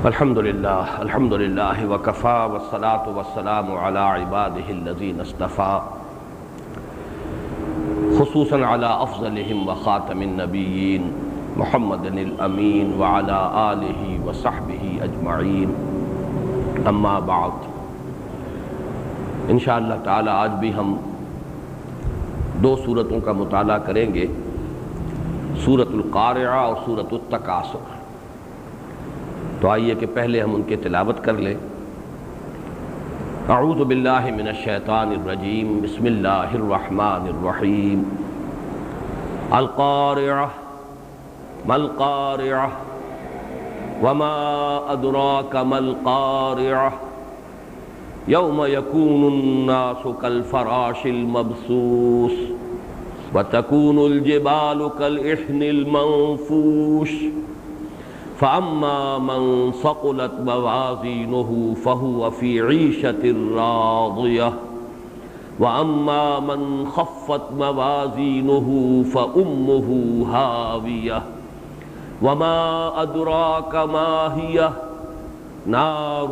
الحمدللہ وکفا والصلاة والسلام علی عبادہ الذین اصطفیٰ خصوصاً علی افضلہم وخاتم النبیین محمد الامین وعلی آلہ وصحبہ اجمعین، اما بعد۔ انشاءاللہ تعالی آج بھی ہم دو سورتوں کا مطالعہ کریں گے، سورۃ القارعہ اور سورۃ التکاثر۔ تو آئیے کہ پہلے ہم ان کی تلاوت کر لیں۔ اعوذ باللہ من الشیطان الرجیم، بسم اللہ الرحمن الرحیم۔ القارعہ ما القارعہ وما ادراک ما القارعہ یوم یکون الناس کالفراش المبثوث وتکون الجبال کالعہن المنفوش فأما من ثقلت موازینہ فہو فی عیشۃ راضیہ وأما من خفت موازینہ فأمہ ہاویہ وما ادراک ما ہی نار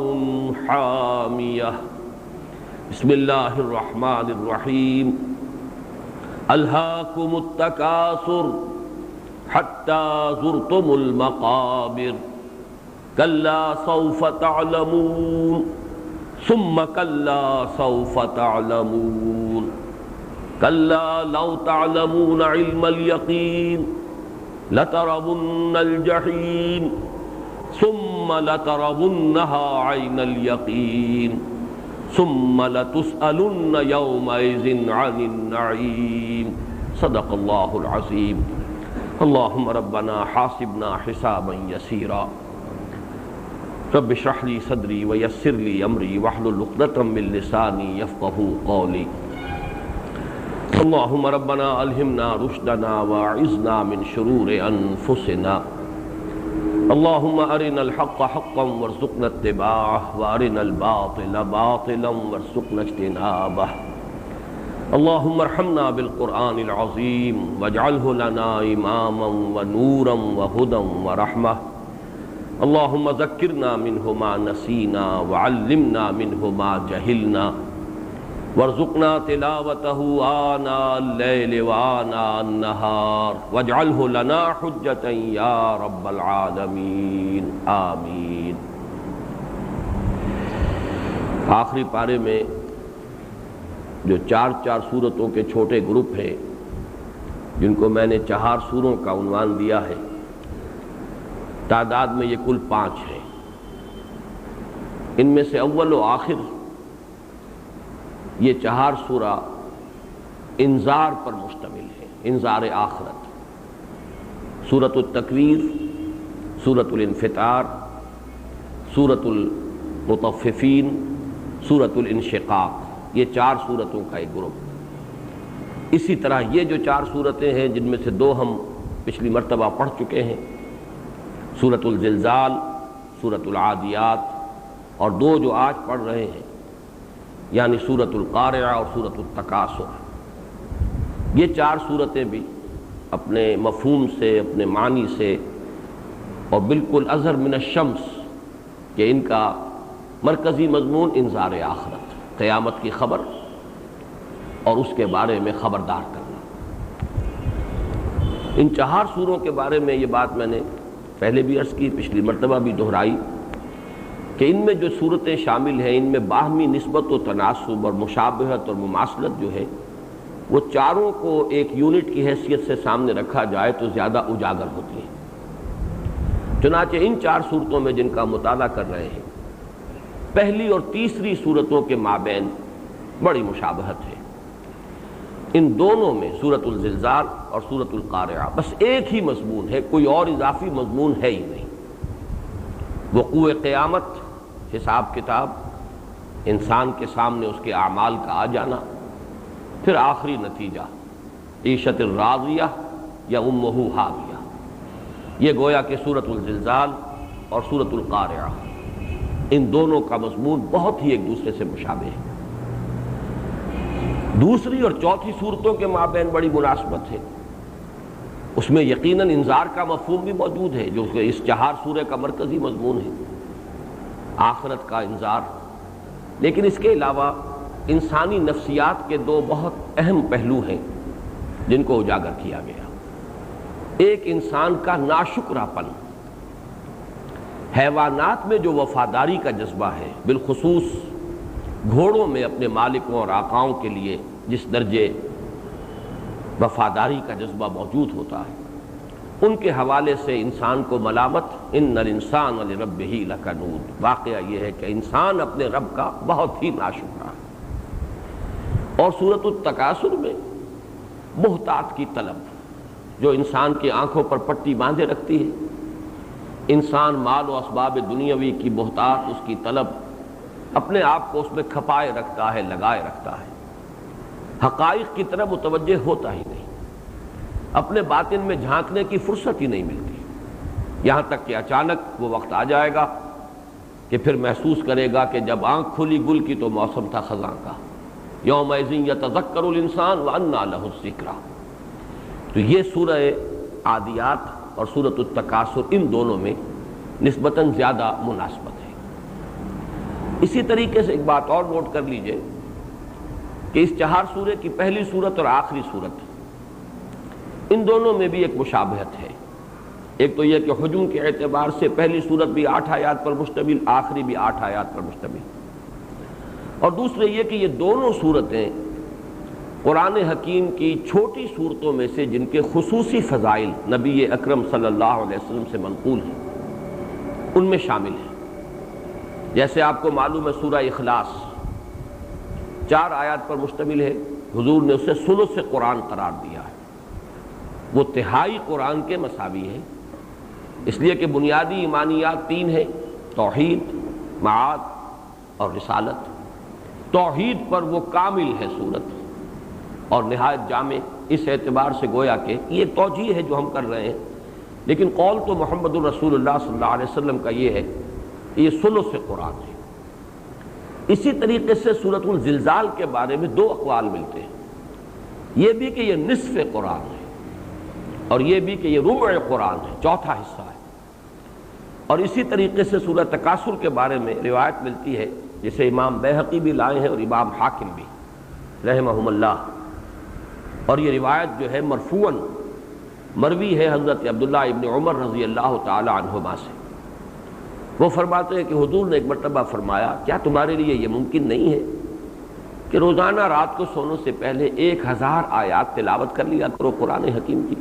حامیہ۔ بسم اللہ الرحمن الرحیم۔ الہاکم التکاثر حتی زرتم المقابر کلا سوف تعلمون ثم کلا سوف تعلمون کلا لو تعلمون علم الیقین لترون الجحیم ثم لترونها عین الیقین ثم لتسألن یومئذ عن النعیم۔ صدق اللہ العظیم۔ اللہم ربنا حاسبنا حسابا یسیرا رب اشرح لی صدری ویسر لی امری واحلل عقدۃ من لسانی یفقہوا قولی۔ اللہم ربنا الہمنا رشدنا واعذنا من شرور انفسنا۔ اللہم ارنا الحق حقا وارزقنا اتباعہ وارنا الباطل باطلا وارزقنا اجتنابہ۔ اللہم ارحمنا بالقرآن العظیم واجعلہ لنا اماما ونورا وہدی ورحمہ۔ اللہم ذکرنا منہ ما نسینا وعلمنا منہ ما جہلنا وارزقنا تلاوتہ آناء اللیل وآناء النہار واجعلہ لنا حجتا یا رب العالمین، آمین۔ آخری پارے میں جو چار سورتوں کے چھوٹے گروپ ہیں، جن کو میں نے 4 سوروں کا عنوان دیا ہے، تعداد میں یہ کل 5 ہیں۔ ان میں سے اول و آخر یہ 4 سورہ انذار پر مشتمل ہے، انذار آخرت۔ سورۃ التکویر، سورۃ الانفطار، سورۃ المطففین، سورۃ الانشقاق، یہ 4 سورتوں کا ایک گروپ۔ اسی طرح یہ جو 4 سورتیں ہیں، جن میں سے 2 ہم پچھلی مرتبہ پڑھ چکے ہیں، سورۃ الزلزال، سورۃ العادیات، اور 2 جو آج پڑھ رہے ہیں یعنی سورۃ القارعہ اور سورۃ التکاثر، یہ 4 سورتیں بھی اپنے مفہوم سے، اپنے معنی سے، اور بالکل اظہر من الشمس کہ ان کا مرکزی مضمون انذار آخرت، قیامت کی خبر اور اس کے بارے میں خبردار کرنا۔ ان 4 سوروں کے بارے میں یہ بات میں نے پہلے بھی عرض کی، پچھلی مرتبہ بھی دہرائی کہ ان میں جو صورتیں شامل ہیں، ان میں باہمی نسبت و تناسب اور مشابہت اور مماثلت جو ہے، وہ چاروں کو ایک یونٹ کی حیثیت سے سامنے رکھا جائے تو زیادہ اجاگر ہوتی ہیں۔ چنانچہ ان 4 صورتوں میں جن کا مطالعہ کر رہے ہیں، پہلی اور تیسری صورتوں کے مابین بڑی مشابہت ہے۔ ان دونوں میں سورۃ الزلزال اور سورۃ القارعہ بس ایک ہی مضمون ہے، کوئی اور اضافی مضمون ہے ہی نہیں۔ وقوع قیامت، حساب کتاب، انسان کے سامنے اس کے اعمال کا آ جانا، پھر آخری نتیجہ عیشۃ راضیہ یا امہ ہاویہ۔ یہ گویا کہ سورۃ الزلزال اور سورۃ القارعہ، ان دونوں کا مضمون بہت ہی ایک دوسرے سے مشابہ ہے۔ دوسری اور چوتھی صورتوں کے مابین بڑی مناسبت ہے، اس میں یقیناً انذار کا مفہوم بھی موجود ہے جو کہ اس 4 سورہ کا مرکزی مضمون ہے، آخرت کا انذار، لیکن اس کے علاوہ انسانی نفسیات کے دو بہت اہم پہلو ہیں جن کو اجاگر کیا گیا۔ ایک انسان کا ناشکرا پن، حیوانات میں جو وفاداری کا جذبہ ہے، بالخصوص گھوڑوں میں اپنے مالکوں اور آقاؤں کے لیے جس درجے وفاداری کا جذبہ موجود ہوتا ہے، ان کے حوالے سے انسان کو ملامت، ان الانسان لربہ لکنود۔ واقعہ یہ ہے کہ انسان اپنے رب کا بہت ہی ناشکرا ہے۔ اور سورۃ التکاثر میں محتاط کی طلب جو انسان کی آنکھوں پر پٹی باندھے رکھتی ہے، انسان مال و اسباب دنیاوی کی محتاط، اس کی طلب، اپنے آپ کو اس میں کھپائے رکھتا ہے، لگائے رکھتا ہے، حقائق کی طرف متوجہ ہوتا ہی نہیں، اپنے باطن میں جھانکنے کی فرصت ہی نہیں ملتی، یہاں تک کہ اچانک وہ وقت آ جائے گا کہ پھر محسوس کرے گا کہ جب آنکھ کھلی گل کی تو موسم تھا خزاں کا، یومئذ یتذکر الانسان وانیٰ لہ الذکریٰ۔ تو یہ سورہ عادیات اور سورۃ التکاثر ان دونوں میں نسبتاً زیادہ مناسبت ہے۔ اسی طریقے سے ایک بات اور نوٹ کر لیجئے کہ اس 4 سورے کی پہلی سورت اور آخری سورت، ان دونوں میں بھی ایک مشابہت ہے۔ ایک تو یہ کہ حجم کے اعتبار سے پہلی سورت بھی 8 آیات پر مشتمل، آخری بھی 8 آیات پر مشتمل، اور دوسرے یہ کہ یہ دونوں سورتیں قرآن حکیم کی چھوٹی صورتوں میں سے جن کے خصوصی فضائل نبی اکرم صلی اللہ علیہ وسلم سے منقول ہیں ان میں شامل ہیں۔ جیسے آپ کو معلوم ہے سورہ اخلاص 4 آیات پر مشتمل ہے، حضور نے اسے ثلث قرآن قرار دیا ہے، وہ تہائی قرآن کے مساوی ہے، اس لیے کہ بنیادی ایمانیات 3 ہیں، توحید، معاد اور رسالت۔ توحید پر وہ کامل ہے سورت اور نہایت جامع، اس اعتبار سے گویا کہ یہ توجیہ ہے جو ہم کر رہے ہیں، لیکن قول تو محمد الرسول اللہ صلی اللہ علیہ وسلم کا یہ ہے کہ یہ ثلث قرآن ہے۔ اسی طریقے سے سورۃ الزلزال کے بارے میں 2 اقوال ملتے ہیں، یہ بھی کہ یہ نصف قرآن ہے اور یہ بھی کہ یہ ربع قرآن ہے، چوتھا حصہ ہے۔ اور اسی طریقے سے سورہ تکاثر کے بارے میں روایت ملتی ہے جسے امام بیہقی بھی لائے ہیں اور امام حاکم بھی رحمہم اللہ، اور یہ روایت جو ہے مرفوعاً مروی ہے حضرت عبداللہ ابن عمر رضی اللہ تعالی عنہما سے۔ وہ فرماتے ہیں کہ حضور نے ایک مرتبہ فرمایا، کیا تمہارے لیے یہ ممکن نہیں ہے کہ روزانہ رات کو سونے سے پہلے 1000 آیات تلاوت کر لیا کرو قرآن حکیم کی؟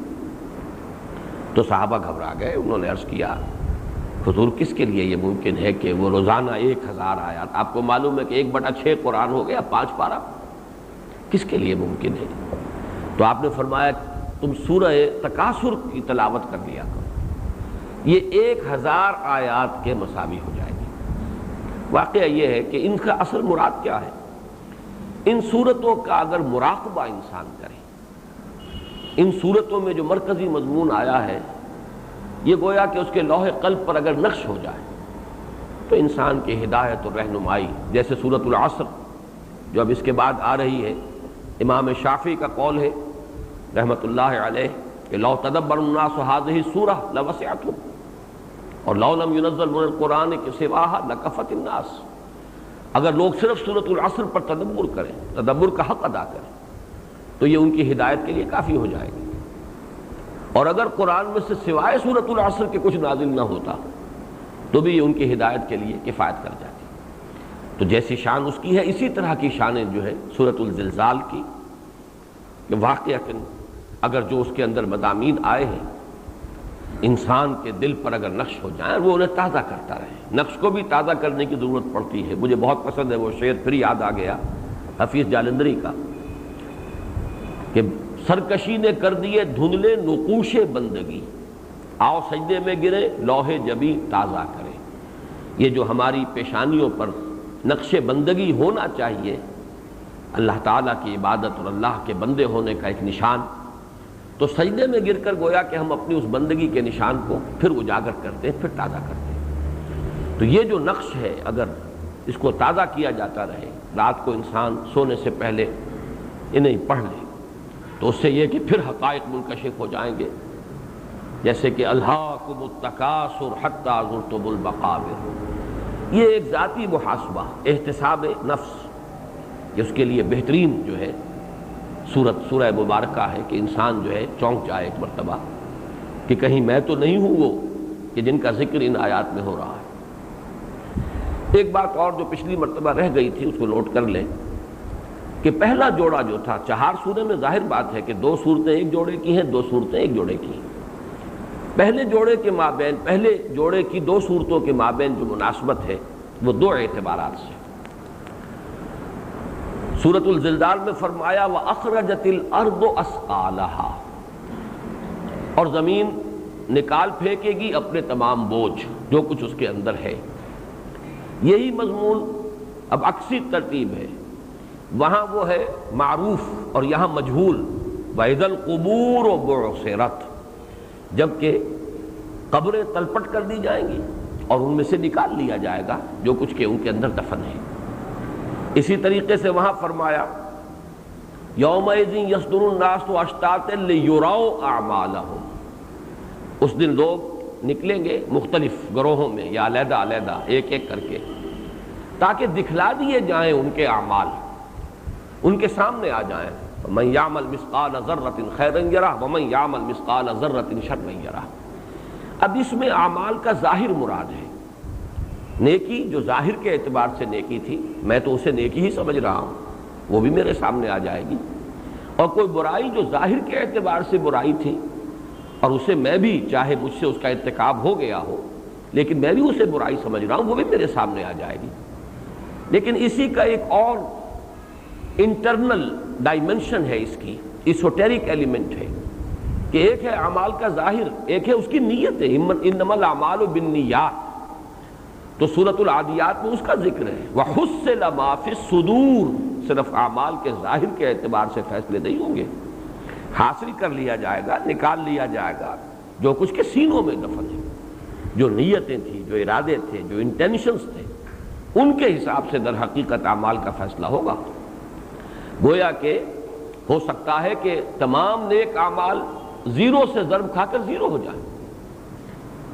تو صحابہ گھبرا گئے، انہوں نے عرض کیا حضور کس کے لیے یہ ممکن ہے کہ وہ روزانہ 1000 آیات؟ آپ کو معلوم ہے کہ 1/6 قرآن ہو گیا، 5 پارہ، کس کے لیے ممکن ہے؟ تو آپ نے فرمایا تم سورہ تکاثر کی تلاوت کر لیا کرو، یہ 1000 آیات کے مساوی ہو جائے گی۔ واقعہ یہ ہے کہ ان کا اصل مراد کیا ہے؟ ان صورتوں کا اگر مراقبہ انسان کرے، ان صورتوں میں جو مرکزی مضمون آیا ہے یہ گویا کہ اس کے لوح قلب پر اگر نقش ہو جائے تو انسان کی ہدایت اور رہنمائی، جیسے سورۃ العصر جو اب اس کے بعد آ رہی ہے، امام شافعی کا قول ہے رحمۃ اللہ علیہ کہ لو تدبر الناس هذه السورة لوسعتهم، اور لو لم ينزل من القرآن سواها لكفت الناس، اگر لوگ صرف سورۃ العصر پر تدبر کریں، تدبر کا حق ادا کریں، تو یہ ان کی ہدایت کے لیے کافی ہو جائے گی۔ اور اگر قرآن میں سے سوائے سورۃ العصر کے کچھ نازل نہ ہوتا تو بھی یہ ان کی ہدایت کے لیے کفایت کر جاتی۔ تو جیسی شان اس کی ہے اسی طرح کی شانیں جو ہے سورۃ الزلزال کی، کہ واقعتاً اگر جو اس کے اندر مضامین آئے ہیں انسان کے دل پر اگر نقش ہو جائیں، وہ انہیں تازہ کرتا رہے۔ نقش کو بھی تازہ کرنے کی ضرورت پڑتی ہے۔ مجھے بہت پسند ہے وہ شعر، پھر یاد آ گیا حفیظ جالندری کا کہ سرکشی نے کر دیے دھندلے نقوش بندگی، آؤ سجدے میں گرے لوح جبی تازہ کرے۔ یہ جو ہماری پیشانیوں پر نقش بندگی ہونا چاہیے، اللہ تعالیٰ کی عبادت اور اللہ کے بندے ہونے کا ایک نشان، تو سجدے میں گر کر گویا کہ ہم اپنی اس بندگی کے نشان کو پھر اجاگر کرتے ہیں، پھر تازہ کرتے ہیں۔ تو یہ جو نقش ہے اگر اس کو تازہ کیا جاتا رہے، رات کو انسان سونے سے پہلے انہیں پڑھ لے، تو اس سے یہ کہ پھر حقائق منکشف ہو جائیں گے، جیسے کہ الہاکم التکاثر حتی زرتم المقابر، یہ ایک ذاتی محاسبہ، احتساب نفس، کہ اس کے لیے بہترین جو ہے سورہ مبارکہ ہے کہ انسان جو ہے چونک جائے ایک مرتبہ کہ کہیں میں تو نہیں ہوں وہ کہ جن کا ذکر ان آیات میں ہو رہا ہے۔ ایک بات اور جو پچھلی مرتبہ رہ گئی تھی اس کو نوٹ کر لیں کہ پہلا جوڑا جو تھا 4 سورے میں، ظاہر بات ہے کہ 2 صورتیں ایک جوڑے کی ہیں، 2 صورتیں ایک جوڑے کی ہیں۔ پہلے جوڑے کے مابین، پہلے جوڑے کی 2 صورتوں کے مابین جو مناسبت ہے وہ 2 اعتبارات سے۔ سورۃ الزلزال میں فرمایا وَأَخْرَجَتِ الْأَرْضُ أَثْقَالَهَا، اور زمین نکال پھینکے گی اپنے تمام بوجھ جو کچھ اس کے اندر ہے۔ یہی مضمون اب عکسی ترتیب ہے، وہاں وہ ہے معروف اور یہاں مجہول، وَإِذَا الْقُبُورُ بُعْثِرَتْ، جبکہ قبریں تلپٹ کر دی جائیں گی اور ان میں سے نکال لیا جائے گا جو کچھ کہ ان کے اندر دفن ہے۔ اسی طریقے سے وہاں فرمایا یومئذ یصدر الناس اشتاتا لیروا اعمالهم، اس دن لوگ نکلیں گے مختلف گروہوں میں یا علیحدہ علیحدہ ایک ایک کر کے تاکہ دکھلا دیے جائیں ان کے اعمال، ان کے سامنے آ جائیں۔ من یعمل مثقال ذرۃ خیرا یرہ ومن یعمل مثقال ذرۃ شرا یرہ۔ اب اس میں اعمال کا ظاہر مراد ہے، نیکی جو ظاہر کے اعتبار سے نیکی تھی میں تو اسے نیکی ہی سمجھ رہا ہوں، وہ بھی میرے سامنے آ جائے گی، اور کوئی برائی جو ظاہر کے اعتبار سے برائی تھی اور اسے میں بھی چاہے مجھ سے اس کا ارتکاب ہو گیا ہو لیکن میں بھی اسے برائی سمجھ رہا ہوں، وہ بھی میرے سامنے آ جائے گی۔ لیکن اسی کا ایک اور انٹرنل ڈائمنشن ہے، اس کی ایسوٹیرک ایلیمنٹ ہے کہ ایک ہے اعمال کا ظاہر، ایک ہے اس کی نیت ہے، انما الاعمال بالنیات، تو سورۃ العادیات میں اس کا ذکر ہے وَحُصِّلَ مَا فِي الصُّدُورِ، صرف اعمال کے ظاہر کے اعتبار سے فیصلے نہیں ہوں گے، حاصل کر لیا جائے گا، نکال لیا جائے گا جو کچھ کے سینوں میں دفن ہے، جو نیتیں تھیں، جو ارادے تھے، جو انٹینشنز تھے، ان کے حساب سے در حقیقت اعمال کا فیصلہ ہوگا۔ گویا کہ ہو سکتا ہے کہ تمام نیک اعمال زیرو سے ضرب کھا کر زیرو ہو جائیں،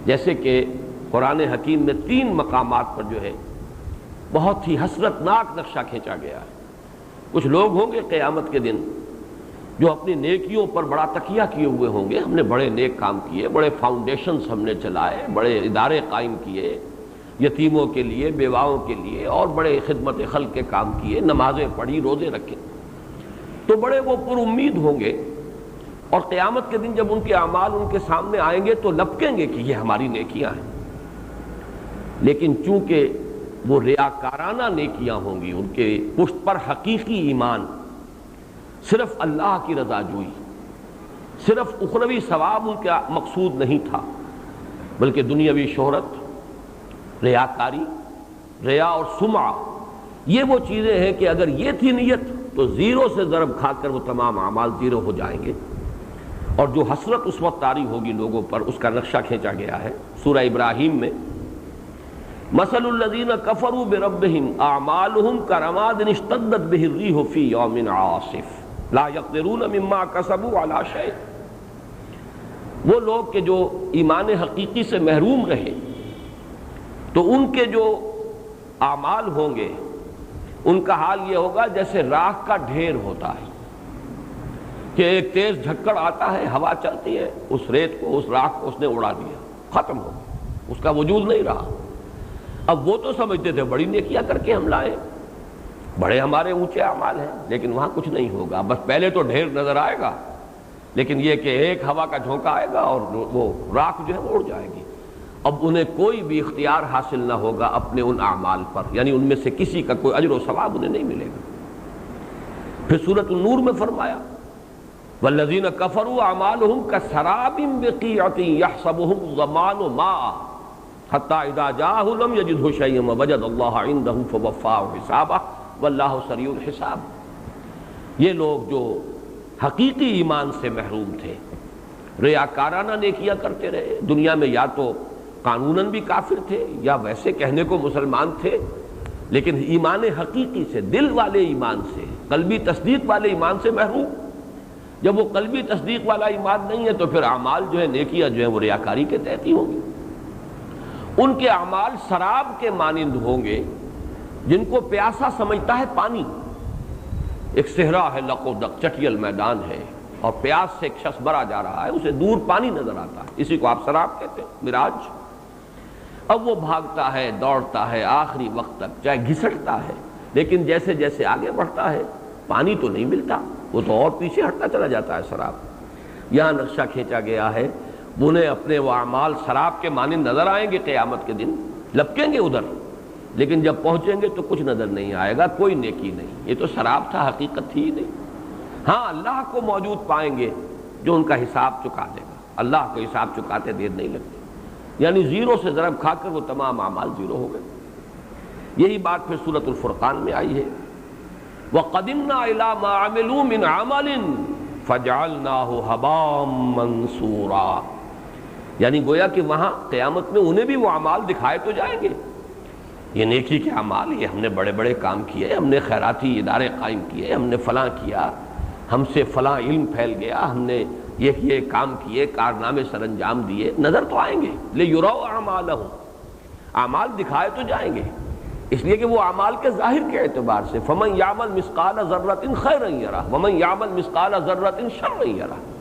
جیسے کہ قرآن حکیم میں 3 مقامات پر جو ہے بہت ہی حسرتناک نقشہ کھینچا گیا ہے۔ کچھ لوگ ہوں گے قیامت کے دن جو اپنی نیکیوں پر بڑا تکیہ کیے ہوئے ہوں گے، ہم نے بڑے نیک کام کیے، بڑے فاؤنڈیشنز ہم نے چلائے، بڑے ادارے قائم کیے یتیموں کے لیے، بیواؤں کے لیے، اور بڑے خدمت خلق کے کام کیے، نمازیں پڑھی، روزے رکھے، تو بڑے وہ پر امید ہوں گے، اور قیامت کے دن جب ان کے اعمال ان کے سامنے آئیں گے تو لپکیں گے کہ یہ ہماری نیکیاں ہیں، لیکن چونکہ وہ ریاکارانہ نیکیاں ہوں گی، ان کے پشت پر حقیقی ایمان، صرف اللہ کی رضا جوئی، صرف اخروی ثواب ان کا مقصود نہیں تھا، بلکہ دنیاوی شہرت، ریاکاری، ریا اور سمعہ، یہ وہ چیزیں ہیں کہ اگر یہ تھی نیت تو زیرو سے ضرب کھا کر وہ تمام اعمال زیرو ہو جائیں گے، اور جو حسرت اس وقت طاری ہوگی لوگوں پر اس کا نقشہ کھینچا گیا ہے سورہ ابراہیم میں۔ مثل الذین کفروا بربہم اعمالہم کرماد اشتدت بہ الریح فی یوم عاصف لا یقدرون مما کسبوا علی شیء، وہ لوگ کہ جو ایمان حقیقی سے محروم رہے تو ان کے جو اعمال ہوں گے ان کا حال یہ ہوگا جیسے راکھ کا ڈھیر ہوتا ہے کہ ایک تیز جھکڑ آتا ہے، ہوا چلتی ہے، اس ریت کو، اس راکھ کو اس نے اڑا دیا، ختم ہو گیا، اس کا وجود نہیں رہا۔ اب وہ تو سمجھتے تھے بڑی نیکیاں کر کے ہم لائے، بڑے ہمارے اونچے اعمال ہیں، لیکن وہاں کچھ نہیں ہوگا، بس پہلے تو ڈھیر نظر آئے گا، لیکن یہ کہ ایک ہوا کا جھونکا آئے گا اور وہ راکھ جو ہے وہ اڑ جائے گی۔ اب انہیں کوئی بھی اختیار حاصل نہ ہوگا اپنے ان اعمال پر، یعنی ان میں سے کسی کا کوئی اجر و ثواب انہیں نہیں ملے گا۔ پھر سورۃ النور میں فرمایا والذین کفروا اعمالہم کسراب بقیعۃ یحسبہ الظمآن ماء حتی اذا جاءہ لم یجدہ شیئا ووجد اللہ عندہ فوفاہ حسابہ واللہ سریع الحساب۔ یہ لوگ جو حقیقی ایمان سے محروم تھے، ریاکارانہ نیکیاں کرتے رہے، دنیا میں یا تو قانوناً بھی کافر تھے یا ویسے کہنے کو مسلمان تھے، لیکن ایمان حقیقی سے، دل والے ایمان سے، قلبی تصدیق والے ایمان سے محروم۔ جب وہ قلبی تصدیق والا ایمان نہیں ہے تو پھر اعمال جو ہے، نیکیاں جو ہیں وہ ریاکاری کے تحت ہی ہوں گی۔ ان کے اعمال سراب کے مانند ہوں گے جن کو پیاسا سمجھتا ہے پانی. ایک صحرا ہے، لق و دق چٹیل میدان ہے، اور پیاس سے ایک شخص برا جا رہا ہے، اسے دور پانی نظر آتا ہے، اسی کو آپ سراب کہتے ہیں، مراج. اب وہ بھاگتا ہے، دوڑتا ہے آخری وقت تک، چاہے گھسٹتا ہے، لیکن جیسے جیسے آگے بڑھتا ہے پانی تو نہیں ملتا، وہ تو اور پیچھے ہٹتا چلا جاتا ہے سراب. یہاں نقشہ کھینچا گیا ہے، انہیں اپنے وہ اعمال سراب کے مانند نظر آئیں گے قیامت کے دن، لپکیں گے ادھر، لیکن جب پہنچیں گے تو کچھ نظر نہیں آئے گا، کوئی نیکی نہیں. یہ تو سراب تھا، حقیقت تھی ہی نہیں. ہاں اللہ کو موجود پائیں گے جو ان کا حساب چکا دے گا. اللہ کو حساب چکاتے دیر نہیں لگتی، یعنی زیرو سے ضرب کھا کر وہ تمام اعمال زیرو ہو گئے. یہی بات پھر سورۃ الفرقان میں آئی ہے، وَقَدِمْنَا إِلَىٰ مَا عَمِلُوا مِنْ عَمَلٍ فَجَعَلْنَاهُ هَبَاءً مَنْثُورًا. یعنی گویا کہ وہاں قیامت میں انہیں بھی وہ اعمال دکھائے تو جائیں گے. یہ نیکی کے اعمال، یہ ہم نے بڑے بڑے کام کیے، ہم نے خیراتی ادارے قائم کیے، ہم نے فلاں کیا، ہم سے فلاں علم پھیل گیا، ہم نے یہ کام کیے، کارنامے سر انجام دیے، نظر تو آئیں گے. لِيُرَوْا أَعْمَالَهُمْ، اعمال دکھائے تو جائیں گے، اس لیے کہ وہ اعمال کے ظاہر کے اعتبار سے فَمَنْ يَعْمَلْ مِثْقَالَ ذَرَّةٍ خَيْرًا يَرَهُ وَمَنْ يَعْمَلْ مِثْقَالَ ذَرَّةٍ شَرًّا يَرَهُ.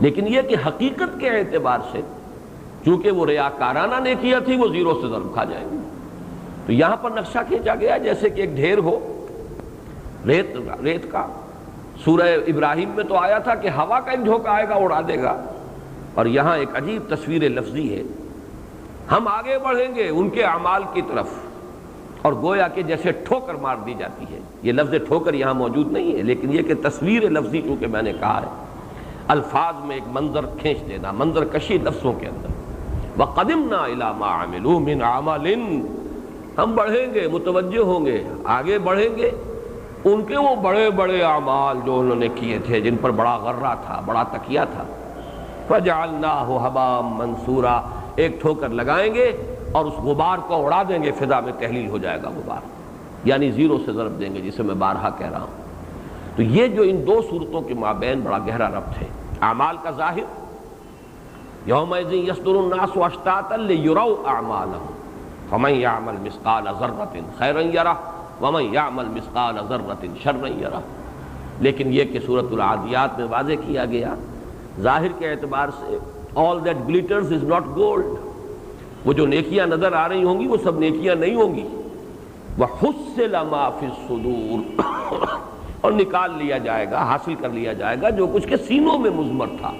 لیکن یہ کہ حقیقت کے اعتبار سے چونکہ وہ ریاکارانہ نیکیاں تھی، وہ زیرو سے ضرب کھا جائیں گے. تو یہاں پر نقشہ کھینچا گیا جیسے کہ ایک ڈھیر ہو ریت کا. سورہ ابراہیم میں تو آیا تھا کہ ہوا کا ایک جھونکا آئے گا اڑا دے گا، اور یہاں ایک عجیب تصویر لفظی ہے. ہم آگے بڑھیں گے ان کے اعمال کی طرف، اور گویا کہ جیسے ٹھوکر مار دی جاتی ہے. یہ لفظ ٹھوکر یہاں موجود نہیں ہے، لیکن یہ کہ تصویر لفظی چونکہ میں نے کہا ہے، الفاظ میں ایک منظر کھینچ دینا، منظر کشی لفظوں کے اندر. وَقَدِمْنَا إِلَىٰ مَا عَمِلُوا مِنْ عَمَلٍ، ہم بڑھیں گے، متوجہ ہوں گے، آگے بڑھیں گے ان کے وہ بڑے بڑے اعمال جو انہوں نے کیے تھے، جن پر بڑا غرہ تھا، بڑا تکیہ تھا. فَجَعَلْنَاهُ هَبَاءً مَنْثُورًا، ایک ٹھوکر لگائیں گے اور اس غبار کو اڑا دیں گے، فضا میں تحلیل ہو جائے گا غبار، یعنی زیرو سے ضرب دیں گے، جسے میں بارہا کہہ رہا ہوں. تو یہ جو ان دو صورتوں کے مابین بڑا گہرا ربط ہے. اعمال کا ظاہر، یومئذ یصدر الناس اشتاتا لیروا اعمالهم فمن يعمل مثقال ذرة خیرا یرہ ومن يعمل مثقال ذرة شرا یرہ. لیکن یہ کہ سورۃ العادیات میں واضح کیا گیا ظاہر کے اعتبار سے all that glitters is not gold، وہ جو نیکیاں نظر آ رہی ہوں گی وہ سب نیکیاں نہیں ہوں گی. وحصل ما فی الصدور، اور نکال لیا جائے گا، حاصل کر لیا جائے گا جو کچھ کے سینوں میں مضمر تھا،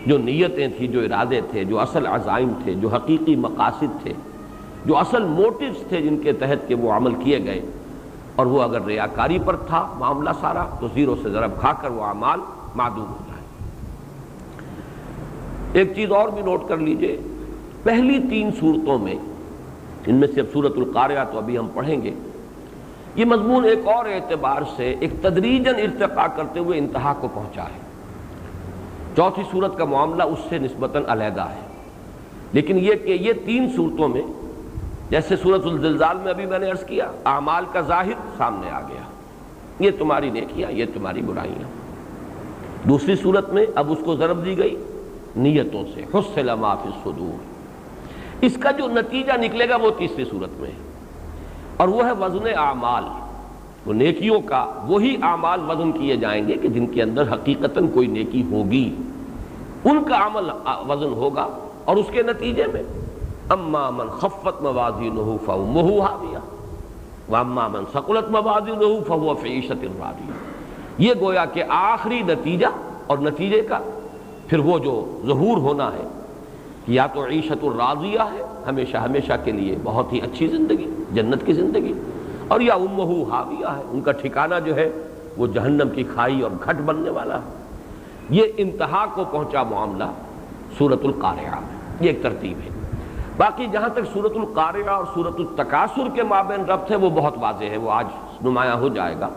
جو نیتیں تھیں، جو ارادے تھے، جو اصل عزائم تھے، جو حقیقی مقاصد تھے، جو اصل موٹیوز تھے جن کے تحت کہ وہ عمل کیے گئے. اور وہ اگر ریاکاری پر تھا معاملہ سارا تو زیرو سے ضرب کھا کر وہ اعمال معدوم ہو جائے. ایک چیز اور بھی نوٹ کر لیجئے، پہلی تین صورتوں میں، ان میں سے اب سورۃ القاریہ تو ابھی ہم پڑھیں گے، یہ مضمون ایک اور اعتبار سے ایک تدریجاً ارتقا کرتے ہوئے انتہا کو پہنچا ہے. چوتھی صورت کا معاملہ اس سے نسبتاً علیحدہ ہے، لیکن یہ کہ یہ تین صورتوں میں، جیسے سورۃ الزلزال میں ابھی میں نے عرض کیا، اعمال کا ظاہر سامنے آ گیا، یہ تمہاری نیکیاں، یہ تمہاری برائیاں. دوسری صورت میں اب اس کو ضرب دی گئی نیتوں سے، حصل ما فی الصدور. اس کا جو نتیجہ نکلے گا وہ تیسری صورت میں ہے، اور وہ ہے وزن اعمال. وہ نیکیوں کا وہی اعمال وزن کیے جائیں گے کہ جن کے اندر حقیقتاً کوئی نیکی ہوگی، ان کا عمل وزن ہوگا، اور اس کے نتیجے میں اما من خفت موازینہ فامہ ہاویہ واما من ثقلت موازینہ فہو فی عیشۃ راضیہ. یہ گویا کہ آخری نتیجہ، اور نتیجے کا پھر وہ جو ظہور ہونا ہے کہ یا تو عیشت الراضیہ ہے، ہمیشہ ہمیشہ کے لیے بہت ہی اچھی زندگی، جنت کی زندگی، اور یا امہ ہاویہ ہے، ان کا ٹھکانہ جو ہے وہ جہنم کی کھائی اور گھٹ بننے والا ہے. یہ انتہا کو پہنچا معاملہ سورۃ القاریہ میں، یہ ایک ترتیب ہے. باقی جہاں تک سورۃ القاریہ اور سورۃ التکاثر کے مابین ربط ہے وہ بہت واضح ہے، وہ آج نمایاں ہو جائے گا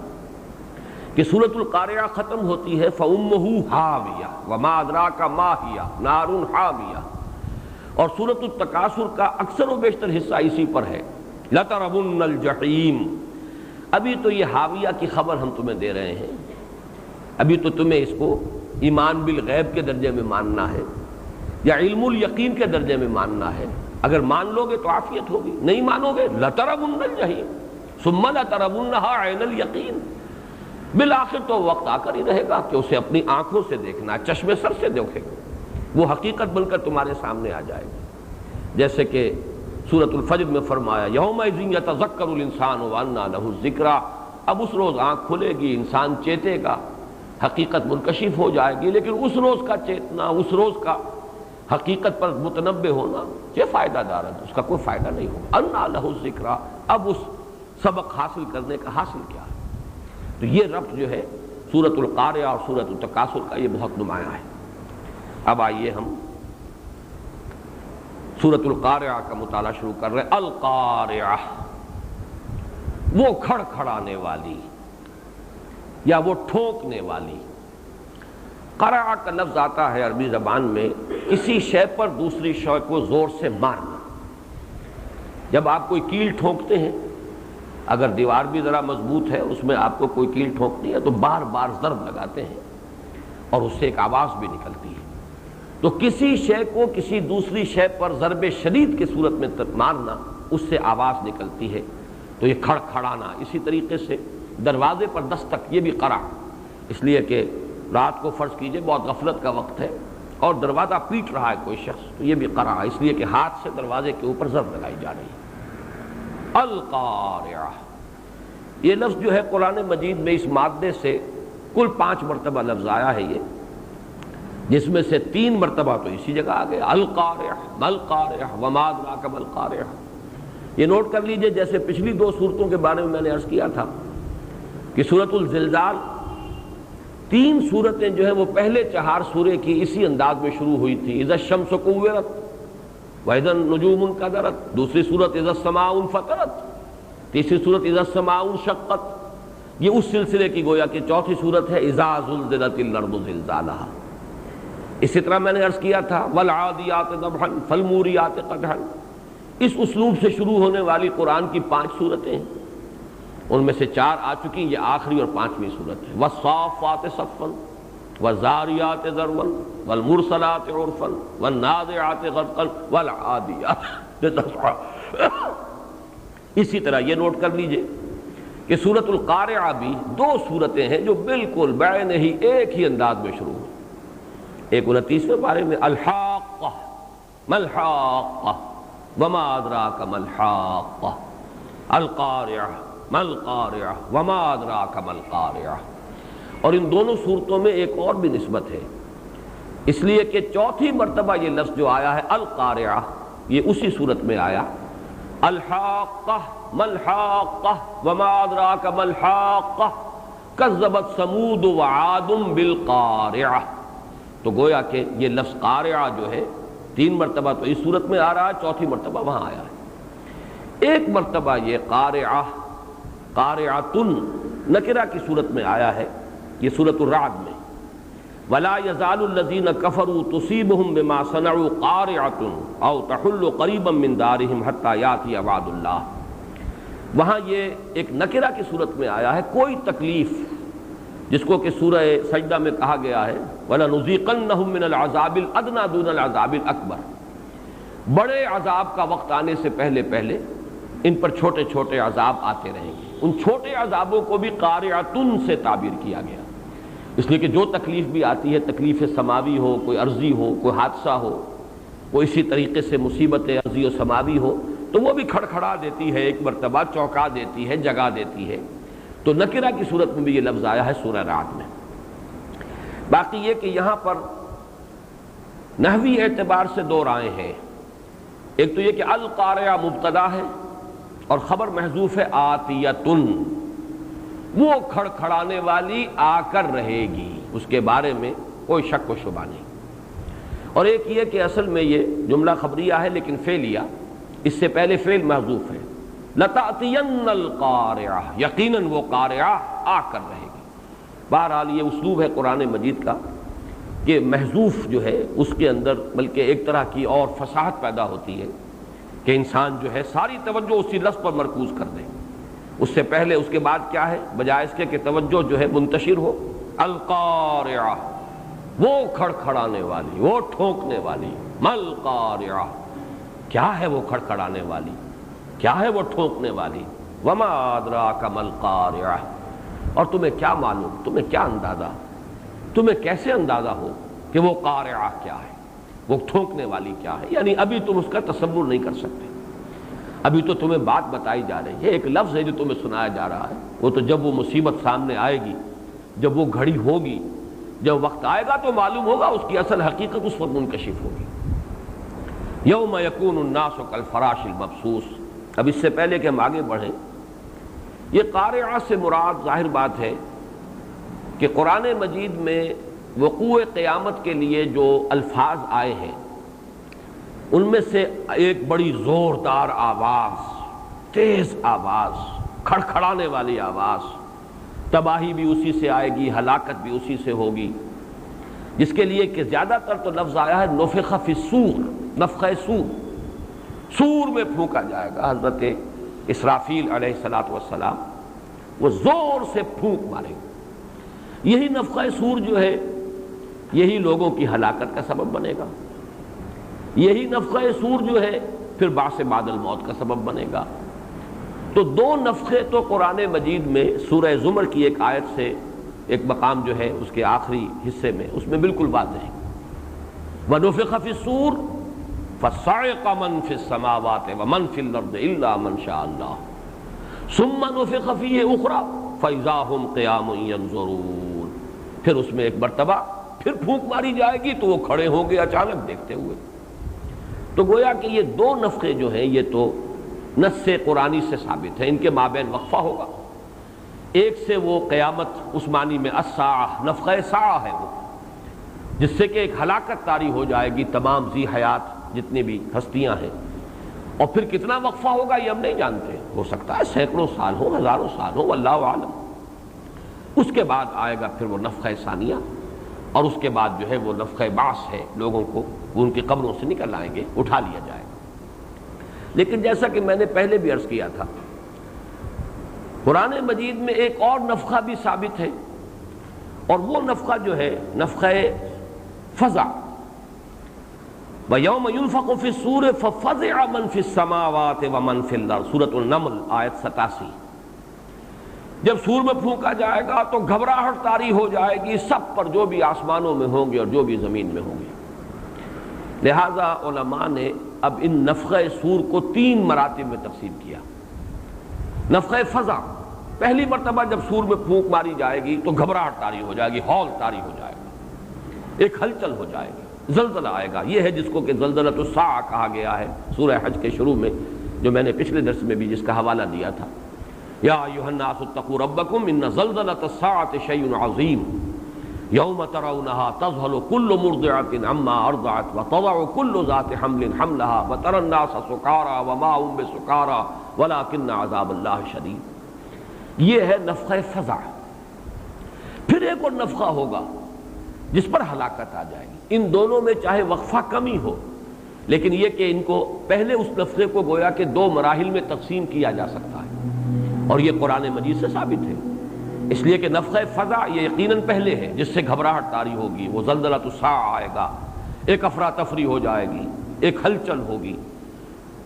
کہ سورۃ القاریہ ختم ہوتی ہے فَأُمُّهُ حَاوِيَةٌ وَمَا أَدْرَاكَ مَا هِيَ نَارٌ حَامِيَةٌ، اور سورۃ التکاثر کا اکثر و بیشتر حصہ اسی پر ہے، لَتَرَوُنَّ الْجَحِيمَ. ابھی تو یہ حاویہ کی خبر ہم تمہیں دے رہے ہیں، ابھی تو تمہیں اس کو ایمان بالغیب کے درجے میں ماننا ہے یا علم الیقین کے درجے میں ماننا ہے. اگر مان لو گے تو عافیت ہوگی، نہیں مانو گے لَتَرَوُنَّ الْجَحِيمَ ثُمَّ لَتَرَوُنَّهَا عَيْنَ الْيَقِينِ، بالآخر تو وقت آ کر ہی رہے گا کہ اسے اپنی آنکھوں سے دیکھنا، چشم سر سے دیکھے گا، وہ حقیقت بن کر تمہارے سامنے آ جائے گی۔ جیسے کہ سورۃ الفجر میں فرمایا یومئذ یتذکر الانسان وانیٰ لہ الذکریٰ، اب اس روز آنکھ کھلے گی، انسان چیتے گا، حقیقت منکشف ہو جائے گی، لیکن اس روز کا چیتنا، اس روز کا حقیقت پر متنبہ ہونا کیا فائدہ دار ہے؟ اس کا کوئی فائدہ نہیں ہوگا۔ انیٰ لہ الذکریٰ، اب اس سبق حاصل کرنے کا حاصل کیا ہے؟ تو یہ ربط جو ہے سورۃ القاریہ اور سورۃ التکاثر کا یہ بہت نمایاں ہے۔ اب آئیے ہم سورۃ القاریہ کا مطالعہ شروع کر رہے ہیں۔ القاریہ، وہ کھڑ کھڑانے والی یا وہ ٹھونکنے والی۔ قرع کا لفظ آتا ہے عربی زبان میں کسی شے پر دوسری شے کو زور سے مارنا۔ جب آپ کوئی کیل ٹھونکتے ہیں، اگر دیوار بھی ذرا مضبوط ہے، اس میں آپ کو کوئی کیل ٹھونکتی ہے تو بار بار ضرب لگاتے ہیں اور اس سے ایک آواز بھی نکلتی ہے۔ تو کسی شے کو کسی دوسری شے پر ضرب شدید کی صورت میں مارنا، اس سے آواز نکلتی ہے، تو یہ کھڑ کھڑانا۔ اسی طریقے سے دروازے پر دستک، یہ بھی قرع، اس لیے کہ رات کو فرض کیجئے بہت غفلت کا وقت ہے اور دروازہ پیٹ رہا ہے کوئی شخص، تو یہ بھی قرع، اس لیے کہ ہاتھ سے دروازے کے اوپر ضرب لگائی جا رہی ہے۔ القاریہ، یہ لفظ جو ہے قرآن مجید میں اس مادے سے کل 5 مرتبہ لفظ آیا ہے، یہ جس میں سے 3 مرتبہ تو اسی جگہ آ گئے، القاریہ ملقاریہ وما ادراک ملقاریہ۔ یہ نوٹ کر لیجئے، جیسے پچھلی 2 صورتوں کے بارے میں نے عرض کیا تھا کہ سورۃ الزلزال، 3 صورتیں جو ہیں وہ پہلے 4 سورے کی اسی انداز میں شروع ہوئی تھی، اذا الشمس کورت وَإِذَا النُّجُومُ انْكَدَرَتْ، دوسری صورت اذا السَّمَاءُ انفطرت، تیسری صورت اذا السَّمَاءُ انشقت۔ یہ اس سلسلے کی گویا کہ چوتھی صورت ہے اذا زلزلت الارض زلزالها۔ اسی طرح میں نے عرض کیا تھا والعادیات ضبحا فالموریات قدحا۔ اس اسلوب سے شروع ہونے والی قرآن کی 5 صورتیں ہیں، ان میں سے 4 آ چکی، یہ آخری اور 5ویں صورت ہے۔ والصافات صفا والزاریات ذروا والمرسلات عرفا والنازعات غرقا والعادیات ضبحا۔ اسی طرح یہ نوٹ کر لیجئے کہ سورۃ القاریہ بھی 2 صورتیں ہیں جو بالکل بعین ہی ایک ہی انداز میں شروع ہوئی۔ ایک 29ویں پارے میں الحاقہ ملحاقہ وما ادراک ملحاقہ، القاریہ ملقاریہ وما ادراک ملقاریہ۔ اور ان دونوں صورتوں میں ایک اور بھی نسبت ہے، اس لیے کہ 4تھی مرتبہ یہ لفظ جو آیا ہے القاریہ، یہ اسی صورت میں آیا، الحاقہ ملحاقہ وما ادراک ملحاقہ کذبت ثمود وعاد بالقاریہ۔ تو گویا کہ یہ لفظ قاریہ جو ہے 3 مرتبہ تو اس صورت میں آ رہا ہے، 4تھی مرتبہ وہاں آیا ہے۔ ایک مرتبہ یہ قاریہ قاریعۃن نکرہ کی صورت میں آیا ہے، یہ سورۃ الرعد میں، ولا يزال الذين كفروا تصيبهم بما صنعوا قارعة او تحل قريبا من دارهم حتى ياتي وعد الله۔ وہاں یہ ایک نکرہ کی صورت میں آیا ہے، کوئی تکلیف، جس کو کہ سورہ سجدہ میں کہا گیا ہے وَلَنُذِيقَنَّهُم مِّنَ الْعَذَابِ الْأَدْنَىٰ دُونَ الْعَذَابِ الْأَكْبَرِ۔ بڑے عذاب کا وقت آنے سے پہلے پہلے ان پر چھوٹے چھوٹے عذاب آتے رہیں گے۔ ان چھوٹے عذابوں کو بھی قاریعۃن سے تعبیر کیا گیا، اس لیے کہ جو تکلیف بھی آتی ہے، تکلیف سماوی ہو، کوئی عرضی ہو، کوئی حادثہ ہو، کوئی اسی طریقے سے مصیبت عرضی و سماوی ہو، تو وہ بھی کھڑکھڑا دیتی ہے، ایک مرتبہ چونکا دیتی ہے، جگا دیتی ہے۔ تو نکرہ کی صورت میں بھی یہ لفظ آیا ہے سورہ رعد میں۔ باقی یہ کہ یہاں پر نحوی اعتبار سے 2 رائے ہیں، ایک تو یہ کہ القاریہ مبتدا ہے اور خبر محذوف ہے آتیتن، وہ کھڑکھڑانے والی آ کر رہے گی، اس کے بارے میں کوئی شک و شبہ نہیں۔ اور ایک یہ کہ اصل میں یہ جملہ خبریہ ہے لیکن فعلیہ، اس سے پہلے فعل محذوف ہے، لَتَأْتِيَنَّ الْقَارِعَةُ، یقیناً وہ قارعہ آ کر رہے گی۔ بہرحال یہ اسلوب ہے قرآن مجید کا کہ محذوف جو ہے اس کے اندر بلکہ ایک طرح کی اور فصاحت پیدا ہوتی ہے کہ انسان جو ہے ساری توجہ اسی لفظ پر مرکوز کر دے، اس سے پہلے اس کے بعد کیا ہے، بجائے اس کے کہ توجہ جو ہے منتشر ہو، القارعہ، وہ کھڑکھڑانے والی، وہ ٹھونکنے والی، مل قارعہ، کیا ہے وہ کھڑکھڑانے والی، کیا ہے وہ ٹھونکنے والی؟ وما ادراک ما القارعہ، اور تمہیں کیا معلوم، تمہیں کیا اندازہ، تمہیں کیسے اندازہ ہو کہ وہ قارعہ کیا ہے، وہ ٹھونکنے والی کیا ہے؟ یعنی ابھی تم اس کا تصور نہیں کر سکتے، ابھی تو تمہیں بات بتائی جا رہی ہے، ایک لفظ ہے جو تمہیں سنایا جا رہا ہے، وہ تو جب وہ مصیبت سامنے آئے گی، جب وہ گھڑی ہوگی، جب وقت آئے گا تو معلوم ہوگا، اس کی اصل حقیقت اس وقت منکشف ہوگی۔ یوم یکون الناس کالفراش المبثوث۔ اب اس سے پہلے کہ ہم آگے بڑھیں، یہ قارعہ سے مراد ظاہر بات ہے کہ قرآن مجید میں وقوع قیامت کے لیے جو الفاظ آئے ہیں ان میں سے ایک بڑی زوردار آواز، تیز آواز، کھڑکھڑانے والی آواز، تباہی بھی اسی سے آئے گی، ہلاکت بھی اسی سے ہوگی، جس کے لیے کہ زیادہ تر تو لفظ آیا ہے نفخ فی الصور، نفخہ سور، سور میں پھونکا جائے گا۔ حضرت اسرافیل علیہ السلام وہ زور سے پھونک ماریں گے۔ یہی نفخہ سور جو ہے یہی لوگوں کی ہلاکت کا سبب بنے گا، یہی نفخہ سور جو ہے پھر بعث بعد الموت کا سبب بنے گا۔ تو دو نفخے تو قرآن مجید میں سورہ زمر کی ایک آیت سے ایک مقام جو ہے اس کے آخری حصے میں، اس میں بالکل واضح ہے، وَنُفِخَ فِي الصُّورِ فَصَعِقَ مَن فِي السَّمَاوَاتِ وَمَن فِي الْأَرْضِ إِلَّا مَن شَاءَ اللَّهُ ثُمَّ نُفِخَ فِيهِ أُخْرَىٰ فَإِذَا هُمْ قِيَامٌ يَنظُرُونَ۔ پھر اس میں ایک مرتبہ پھر پھونک ماری جائے گی تو وہ کھڑے ہوں گے اچانک دیکھتے ہوئے۔ تو گویا کہ یہ دو نفخے جو ہیں یہ تو نص قرآنی سے ثابت ہے، ان کے مابین وقفہ ہوگا۔ ایک سے وہ قیامت اس معنی میں الساعہ، نفخہ ساعہ ہے وہ، جس سے کہ ایک ہلاکت طاری ہو جائے گی تمام ذی حیات جتنی بھی ہستیاں ہیں، اور پھر کتنا وقفہ ہوگا یہ ہم نہیں جانتے، ہو سکتا ہے سینکڑوں سال ہو، ہزاروں سال ہو، واللہ اعلم۔ اس کے بعد آئے گا پھر وہ نفخہ ثانیہ، اور اس کے بعد جو ہے وہ نفخہ بعث ہے، لوگوں کو وہ ان کی قبروں سے نکل آئیں گے، اٹھا لیا جائے گا۔ لیکن جیسا کہ میں نے پہلے بھی عرض کیا تھا، قرآن مجید میں ایک اور نفخہ بھی ثابت ہے، اور وہ نفخہ جو ہے نفخہ فزع، وَيَوْمَ يُنفَخُ فِي الصُّورِ فَفَزِعَ مَن فِي السَّمَاوَاتِ وَمَن فِي الْأَرْضِ، سورۃ النمل آیت 87۔ جب سور میں پھونکا جائے گا تو گھبراہٹ طاری ہو جائے گی سب پر، جو بھی آسمانوں میں ہوں گے اور جو بھی زمین میں ہوں گے۔ لہٰذا علماء نے اب ان نفخہ سور کو 3 مراتب میں تقسیم کیا۔ نفخہ فزع، پہلی مرتبہ جب سور میں پھونک ماری جائے گی تو گھبراہٹ طاری ہو جائے گی، ہول طاری ہو جائے گا، ایک ہلچل ہو جائے گی، زلزلہ آئے گا۔ یہ ہے جس کو کہ زلزلۃ الساعہ کہا گیا ہے سورہ حج کے شروع میں، جو میں نے پچھلے درس میں بھی جس کا حوالہ دیا تھا، یا ایھا الناس اتقوا ربکم ان زلزلۃ الساعۃ شیء عظیم یوم ترونها تذهل كل مرضعة عما ارضعت وتضع كل ذات حمل حملها وترى الناس سکارى وما هم بسکارى ولكن عذاب اللہ شدید۔ یہ ہے نفخہ فزع۔ پھر ایک اور نفخہ ہوگا جس پر ہلاکت آ جائے گی۔ ان دونوں میں چاہے وقفہ کمی ہو، لیکن یہ کہ ان کو پہلے اس نفخے کو گویا کہ 2 مراحل میں تقسیم کیا جا سکتا ہے، اور یہ قرآن مجید سے ثابت ہے، اس لیے کہ نفخہ فزع یہ یقیناً پہلے ہے، جس سے گھبراہٹ طاری ہوگی، وہ زلزلۃ الساعہ آئے گا، ایک افراتفری ہو جائے گی، ایک ہلچل ہوگی،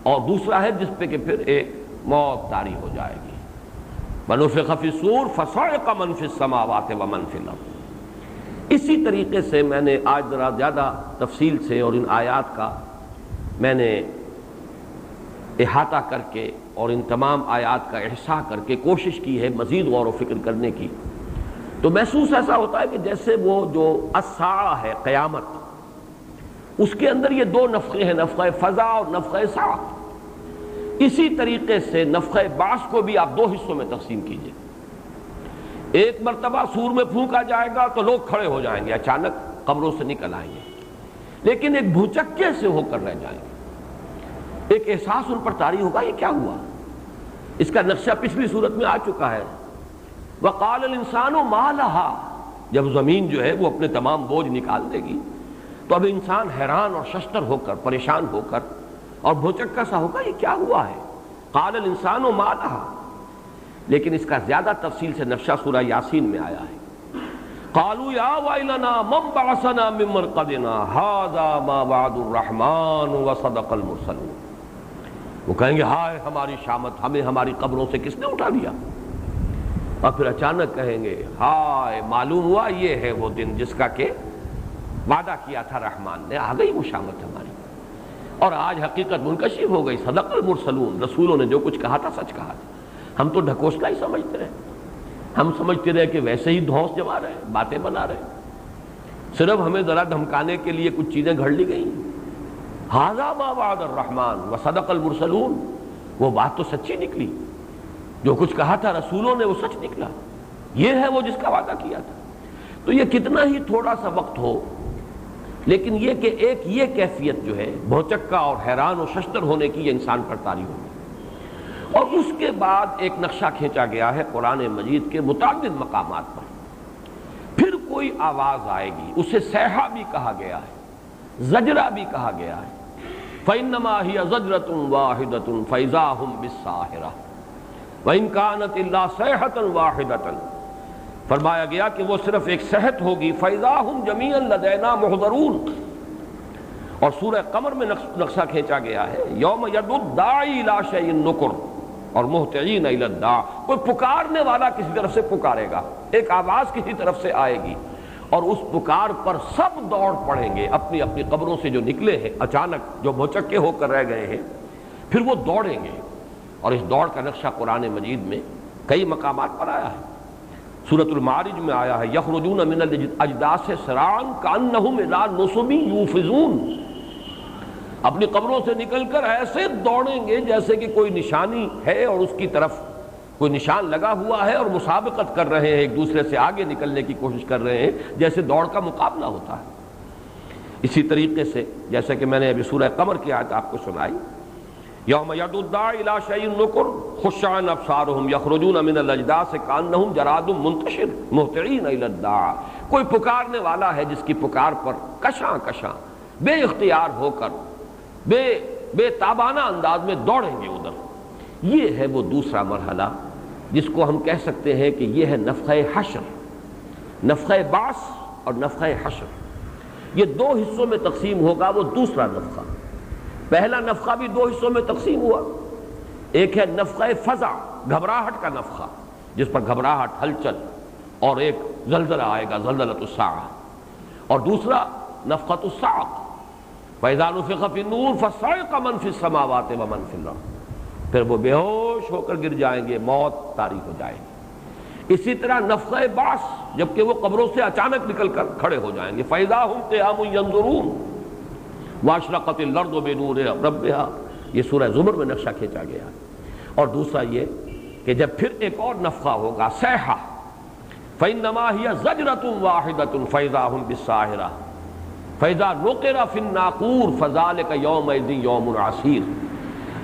اور دوسرا ہے جس پہ کہ پھر ایک موت طاری ہو جائے گی۔ وَنُفِخَ فِي الصُّورِ فَصَعِقَ مَن فِي السَّمَاوَاتِ وَمَن فِي الْأَرْضِ۔ اسی طریقے سے میں نے آج ذرا زیادہ تفصیل سے اور ان آیات کا میں نے احاطہ کر کے اور ان تمام آیات کا احصاء کر کے کوشش کی ہے مزید غور و فکر کرنے کی، تو محسوس ایسا ہوتا ہے کہ جیسے وہ جو الساعہ ہے قیامت، اس کے اندر یہ 2 نفخے ہیں، نفخہ فزع اور نفخہ ساعہ۔ اسی طریقے سے نفخہ بعث کو بھی آپ 2 حصوں میں تقسیم کیجئے۔ ایک مرتبہ سور میں پھونکا جائے گا تو لوگ کھڑے ہو جائیں گے، اچانک قبروں سے نکل آئیں گے، لیکن ایک بھوچکے سے ہو کر رہ جائیں گے، ایک احساس ان پر طاری ہوگا یہ کیا ہوا۔ اس کا نقشہ پچھلی صورت میں آ چکا ہے، وَقَالَ الْإِنسَانُ مَا لَهَا، جب زمین جو ہے وہ اپنے تمام بوجھ نکال دے گی تو اب انسان حیران اور ششدر ہو کر، پریشان ہو کر اور بھوچکا سا ہوگا یہ کیا ہوا ہے۔ قَالَ الْإِنسَانُ مَا لَهَا، لیکن اس کا زیادہ تفصیل سے نقشہ سورہ یاسین میں آیا ہے۔ قالوا یا ویلنا من بعثنا من مرقدنا هذا ما وعد الرحمن وصدق المرسلون۔ وہ کہیں گے ہائے ہماری شامت، ہمیں ہماری قبروں سے کس نے اٹھا لیا؟ اور پھر اچانک کہیں گے ہائے معلوم ہوا یہ ہے وہ دن جس کا کہ وعدہ کیا تھا رحمان نے، آ گئی وہ شامت ہماری، اور آج حقیقت منکشف ہو گئی۔ صدق المرسلون، رسولوں نے جو کچھ کہا تھا سچ کہا تھا۔ ہم تو ڈھکوسلا ہی سمجھتے رہے، ہم سمجھتے رہے کہ ویسے ہی دھونس جما رہے، باتیں بنا رہے، صرف ہمیں ذرا دھمکانے کے لیے کچھ چیزیں گھڑ لی گئیں۔ ھذا ما وعد الرحمن وصدق المرسلون، وہ بات تو سچی نکلی، جو کچھ کہا تھا رسولوں نے وہ سچ نکلا، یہ ہے وہ جس کا وعدہ کیا تھا۔ تو یہ کتنا ہی تھوڑا سا وقت ہو، لیکن یہ کہ ایک یہ کیفیت جو ہے بھوچکا اور حیران و ششدر ہونے کی، یہ انسان پر طاری ہوگی۔ اور اس کے بعد ایک نقشہ کھینچا گیا ہے قرآن مجید کے متعدد مقامات پر، پھر کوئی آواز آئے گی، اسے صیحہ بھی کہا گیا ہے، زجرہ بھی کہا گیا ہے۔ فَإِنَّمَا هِيَ زَجْرَةٌ وَاحِدَةٌ فَإِذَا هُمْ بِالسَّاهِرَةِ وَإِنْ كَانَتْ إِلَّا صَيْحَةً وَاحِدَةً، فرمایا گیا کہ وہ صرف ایک صیحت ہوگی، فَإِذَا هُمْ جَمِيعًا لَدَيْنَا مُحْضَرُونَ۔ اور سورہ قمر میں نقشہ کھینچا گیا ہے، یوم یدعو الداعی الی شیء نکر اور مہطعین الی الداع، کوئی پکارنے والا کسی طرف سے پکارے گا، ایک آواز کسی طرف سے آئے گی، اور اس پکار پر سب دوڑ پڑیں گے اپنی اپنی قبروں سے جو نکلے ہیں اچانک، جو بھوچکے ہو کر رہ گئے ہیں، پھر وہ دوڑیں گے۔ اور اس دوڑ کا نقشہ قرآن مجید میں کئی مقامات پر آیا ہے۔ سورۃ المعارج میں آیا ہے یخرجون من الاجداث سراعا کانہم الی نصب یوفضون، اپنی قبروں سے نکل کر ایسے دوڑیں گے جیسے کہ کوئی نشانی ہے اور اس کی طرف کوئی نشان لگا ہوا ہے، اور مسابقت کر رہے ہیں، ایک دوسرے سے آگے نکلنے کی کوشش کر رہے ہیں، جیسے دوڑ کا مقابلہ ہوتا ہے۔ اسی طریقے سے جیسا کہ میں نے ابھی سورہ قمر کی آیت آپ کو سنائی، یوم یدعو الداعی الی شیء نکر خشعا ابصارہم یخرجون من الاجداث کانہم جراد منتشر مہطعین الی الداع، کوئی پکارنے والا ہے جس کی پکار پر کشاں کشاں بے اختیار ہو کر بے تابانہ انداز میں دوڑیں گے ادھر۔ یہ ہے وہ دوسرا مرحلہ جس کو ہم کہہ سکتے ہیں کہ یہ ہے نفخہ حشر، نفخہ بعث اور نفخہ حشر، یہ دو حصوں میں تقسیم ہوگا۔ وہ دوسرا نفخہ، پہلا نفخہ بھی دو حصوں میں تقسیم ہوا، ایک ہے نفخہ فزع، گھبراہٹ کا نفخہ جس پر گھبراہٹ، ہلچل اور ایک زلزلہ آئے گا، زلزلۃ الساعہ، اور دوسرا نفخۃ الصاعق، فَإِذَا نُفِخَ فِي النُّورِ فَصَعِقَ مَنْ فِي السَّمَاوَاتِ وَمَنْ فِي الْأَرْضِ، پھر وہ بے ہوش ہو کر گر جائیں گے، موت طاری ہو جائے گی۔ اسی طرح نفخہ بعث، جبکہ وہ قبروں سے اچانک نکل کر کھڑے ہو جائیں گے، فَإِذَا هُمْ قِيَامٌ يَنظُرُونَ وَأَشْرَقَتِ الْأَرْضُ بِنُورِ رَبِّهَا، یہ سورہ زمر میں نقشہ کھینچا گیا۔ اور دوسرا یہ کہ جب پھر ایک اور نفخہ ہوگا، صیحہ، فَإِنَّمَا هِيَ زَجْرَةٌ وَاحِدَةٌ فَإِذَا هُمْ بِالسَّاهِرَةِ فَإِذَا نُقِرَ فِي النَّاقُورِ فَذَلِكَ يَوْمَئِذٍ يَوْمٌ عَسِيرٌ۔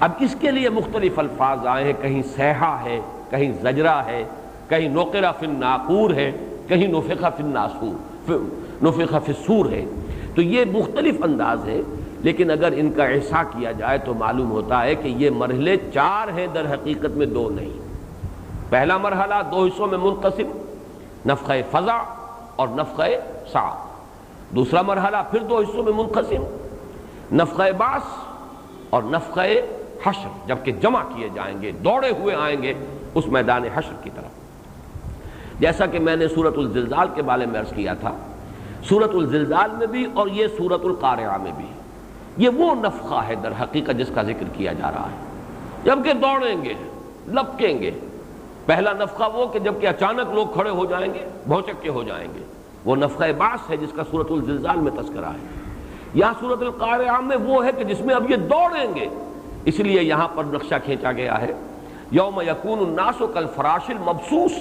اب اس کے لیے مختلف الفاظ آئے ہیں، کہیں صیحہ ہے، کہیں زجرہ ہے، کہیں نُقِرَ فِي النَّاقُورِ ہے، کہیں نُفِخَ فِي النَّاسُورِ، نُفِخَ فِي الصُّورِ ہے۔ تو یہ مختلف انداز ہے، لیکن اگر ان کا احصاء کیا جائے تو معلوم ہوتا ہے کہ یہ مرحلے چار ہیں، در حقیقت میں دو نہیں۔ پہلا مرحلہ دو حصوں میں منقسم، نفخہ فزع اور نفخہ صاعق۔ دوسرا مرحلہ پھر دو حصوں میں منقسم، نفخہ بعث اور نفخہ حشر، جبکہ جمع کیے جائیں گے، دوڑے ہوئے آئیں گے اس میدان حشر کی طرف۔ جیسا کہ میں نے سورۃ الزلزال کے بارے میں عرض کیا تھا، سورۃ الزلزال میں بھی اور یہ سورۃ القارعہ میں بھی یہ وہ نفخہ ہے در حقیقت جس کا ذکر کیا جا رہا ہے، جبکہ دوڑیں گے، لپکیں گے۔ پہلا نفخہ وہ کہ جبکہ اچانک لوگ کھڑے ہو جائیں گے، بھوچکے ہو جائیں گے، وہ نفخہ بعث ہے جس کا سورۃ الزلزال میں تذکرہ ہے۔ یہاں سورۃ القارعہ میں وہ ہے کہ جس میں اب یہ دوڑیں گے، اس لیے یہاں پر نقشہ کھینچا گیا ہے، یوم یکون الناس کالفراش المبثوث،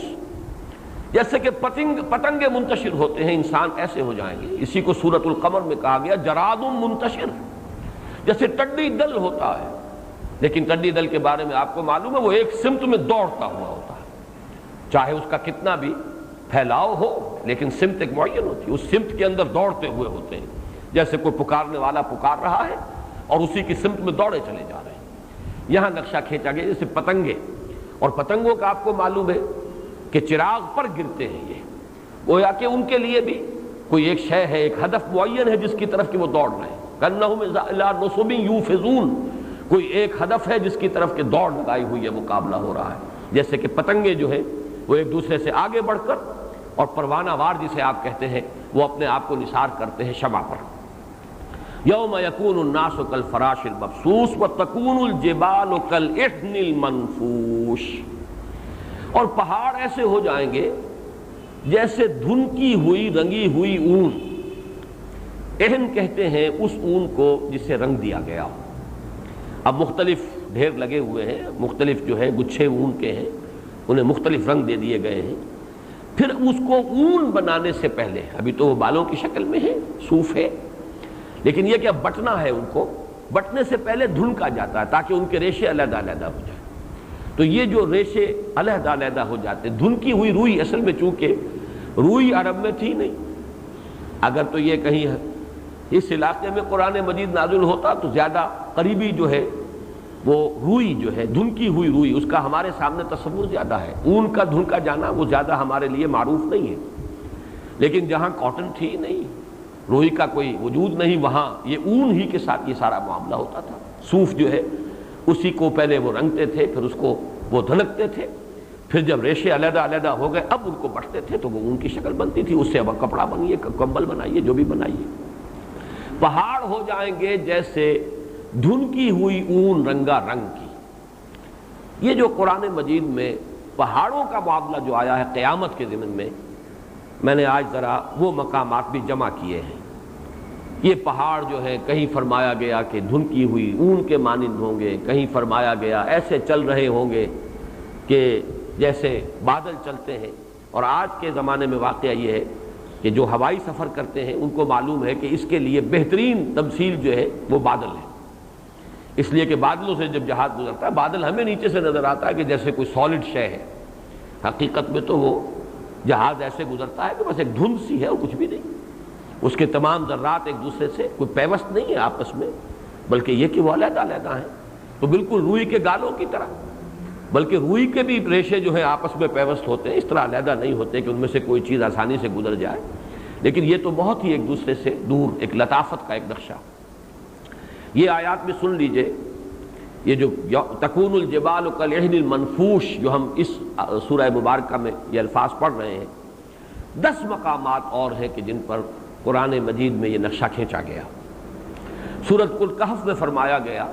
جیسے کہ پتنگے منتشر ہوتے ہیں، انسان ایسے ہو جائیں گے۔ اسی کو سورۃ القمر میں کہا گیا جراد منتشر، جیسے ٹڈی دل ہوتا ہے، لیکن ٹڈی دل کے بارے میں آپ کو معلوم ہے وہ ایک سمت میں دوڑتا ہوا ہوتا ہے، چاہے اس کا کتنا بھی پھیلاؤ ہو، لیکن سمت ایک معین ہوتی ہے، اس سمت کے اندر دوڑتے ہوئے ہوتے ہیں، جیسے کوئی پکارنے والا پکار رہا ہے اور اسی کی سمت میں دوڑے چلے جا رہے ہیں۔ یہاں نقشہ کھینچا گیا جیسے پتنگے، اور پتنگوں کا آپ کو معلوم ہے کہ چراغ پر گرتے ہیں، یہ گویا کہ ان کے لیے بھی کوئی ایک شے ہے، ایک ہدف معین ہے جس کی طرف کہ وہ دوڑ رہے ہیں۔ کَأَنَّهُمْ إِلَىٰ نُصُبٍ يُوفِضُونَ، کوئی ایک ہدف ہے جس کی طرف کہ دوڑ لگائی ہوئی ہے، مقابلہ ہو رہا ہے، جیسے کہ پتنگے جو ہیں وہ ایک دوسرے سے آگے بڑھ کر، اور پروانہ وار جسے آپ کہتے ہیں وہ اپنے آپ کو نثار کرتے ہیں شمع پر۔ یوم یکون الناس کالفراش المبثوث وتکون الجبال کالعہن المنفوش، اور پہاڑ ایسے ہو جائیں گے جیسے دھنکی ہوئی رنگی ہوئی اون۔ عہن کہتے ہیں اس اون کو جسے رنگ دیا گیا ہو۔ اب مختلف ڈھیر لگے ہوئے ہیں، مختلف جو ہے گچھے اون کے ہیں، انہیں مختلف رنگ دے دیے گئے ہیں۔ پھر اس کو اون بنانے سے پہلے، ابھی تو وہ بالوں کی شکل میں ہے، صوف ہے، لیکن یہ کہ اب بٹنا ہے، ان کو بٹنے سے پہلے دھنکا جاتا ہے تاکہ ان کے ریشے علیحدہ علیحدہ ہو جائیں۔ تو یہ جو ریشے علیحدہ علیحدہ ہو جاتے، دھنکی ہوئی روئی، اصل میں چونکہ روئی عرب میں تھی نہیں، اگر تو یہ کہیں اس علاقے میں قرآن مجید نازل ہوتا تو زیادہ قریبی جو ہے وہ روئی جو ہے، دھنکی ہوئی روئی، اس کا ہمارے سامنے تصور زیادہ ہے۔ اون کا دھنکا جانا وہ زیادہ ہمارے لیے معروف نہیں ہے، لیکن جہاں کاٹن تھی نہیں، روئی کا کوئی وجود نہیں، وہاں یہ اون ہی کے ساتھ یہ سارا معاملہ ہوتا تھا۔ صوف جو ہے اسی کو پہلے وہ رنگتے تھے، پھر اس کو وہ دھنکتے تھے، پھر جب ریشے علیحدہ علیحدہ ہو گئے اب ان کو بٹتے تھے تو وہ اون کی شکل بنتی تھی، اس سے اب کپڑا بنائیے، کمبل بنائیے، جو بھی بنائیے۔ پہاڑ ہو جائیں گے جیسے دھنکی ہوئی اون رنگا رنگ کی۔ یہ جو قرآن مجید میں پہاڑوں کا معاملہ جو آیا ہے قیامت کے ضمن میں نے آج ذرا وہ مقامات بھی جمع کیے ہیں۔ یہ پہاڑ جو ہے کہیں فرمایا گیا کہ دھنکی ہوئی اون کے مانند ہوں گے، کہیں فرمایا گیا ایسے چل رہے ہوں گے کہ جیسے بادل چلتے ہیں۔ اور آج کے زمانے میں واقعہ یہ ہے کہ جو ہوائی سفر کرتے ہیں ان کو معلوم ہے کہ اس کے لیے بہترین تمثیل جو ہے وہ بادل ہے، اس لیے کہ بادلوں سے جب جہاز گزرتا ہے بادل ہمیں نیچے سے نظر آتا ہے کہ جیسے کوئی سالڈ شے ہے، حقیقت میں تو وہ جہاز ایسے گزرتا ہے کہ بس ایک دھند سی ہے اور کچھ بھی نہیں، اس کے تمام ذرات ایک دوسرے سے کوئی پیوست نہیں ہے آپس میں، بلکہ یہ کہ وہ علیحدہ علیحدہ ہیں، تو بالکل روئی کے گالوں کی طرح، بلکہ روئی کے بھی ریشے جو ہیں آپس میں پیوست ہوتے ہیں، اس طرح علیحدہ نہیں ہوتے کہ ان میں سے کوئی چیز آسانی سے گزر جائے، لیکن یہ تو بہت ہی ایک دوسرے سے دور ایک لطافت کا ایک نقشہ۔ یہ آیات میں سن لیجئے، یہ جو تکون الجبال کالعہن المنفوش جو ہم اس سورہ مبارکہ میں یہ الفاظ پڑھ رہے ہیں، 10 مقامات اور ہیں کہ جن پر قرآن مجید میں یہ نقشہ کھینچا گیا۔ سورۃ الکہف میں فرمایا گیا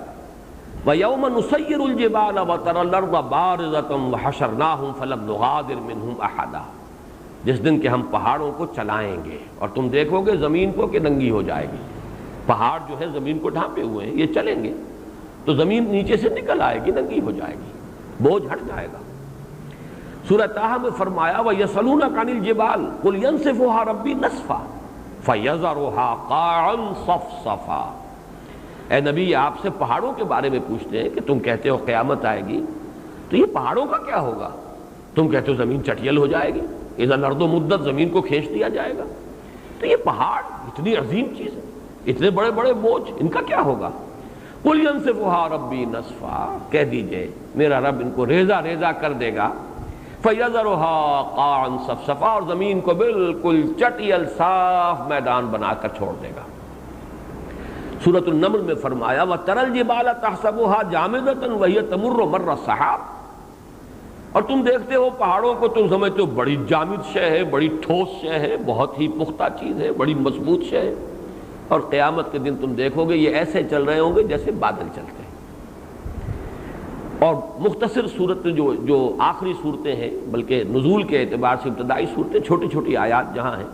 وَيَوْمَ نُسَيِّرُ الْجِبَالَ وَتَرَى الْأَرْضَ بَارِزَةً وَحَشَرْنَاهُمْ فَلَمْ نُغَادِرْ مِنْهُمْ أَحَدًا، جس دن کہ ہم پہاڑوں کو چلائیں گے اور تم دیکھو گے زمین کو کہ ننگی ہو جائے گی۔ پہاڑ جو ہے زمین کو ڈھانپے ہوئے ہیں، یہ چلیں گے تو زمین نیچے سے نکل آئے گی، ننگی ہو جائے گی، بوجھ ہٹ جائے گا۔ سورہ طٰہٰ میں فرمایا وَيَسْأَلُونَكَ عَنِ الْجِبَالِ قُلْ يَنسِفُهَا رَبِّي نَسْفًا فَيَذَرُهَا قَاعًا صَفْصَفًا۔ اے نبی آپ سے پہاڑوں کے بارے میں پوچھتے ہیں کہ تم کہتے ہو قیامت آئے گی، تو یہ پہاڑوں کا کیا ہوگا؟ تم کہتے ہو زمین چٹیل ہو جائے گی، اذا الارض مدت، زمین کو کھینچ دیا جائے گا، تو یہ پہاڑ اتنی عظیم چیز ہے، اتنے بڑے بڑے بوجھ، ان کا کیا ہوگا؟ قُلْ يَنسِفُهَا رَبِّي نَسْفًا، کہہ دیجئے میرا رب ان کو ریزہ ریزہ کر دے گا، فَيَذَرُهَا قَاعًا صَفْصَفًا، اور زمین کو بالکل چٹیل صاف میدان بنا کر چھوڑ دے گا۔ سورۃ النمل میں فرمایا وَتَرَى الْجِبَالَ تَحْسَبُهَا جَامِدَةً وَهِيَ تَمُرُّ مَرَّ السَّحَابِ، اور تم دیکھتے ہو پہاڑوں کو، تم سمجھتے ہو بڑی جامد شے ہے، بڑی ٹھوس شے ہے، بہت ہی پختہ چیز ہے، بڑی مضبوط شے ہے، اور قیامت کے دن تم دیکھو گے یہ ایسے چل رہے ہوں گے جیسے بادل چلتے ہیں۔ اور مختصر صورت جو آخری صورتیں ہیں، بلکہ نزول کے اعتبار سے ابتدائی صورتیں، چھوٹی چھوٹی آیات جہاں ہیں،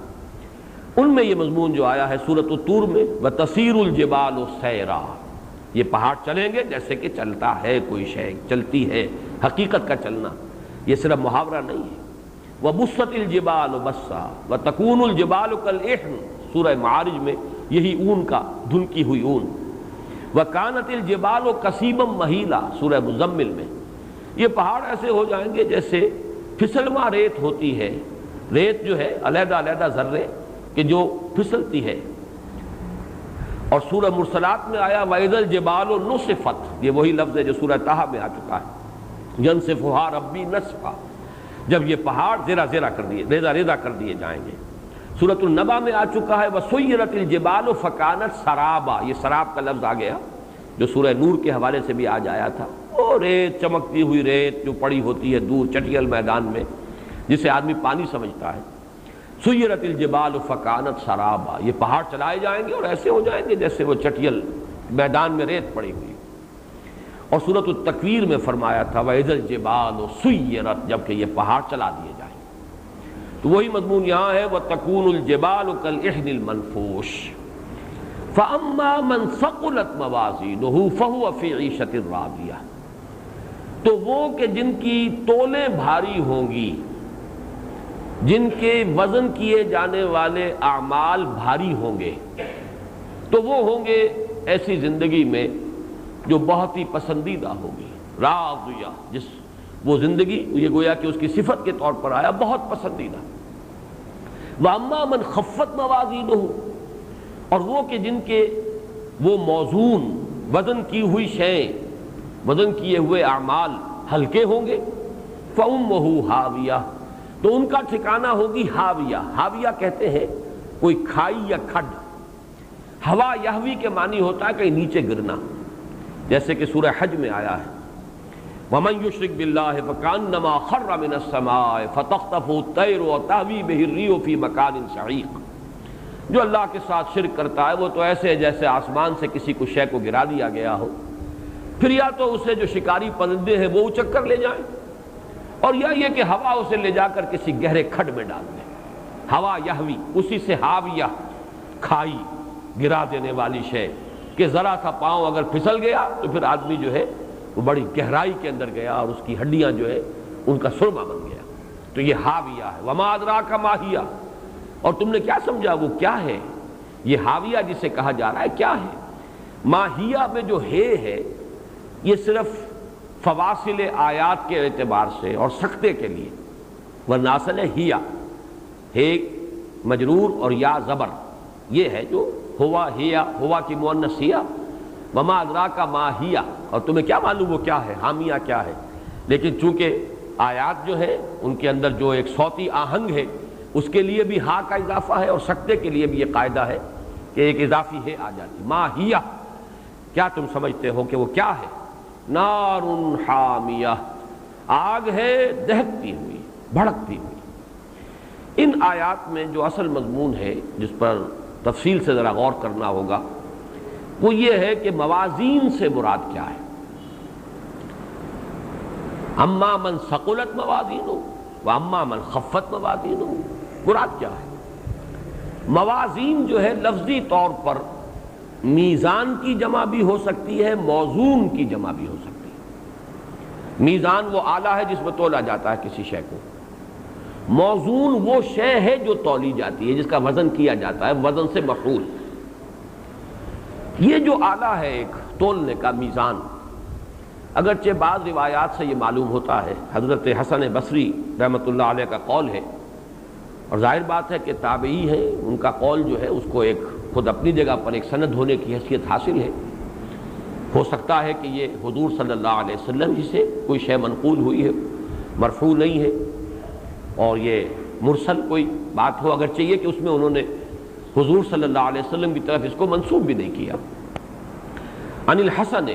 ان میں یہ مضمون جو آیا ہے سورۃ الطور میں وَتَسِيرُ الْجِبَالُ سَيْرًا، یہ پہاڑ چلیں گے جیسے کہ چلتا ہے کوئی شے، چلتی ہے، حقیقت کا چلنا، یہ صرف محاورہ نہیں ہے۔ وَبُسَّتِ الْجِبَالُ بَسًّا وَتَكُونُ الْجِبَالُ كَالْعِهْنِ، سورہ معارج میں یہی اون کا دھنکی ہوئی اون۔ وَكَانَتِ الْجِبَالُ كَثِيبًا مَهِيلًا، سورہ مزمل میں یہ پہاڑ ایسے ہو جائیں گے جیسے پھسلواں ریت ہوتی ہے، ریت جو ہے علیحدہ علیحدہ ذرے کہ جو پھسلتی ہے۔ اور سورہ مرسلات میں آیا وَإِذَا الْجِبَالُ نُصِفَتْ، یہ وہی لفظ ہے جو سورہ طٰہٰ میں آ چکا ہے، يَنسِفُهَا رَبِّي نَسْفًا، جب یہ پہاڑ زیرہ زیرہ کر دیے، ریزہ ریزہ کر دیے جائیں گے۔ سورۃ النبا میں آ چکا ہے وَسُيِّرَتِ الْجِبَالُ فَكَانَتْ سَرَابًا، یہ سراب کا لفظ آ گیا، جو سورہ نور کے حوالے سے بھی آج آیا تھا، وہ ریت، چمکتی ہوئی ریت جو پڑی ہوتی ہے دور چٹیل میدان میں، جسے آدمی پانی سمجھتا ہے۔ سیرت الجبال فکانت سرابا، یہ پہاڑ چلائے جائیں گے اور ایسے ہو جائیں گے جیسے وہ چٹیل میدان میں ریت پڑی ہوئی۔ اور سورۃ التکویر میں فرمایا تھا وَإِذَا الْجِبَالُ سُيِّرَتْ، جبکہ یہ پہاڑ چلا دیے جائیں۔ تو وہی مضمون یہاں ہے وَتَكُونُ الْجِبَالُ كَالْعِهْنِ الْمَنْفُوشِ فَأَمَّا مَنْ ثَقُلَتْ مَوَازِينُهُ فَهُوَ فِي عِيشَةٍ رَاضِيَةٍ، تو وہ کہ جن کی تولیں بھاری ہوں گی، جن کے وزن کیے جانے والے اعمال بھاری ہوں گے، تو وہ ہوں گے ایسی زندگی میں جو بہت ہی پسندیدہ ہوگی، راضیہ، جس وہ زندگی یہ گویا کہ اس کی صفت کے طور پر آیا بہت پسندیدہ۔ وَأَمَّا مَنْ خَفَّتْ مَوَازِينُهُ، اور وہ کہ جن کے وہ موزون وزن کی ہوئی شیئیں، وزن کیے ہوئے اعمال ہلکے ہوں گے، فَأُمُّهُ ہاویہ، تو ان کا ٹھکانہ ہوگی ہاویہ۔ ہاویہ کہتے ہیں کوئی کھائی یا کھڈ۔ ہوا یہوی کے معنی ہوتا ہے کہیں نیچے گرنا، جیسے کہ سورہ حج میں آیا ہے وَمَن يُشْرِكْ بِاللَّهِ فَكَأَنَّمَا خَرَّ مِنَ السَّمَاءِ فَتَخْطَفُهُ الطَّيْرُ وَتَهْوِي بِهِ الرِّيحُ فِي مَكَانٍ سَحِيقٍ، جو اللہ کے ساتھ شرک کرتا ہے وہ تو ایسے ہے جیسے آسمان سے کسی کو شے کو گرا دیا گیا ہو، پھر یا تو اسے جو شکاری پرندے ہیں وہ اچک کر لے جائیں، اور یا یہ کہ ہوا اسے لے جا کر کسی گہرے کھڈ میں ڈال دے۔ ہوا یہوی، اسی سے ہاویہ، کھائی، گرا دینے والی شے، کہ ذرا سا پاؤں اگر پھسل گیا تو پھر آدمی جو ہے وہ بڑی گہرائی کے اندر گیا اور اس کی ہڈیاں جو ہے ان کا سرما بن گیا۔ تو یہ ہاویہ ہے۔ وما ادراک ما ہی، اور تم نے کیا سمجھا وہ کیا ہے؟ یہ ہاویہ جسے کہا جا رہا ہے کیا ہے؟ ماہیہ میں جو ہے یہ صرف فواصل آیات کے اعتبار سے اور سکتے کے لیے، ورنہ اصل ہے ہیا، ہے مجرور اور یا زبر، یہ ہے جو ہوا ہیا، ہوا کی مؤنث ہیا، وما ادراک ما ہی، اور تمہیں کیا معلوم وہ کیا ہے، حامیہ کیا ہے۔ لیکن چونکہ آیات جو ہے ان کے اندر جو ایک صوتی آہنگ ہے اس کے لیے بھی ہا کا اضافہ ہے، اور سکتے کے لیے بھی یہ قاعدہ ہے کہ ایک اضافی ہے آ جاتی۔ ما ہی، کیا تم سمجھتے ہو کہ وہ کیا ہے؟ نار حامیہ، آگ ہے دہکتی ہوئی، بھڑکتی ہوئی۔ ان آیات میں جو اصل مضمون ہے جس پر تفصیل سے ذرا غور کرنا ہوگا وہ یہ ہے کہ موازین سے مراد کیا ہے۔ اما من ثقلت موازینہ واما من خفت موازینہ، مراد کیا ہے؟ موازین جو ہے لفظی طور پر میزان کی جمع بھی ہو سکتی ہے، موزون کی جمع بھی ہو سکتی ہے۔ میزان وہ آلہ ہے جس میں تولا جاتا ہے کسی شے کو، موزون وہ شے ہے جو تولی جاتی ہے، جس کا وزن کیا جاتا ہے، وزن سے مفعول۔ یہ جو آلہ ہے ایک تولنے کا میزان، اگرچہ بعض روایات سے یہ معلوم ہوتا ہے، حضرت حسن بصری رحمۃ اللہ علیہ کا قول ہے، اور ظاہر بات ہے کہ تابعی ہیں، ان کا قول جو ہے اس کو ایک خود اپنی جگہ پر ایک سند ہونے کی حیثیت حاصل ہے۔ ہو سکتا ہے کہ یہ حضور صلی اللہ علیہ وسلم ہی سے کوئی شے منقول ہوئی ہے، مرفوع نہیں ہے، اور یہ مرسل کوئی بات ہو، اگرچہ یہ کہ اس میں انہوں نے حضور صلی اللہ علیہ وسلم کی طرف اس کو منسوب بھی نہیں کیا۔ عن الحسن،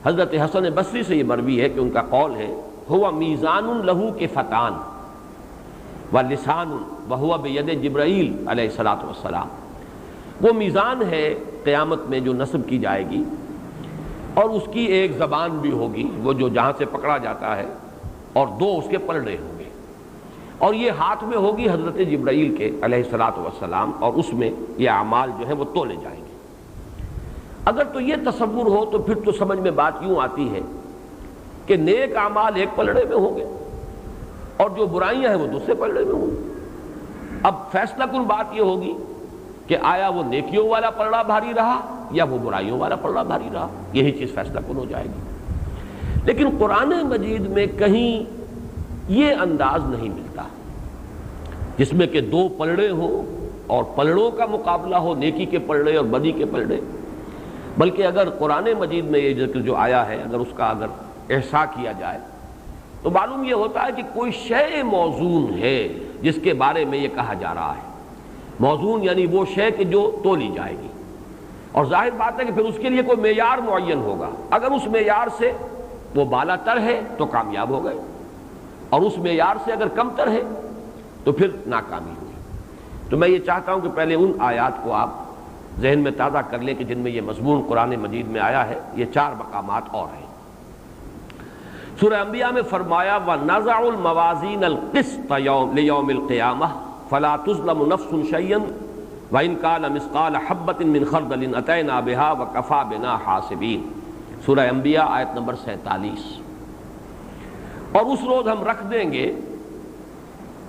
حضرت حسن بصری سے یہ مروی ہے کہ ان کا قول ہے ہوا میزان لہو کے فتان و لسان وہو بید جبرائیل علیہ الصلوۃ والسلام، وہ میزان ہے قیامت میں جو نصب کی جائے گی، اور اس کی ایک زبان بھی ہوگی وہ جو جہاں سے پکڑا جاتا ہے، اور دو اس کے پلڑے ہوں گے، اور یہ ہاتھ میں ہوگی حضرت جبرائیل کے علیہ الصلوۃ والسلام، اور اس میں یہ اعمال جو ہے وہ تولے جائیں گے۔ اگر تو یہ تصور ہو تو پھر تو سمجھ میں بات یوں آتی ہے کہ نیک اعمال ایک پلڑے میں ہوں گے اور جو برائیاں ہیں وہ دوسرے پلڑے میں ہوں گے۔ اب فیصلہ کن بات یہ ہوگی کہ آیا وہ نیکیوں والا پلڑا بھاری رہا یا وہ برائیوں والا پلڑا بھاری رہا، یہی چیز فیصلہ کن ہو جائے گی۔ لیکن قرآن مجید میں کہیں یہ انداز نہیں ملتا جس میں کہ دو پلڑے ہوں اور پلڑوں کا مقابلہ ہو، نیکی کے پلڑے اور بدی کے پلڑے، بلکہ اگر قرآن مجید میں یہ ذکر جو آیا ہے اگر اس کا اگر احصاء کیا جائے تو معلوم یہ ہوتا ہے کہ کوئی شے موزون ہے جس کے بارے میں یہ کہا جا رہا ہے۔ موزون یعنی وہ شے کہ جو تولی جائے گی، اور ظاہر بات ہے کہ پھر اس کے لیے کوئی معیار معین ہوگا، اگر اس معیار سے وہ بالا تر ہے تو کامیاب ہو گئے، اور اس معیار سے اگر کم تر ہے تو پھر ناکامی ہوئی۔ تو میں یہ چاہتا ہوں کہ پہلے ان آیات کو آپ ذہن میں تازہ کر لیں کہ جن میں یہ مضمون قرآن مجید میں آیا ہے۔ یہ 4 مقامات اور ہیں۔ سورہ انبیاء میں فرمایا وَنَزَعُ الْمَوَازِينَ الْقِسْطَ لِيَوْمِ الْقِيَامَةِ فَلَا تُظْلَمُ نَفْسٌ شَيْئًا وَإِنْ كَانَ مِثْقَالَ حَبَّةٍ مِّنْ خَرْدَلٍ أَتَيْنَا بِهَا وَكَفَىٰ بِنَا حَاسِبِينَ۔ سورہ انبیاء آیت نمبر 47۔ اور اس روز ہم رکھ دیں گے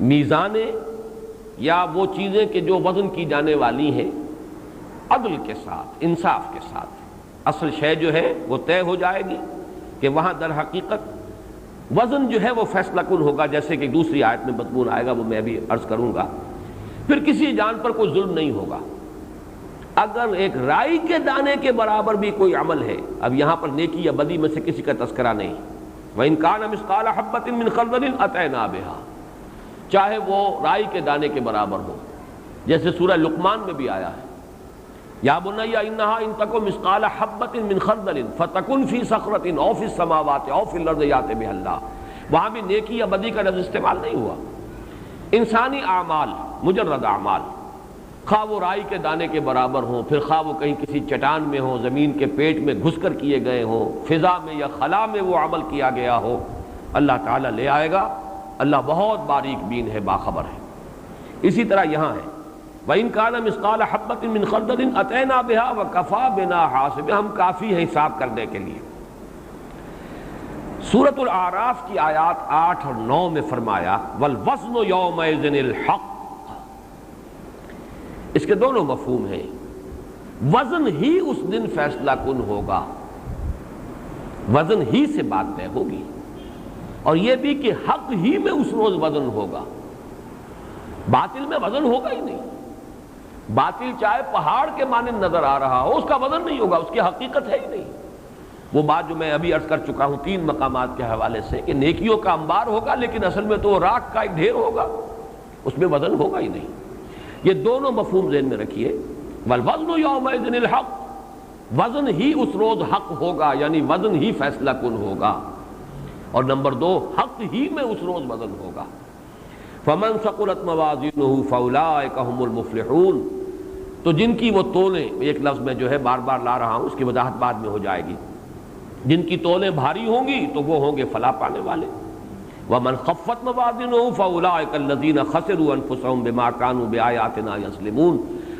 میزانیں یا وہ چیزیں کہ جو وزن کی جانے والی ہیں عدل کے ساتھ، انصاف کے ساتھ۔ اصل شے جو ہے وہ طے ہو جائے گی کہ وہاں در حقیقت وزن جو ہے وہ فیصلہ کن ہوگا، جیسے کہ دوسری آیت میں مضمون آئے گا، وہ میں بھی عرض کروں گا۔ پھر کسی جان پر کوئی ظلم نہیں ہوگا۔ اگر ایک رائی کے دانے کے برابر بھی کوئی عمل ہے، اب یہاں پر نیکی یا بدی میں سے کسی کا تذکرہ نہیں، وَإِنْ كَانَ مِثْقَالَ حَبَّةٍ مِّنْ خَرْدَلٍ أَتَيْنَا بِهَا، چاہے وہ رائی کے دانے کے برابر ہو، جیسے سورہ لقمان میں بھی آیا ہے یا بنی انہا ان تکو مثقال حبۃ من خردل فتکن فی صخرۃ او فی السماوات او فی الارض یأت بها اللہ۔ وہاں بھی نیکی یا بدی کا لفظ استعمال نہیں ہوا۔ انسانی اعمال، مجرد اعمال، خواہ وہ رائی کے دانے کے برابر ہوں، پھر خواہ وہ کہیں کسی چٹان میں ہوں، زمین کے پیٹ میں گھس کر کیے گئے ہوں، فضا میں یا خلا میں وہ عمل کیا گیا ہو، اللہ تعالیٰ لے آئے گا۔ اللہ بہت باریک بین ہے، باخبر ہے۔ اسی طرح یہاں ہے وَإِنْ كَانَ مِثْقَالَ حَبَّةٍ مِّنْ خَرْدَلٍ أَتَيْنَا بِهَا وَكَفَىٰ بِنَا حَاسِبِينَ، ہم کافی ہیں حساب کرنے کے لیے۔ سورۃ الاعراف کی آیات 8 اور 9 میں فرمایا وَالْوَزْنُ يَوْمَئِذٍ الْحَقُّ۔ اس کے دونوں مفہوم ہیں۔ وزن ہی اس دن فیصلہ کن ہوگا، وزن ہی سے بات طے ہوگی، اور یہ بھی کہ حق ہی میں اس روز وزن ہوگا۔ باطل میں وزن ہوگا ہی نہیں۔ باطل چاہے پہاڑ کے مانند نظر آ رہا ہو، اس کا وزن نہیں ہوگا، اس کی حقیقت ہے ہی نہیں۔ وہ بات جو میں ابھی عرض کر چکا ہوں 3 مقامات کے حوالے سے کہ نیکیوں کا انبار ہوگا، لیکن اصل میں تو وہ راکھ کا ایک ڈھیر ہوگا، اس میں وزن ہوگا ہی نہیں۔ یہ دونوں مفہوم ذہن میں رکھیے۔ والوزن یومئذ الحق، وزن ہی اس روز حق ہوگا، یعنی وزن ہی فیصلہ کن ہوگا۔ اور نمبر 2، حق ہی میں اس روز وزن ہوگا۔ فمن ثقلت موازینہ فاولئک هم المفلحون، تو جن کی وہ تولیں، ایک لفظ میں جو ہے بار بار لا رہا ہوں، اس کی وضاحت بعد میں ہو جائے گی، جن کی تولیں بھاری ہوں گی تو وہ ہوں گے فلاح پانے والے۔ ومن خفت موازینہ فاولئک الذین خسروا انفسهم بما كانوا بآیاتنا یظلمون،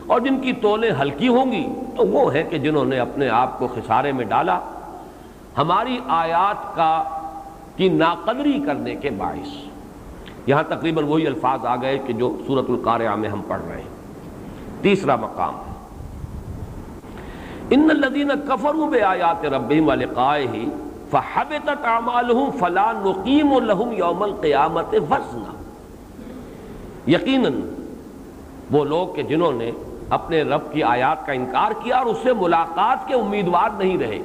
اور جن کی تولیں ہلکی ہوں گی تو وہ ہیں کہ جنہوں نے اپنے آپ کو خسارے میں ڈالا ہماری آیات کی ناقدری کرنے کے باعث۔ یہاں تقریباً وہی الفاظ آ گئے کہ جو سورۃ القارعہ میں ہم پڑھ رہے ہیں۔ تیسرا مقام ان الذین کفروا بآیات ربہم ولقائہ فحبطت اعمالہم فلا نقیم لہم یوم القیامۃ وزنا۔ یقیناً وہ لوگ کہ جنہوں نے اپنے رب کی آیات کا انکار کیا اور اس سے ملاقات کے امیدوار نہیں رہے،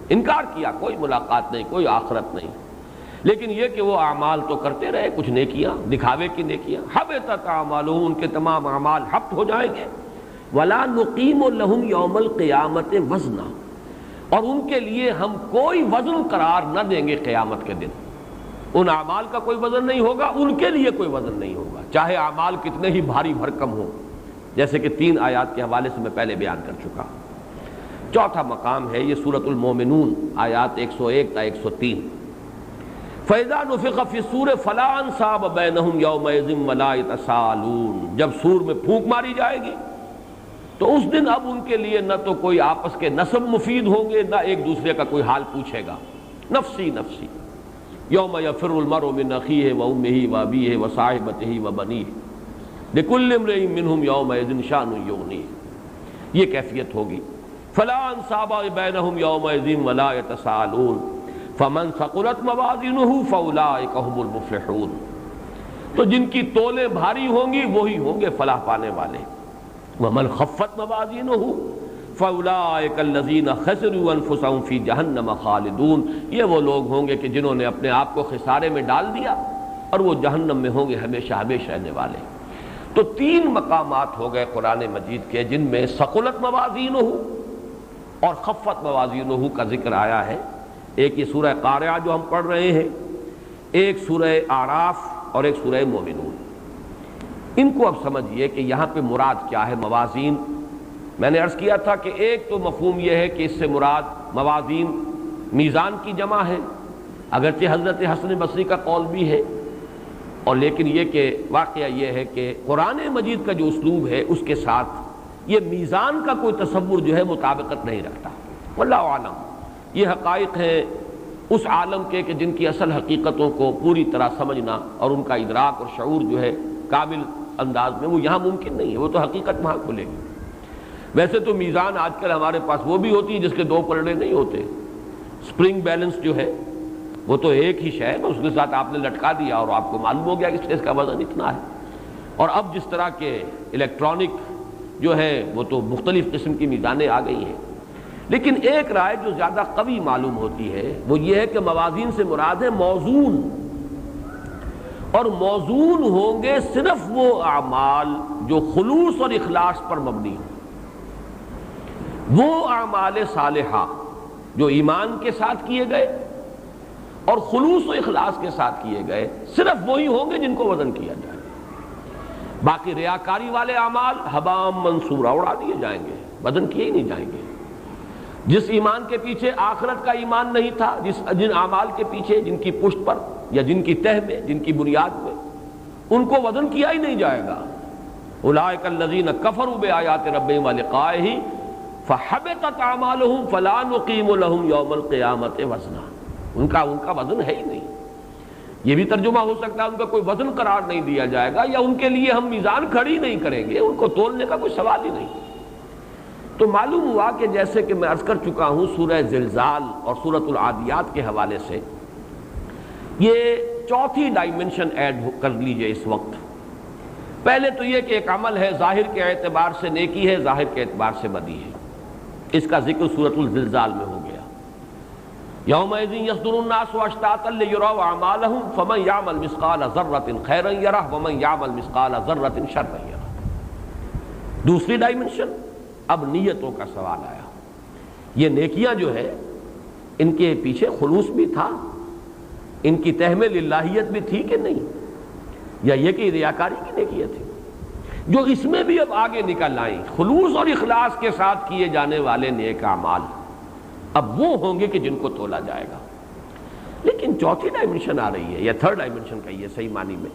انکار کیا، کوئی ملاقات نہیں، کوئی آخرت نہیں، لیکن یہ کہ وہ اعمال تو کرتے رہے، کچھ نیکیاں، دکھاوے کی نیکیاں، حبطت اعمالہم، ان کے تمام اعمال حبط ہو جائیں گے۔ ولا نقیم لہم یوم القیامۃ وزنا، اور ان کے لیے ہم کوئی وزن قرار نہ دیں گے قیامت کے دن۔ ان اعمال کا کوئی وزن نہیں ہوگا، ان کے لیے کوئی وزن نہیں ہوگا، چاہے اعمال کتنے ہی بھاری بھرکم ہوں، جیسے کہ 3 آیات کے حوالے سے میں پہلے بیان کر چکا۔ چوتھا مقام ہے یہ سورۃ المومنون آیات 101 تا 103۔ فَإِذَا نُفِخَ فِي الصُّورِ فَلَا أَنْسَابَ بَيْنَهُمْ يَوْمَئِذٍ وَلَا يَتَسَاءَلُونَ، جب سور میں پھونک ماری جائے گی تو اس دن اب ان کے لیے نہ تو کوئی آپس کے نسب مفید ہوں گے، نہ ایک دوسرے کا کوئی حال پوچھے گا۔ نفسی نفسی یوم یفر المرء من اخیہ وامہ وابیہ وصاحبتہ وبنیہ لکل امرئ منہم یومئذ شأن یغنیہ، یہ کیفیت ہوگی۔ فلا انصاب بینہم یومئذ ولا یتساءلون فمن ثقلت موازینہ فاولئک هم المفلحون، تو جن کی تولیں بھاری ہوں گی وہی ہوں گے فلاح پانے والے۔ ومن خفت موازینہ فاولئک الذین خسروا انفسهم فی جہنم خالدون، یہ وہ لوگ ہوں گے کہ جنہوں نے اپنے آپ کو خسارے میں ڈال دیا اور وہ جہنم میں ہوں گے ہمیشہ ہمیشہ رہنے والے۔ تو 3 مقامات ہو گئے قرآن مجید کے جن میں ثقلت موازینہ، اور خفت موازینہ کا ذکر آیا ہے. ایک یہ سورہ قارعہ جو ہم پڑھ رہے ہیں، ایک سورہ اعراف اور ایک سورہ مومنون. ان کو اب سمجھیے کہ یہاں پہ مراد کیا ہے. موازین، میں نے عرض کیا تھا کہ ایک تو مفہوم یہ ہے کہ اس سے مراد موازین میزان کی جمع ہے، اگرچہ حضرت حسن بصری کا قول بھی ہے، اور لیکن یہ کہ واقعہ یہ ہے کہ قرآن مجید کا جو اسلوب ہے اس کے ساتھ یہ میزان کا کوئی تصور جو ہے مطابقت نہیں رکھتا. واللہ اعلم، یہ حقائق ہیں اس عالم کے کہ جن کی اصل حقیقتوں کو پوری طرح سمجھنا اور ان کا ادراک اور شعور جو ہے کامل انداز میں، وہ یہاں ممکن نہیں ہے. وہ تو حقیقت وہاں کھلے گی. ویسے تو میزان آج کل ہمارے پاس وہ بھی ہوتی ہے جس کے دو پلڑے نہیں ہوتے. سپرنگ بیلنس جو ہے وہ تو ایک ہی شے ہے، اس کے ساتھ آپ نے لٹکا دیا اور آپ کو معلوم ہو گیا کہ اس کا وزن اتنا ہے. اور اب جس طرح کے الیکٹرانک جو ہے وہ تو مختلف قسم کی میزانیں آ گئی ہیں. لیکن ایک رائے جو زیادہ قوی معلوم ہوتی ہے وہ یہ ہے کہ موازین سے مراد ہے موزون، اور موزون ہوں گے صرف وہ اعمال جو خلوص اور اخلاص پر مبنی ہوں. وہ اعمال صالحہ جو ایمان کے ساتھ کیے گئے اور خلوص و اخلاص کے ساتھ کیے گئے، صرف وہی ہوں گے جن کو وزن کیا جائے. باقی ریاکاری والے اعمال حبام منصورہ اڑا دیے جائیں گے، وزن کیے ہی نہیں جائیں گے. جس ایمان کے پیچھے آخرت کا ایمان نہیں تھا، جن اعمال کے پیچھے، جن کی پشت پر یا جن کی تہ میں، جن کی بنیاد میں، ان کو وزن کیا ہی نہیں جائے گا. اولئک الذین کفروا بآیات ربہم ولقائہ فحبطت اعمالہم فلا نقیم لہم یوم القیامۃ وزنا. ان کا وزن ہے ہی نہیں. یہ بھی ترجمہ ہو سکتا ہے ان کا کوئی وزن قرار نہیں دیا جائے گا، یا ان کے لیے ہم میزان کھڑی نہیں کریں گے، ان کو تولنے کا کوئی سوال ہی نہیں. تو معلوم ہوا کہ جیسے کہ میں عرض کر چکا ہوں سورہ زلزال اور سورۃ العادیات کے حوالے سے یہ چوتھی ڈائمنشن ایڈ کر لیجئے اس وقت. پہلے تو یہ کہ ایک عمل ہے ظاہر کے اعتبار سے نیکی ہے، ظاہر کے اعتبار سے بدی ہے. اس کا ذکر سورۃ الزلزال میں ہو گیا. یومئذ یصدر الناس اشتاتا لیروا اعمالهم فمن یعمل مثقال ذرۃ خیرا یرہ ومن یعمل مثقال ذرۃ شرا یرہ. دوسری ڈائمنشن، اب نیتوں کا سوال آیا. یہ نیکیاں جو ہے ان کے پیچھے خلوص بھی تھا، ان کی تہ میں للہیت بھی تھی کہ نہیں، یا یہ کہ ریاکاری کی نیکیاں تھی جو اس میں بھی اب آگے نکل آئیں. خلوص اور اخلاص کے ساتھ کیے جانے والے نیک اعمال اب وہ ہوں گے کہ جن کو تولا جائے گا. لیکن چوتھی ڈائمنشن آ رہی ہے، یا تھرڈ ڈائمنشن کہیے صحیح معنی میں،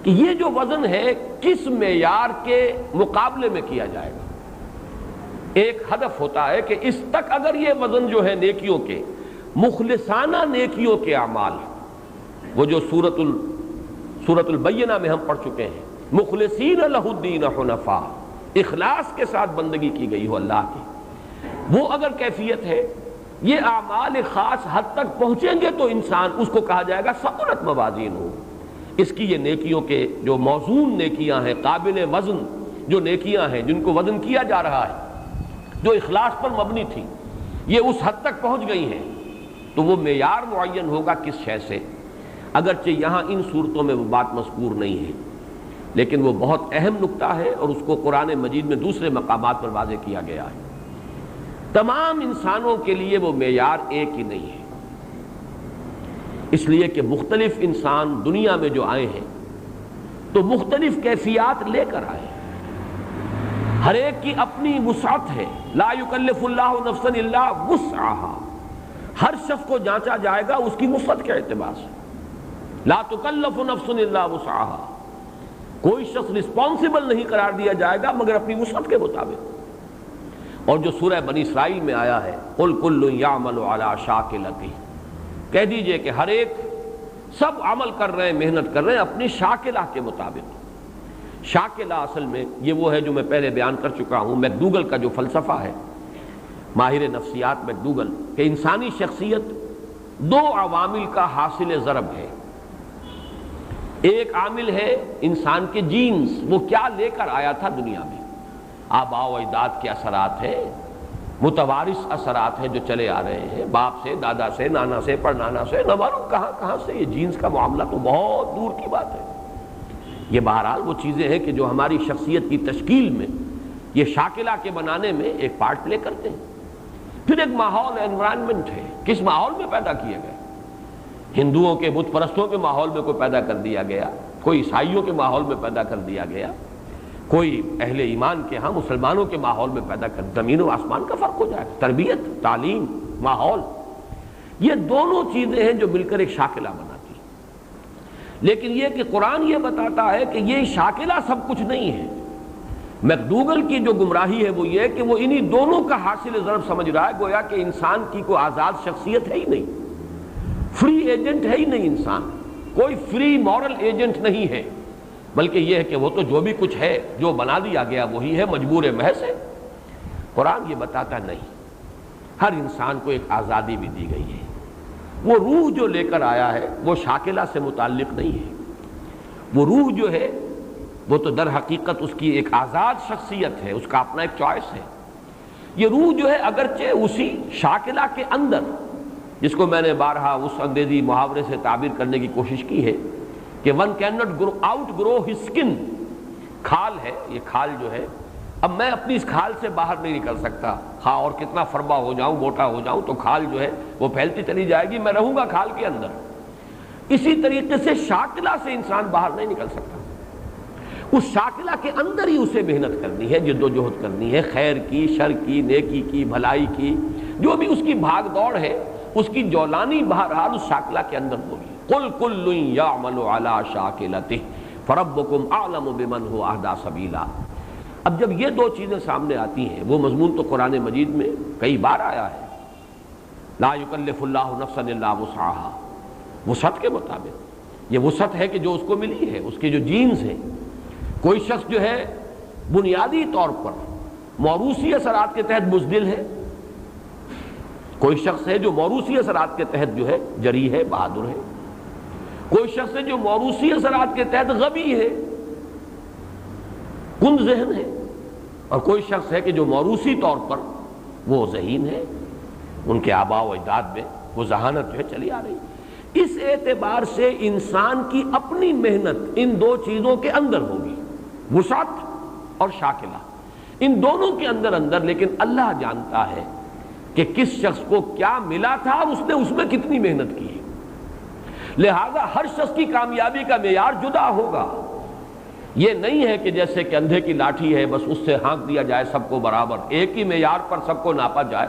کہ یہ جو وزن ہے کس معیار کے مقابلے میں کیا جائے گا. ایک ہدف ہوتا ہے کہ اس تک اگر یہ وزن جو ہے نیکیوں کے، مخلصانہ نیکیوں کے اعمال، وہ جو سورۃ البینہ میں ہم پڑھ چکے ہیں، مخلصین لہ الدین حنفاء، اخلاص کے ساتھ بندگی کی گئی ہو اللہ کی، وہ اگر کیفیت ہے، یہ اعمال خاص حد تک پہنچیں گے تو انسان اس کو کہا جائے گا ثقلت موازین ہو. اس کی یہ نیکیوں کے جو موزون نیکیاں ہیں، قابل وزن جو نیکیاں ہیں، جن کو وزن کیا جا رہا ہے، جو اخلاص پر مبنی تھی، یہ اس حد تک پہنچ گئی ہیں. تو وہ معیار معین ہوگا کس شے سے. اگرچہ یہاں ان صورتوں میں وہ بات مذکور نہیں ہے، لیکن وہ بہت اہم نکتہ ہے اور اس کو قرآن مجید میں دوسرے مقامات پر واضح کیا گیا ہے. تمام انسانوں کے لیے وہ معیار ایک ہی نہیں ہے، اس لیے کہ مختلف انسان دنیا میں جو آئے ہیں تو مختلف کیفیات لے کر آئے ہیں. ہر ایک کی اپنی وسعت ہے. لا یکلف اللہ نفسا الا وسعها. ہر شخص کو جانچا جائے گا اس کی وسعت کے اعتبار سے. لا تکلف نفس الا وسعها. کوئی شخص رسپانسبل نہیں قرار دیا جائے گا مگر اپنی وسعت کے مطابق. اور جو سورہ بنی اسرائیل میں آیا ہے قل کل یعمل علی شاکلتہ، کہہ دیجئے کہ ہر ایک، سب عمل کر رہے ہیں، محنت کر رہے ہیں اپنی شاکلہ کے مطابق. شاکلہ اصل میں یہ وہ ہے جو میں پہلے بیان کر چکا ہوں، میکڈوگل کا جو فلسفہ ہے، ماہر نفسیات میکڈوگل، کہ انسانی شخصیت دو عوامل کا حاصل ضرب ہے. ایک عامل ہے انسان کے جینز، وہ کیا لے کر آیا تھا دنیا میں، آباء و اجداد کے اثرات ہیں، متوارث اثرات ہیں جو چلے آ رہے ہیں، باپ سے، دادا سے، نانا سے، پڑنانا سے، نہ معلوم کہاں سے. یہ جینز کا معاملہ تو بہت دور کی بات ہے. یہ بہرحال وہ چیزیں ہیں کہ جو ہماری شخصیت کی تشکیل میں، یہ شاکلہ کے بنانے میں ایک پارٹ پلے کرتے ہیں. پھر ایک ماحول انوائرمنٹ ہے، کس ماحول میں پیدا کیے گئے؟ ہندوؤں کے بت پرستوں کے ماحول میں کوئی پیدا کر دیا گیا، کوئی عیسائیوں کے ماحول میں پیدا کر دیا گیا، کوئی اہل ایمان کے ہاں مسلمانوں کے ماحول میں پیدا کر، زمین و آسمان کا فرق ہو جائے گا۔ تربیت، تعلیم، ماحول، یہ دونوں چیزیں ہیں جو مل کر ایک شاکلہ بناتی ہیں۔ لیکن یہ کہ قرآن یہ بتاتا ہے کہ یہ شاکلہ سب کچھ نہیں ہے۔ میکڈوگل کی جو گمراہی ہے وہ یہ کہ وہ انہی دونوں کا حاصل ضرب سمجھ رہا ہے، گویا کہ انسان کی کوئی آزاد شخصیت ہے ہی نہیں، فری ایجنٹ ہے ہی نہیں، انسان کوئی فری مورل ایجنٹ نہیں ہے، بلکہ یہ ہے کہ وہ تو جو بھی کچھ ہے جو بنا دیا گیا وہی ہے، مجبور محض ہے۔ قرآن یہ بتاتا نہیں، ہر انسان کو ایک آزادی بھی دی گئی ہے۔ وہ روح جو لے کر آیا ہے وہ شاکلہ سے متعلق نہیں ہے، وہ روح جو ہے وہ تو در حقیقت اس کی ایک آزاد شخصیت ہے، اس کا اپنا ایک چوائس ہے۔ یہ روح جو ہے اگرچہ اسی شاکلہ کے اندر، جس کو میں نے بارہا اس انگریزی محاورے سے تعبیر کرنے کی کوشش کی ہے کہ one can not outgrow his skin, کھال ہے، یہ کھال جو ہے، اب میں اپنی اس کھال سے باہر نہیں نکل سکتا، خواہ اور کتنا فربا ہو جاؤں، موٹا ہو جاؤں، تو کھال جو ہے وہ پھیلتی چلی جائے گی، میں رہوں گا کھال کے اندر۔ اسی طریقے سے شاکلہ سے انسان باہر نہیں نکل سکتا، اس شاکلہ کے اندر ہی اسے محنت کرنی ہے، جد و جہد کرنی ہے، خیر کی، شر کی، نیکی کی، بھلائی کی، جو بھی اس کی بھاگ دوڑ ہے اس کی جولانی بہرحال اس شاکلہ کے اندر ہوگی۔ قل کل یعمل علی شاکلتہ فربکم اعلم بمن هو اہدی سبیلا۔ اب جب یہ دو چیزیں سامنے آتی ہیں، وہ مضمون تو قرآن مجید میں کئی بار آیا ہے، لا یکلف اللہ نفسا الا وسعها، وسعت کے مطابق، یہ وسعت ہے کہ جو اس کو ملی ہے، اس کے جو جینز ہیں۔ کوئی شخص جو ہے بنیادی طور پر موروثی اثرات کے تحت بزدل ہے، کوئی شخص ہے جو موروثی اثرات کے تحت جو ہے جری ہے، بہادر ہے، کوئی شخص ہے جو موروثی اثرات کے تحت غبی ہے، کند ذہن ہے، اور کوئی شخص ہے کہ جو موروثی طور پر وہ ذہین ہے، ان کے آباء و اجداد میں وہ ذہانت جو ہے چلی آ رہی ہے۔ اس اعتبار سے انسان کی اپنی محنت ان دو چیزوں کے اندر ہوگی، وسعت اور شاکلہ، ان دونوں کے اندر، لیکن اللہ جانتا ہے کہ کس شخص کو کیا ملا تھا اور اس نے اس میں کتنی محنت کی ہے۔ لہذا ہر شخص کی کامیابی کا معیار جدا ہوگا۔ یہ نہیں ہے کہ جیسے کہ اندھے کی لاٹھی ہے بس اس سے ہانک دیا جائے سب کو برابر، ایک ہی معیار پر سب کو ناپا جائے،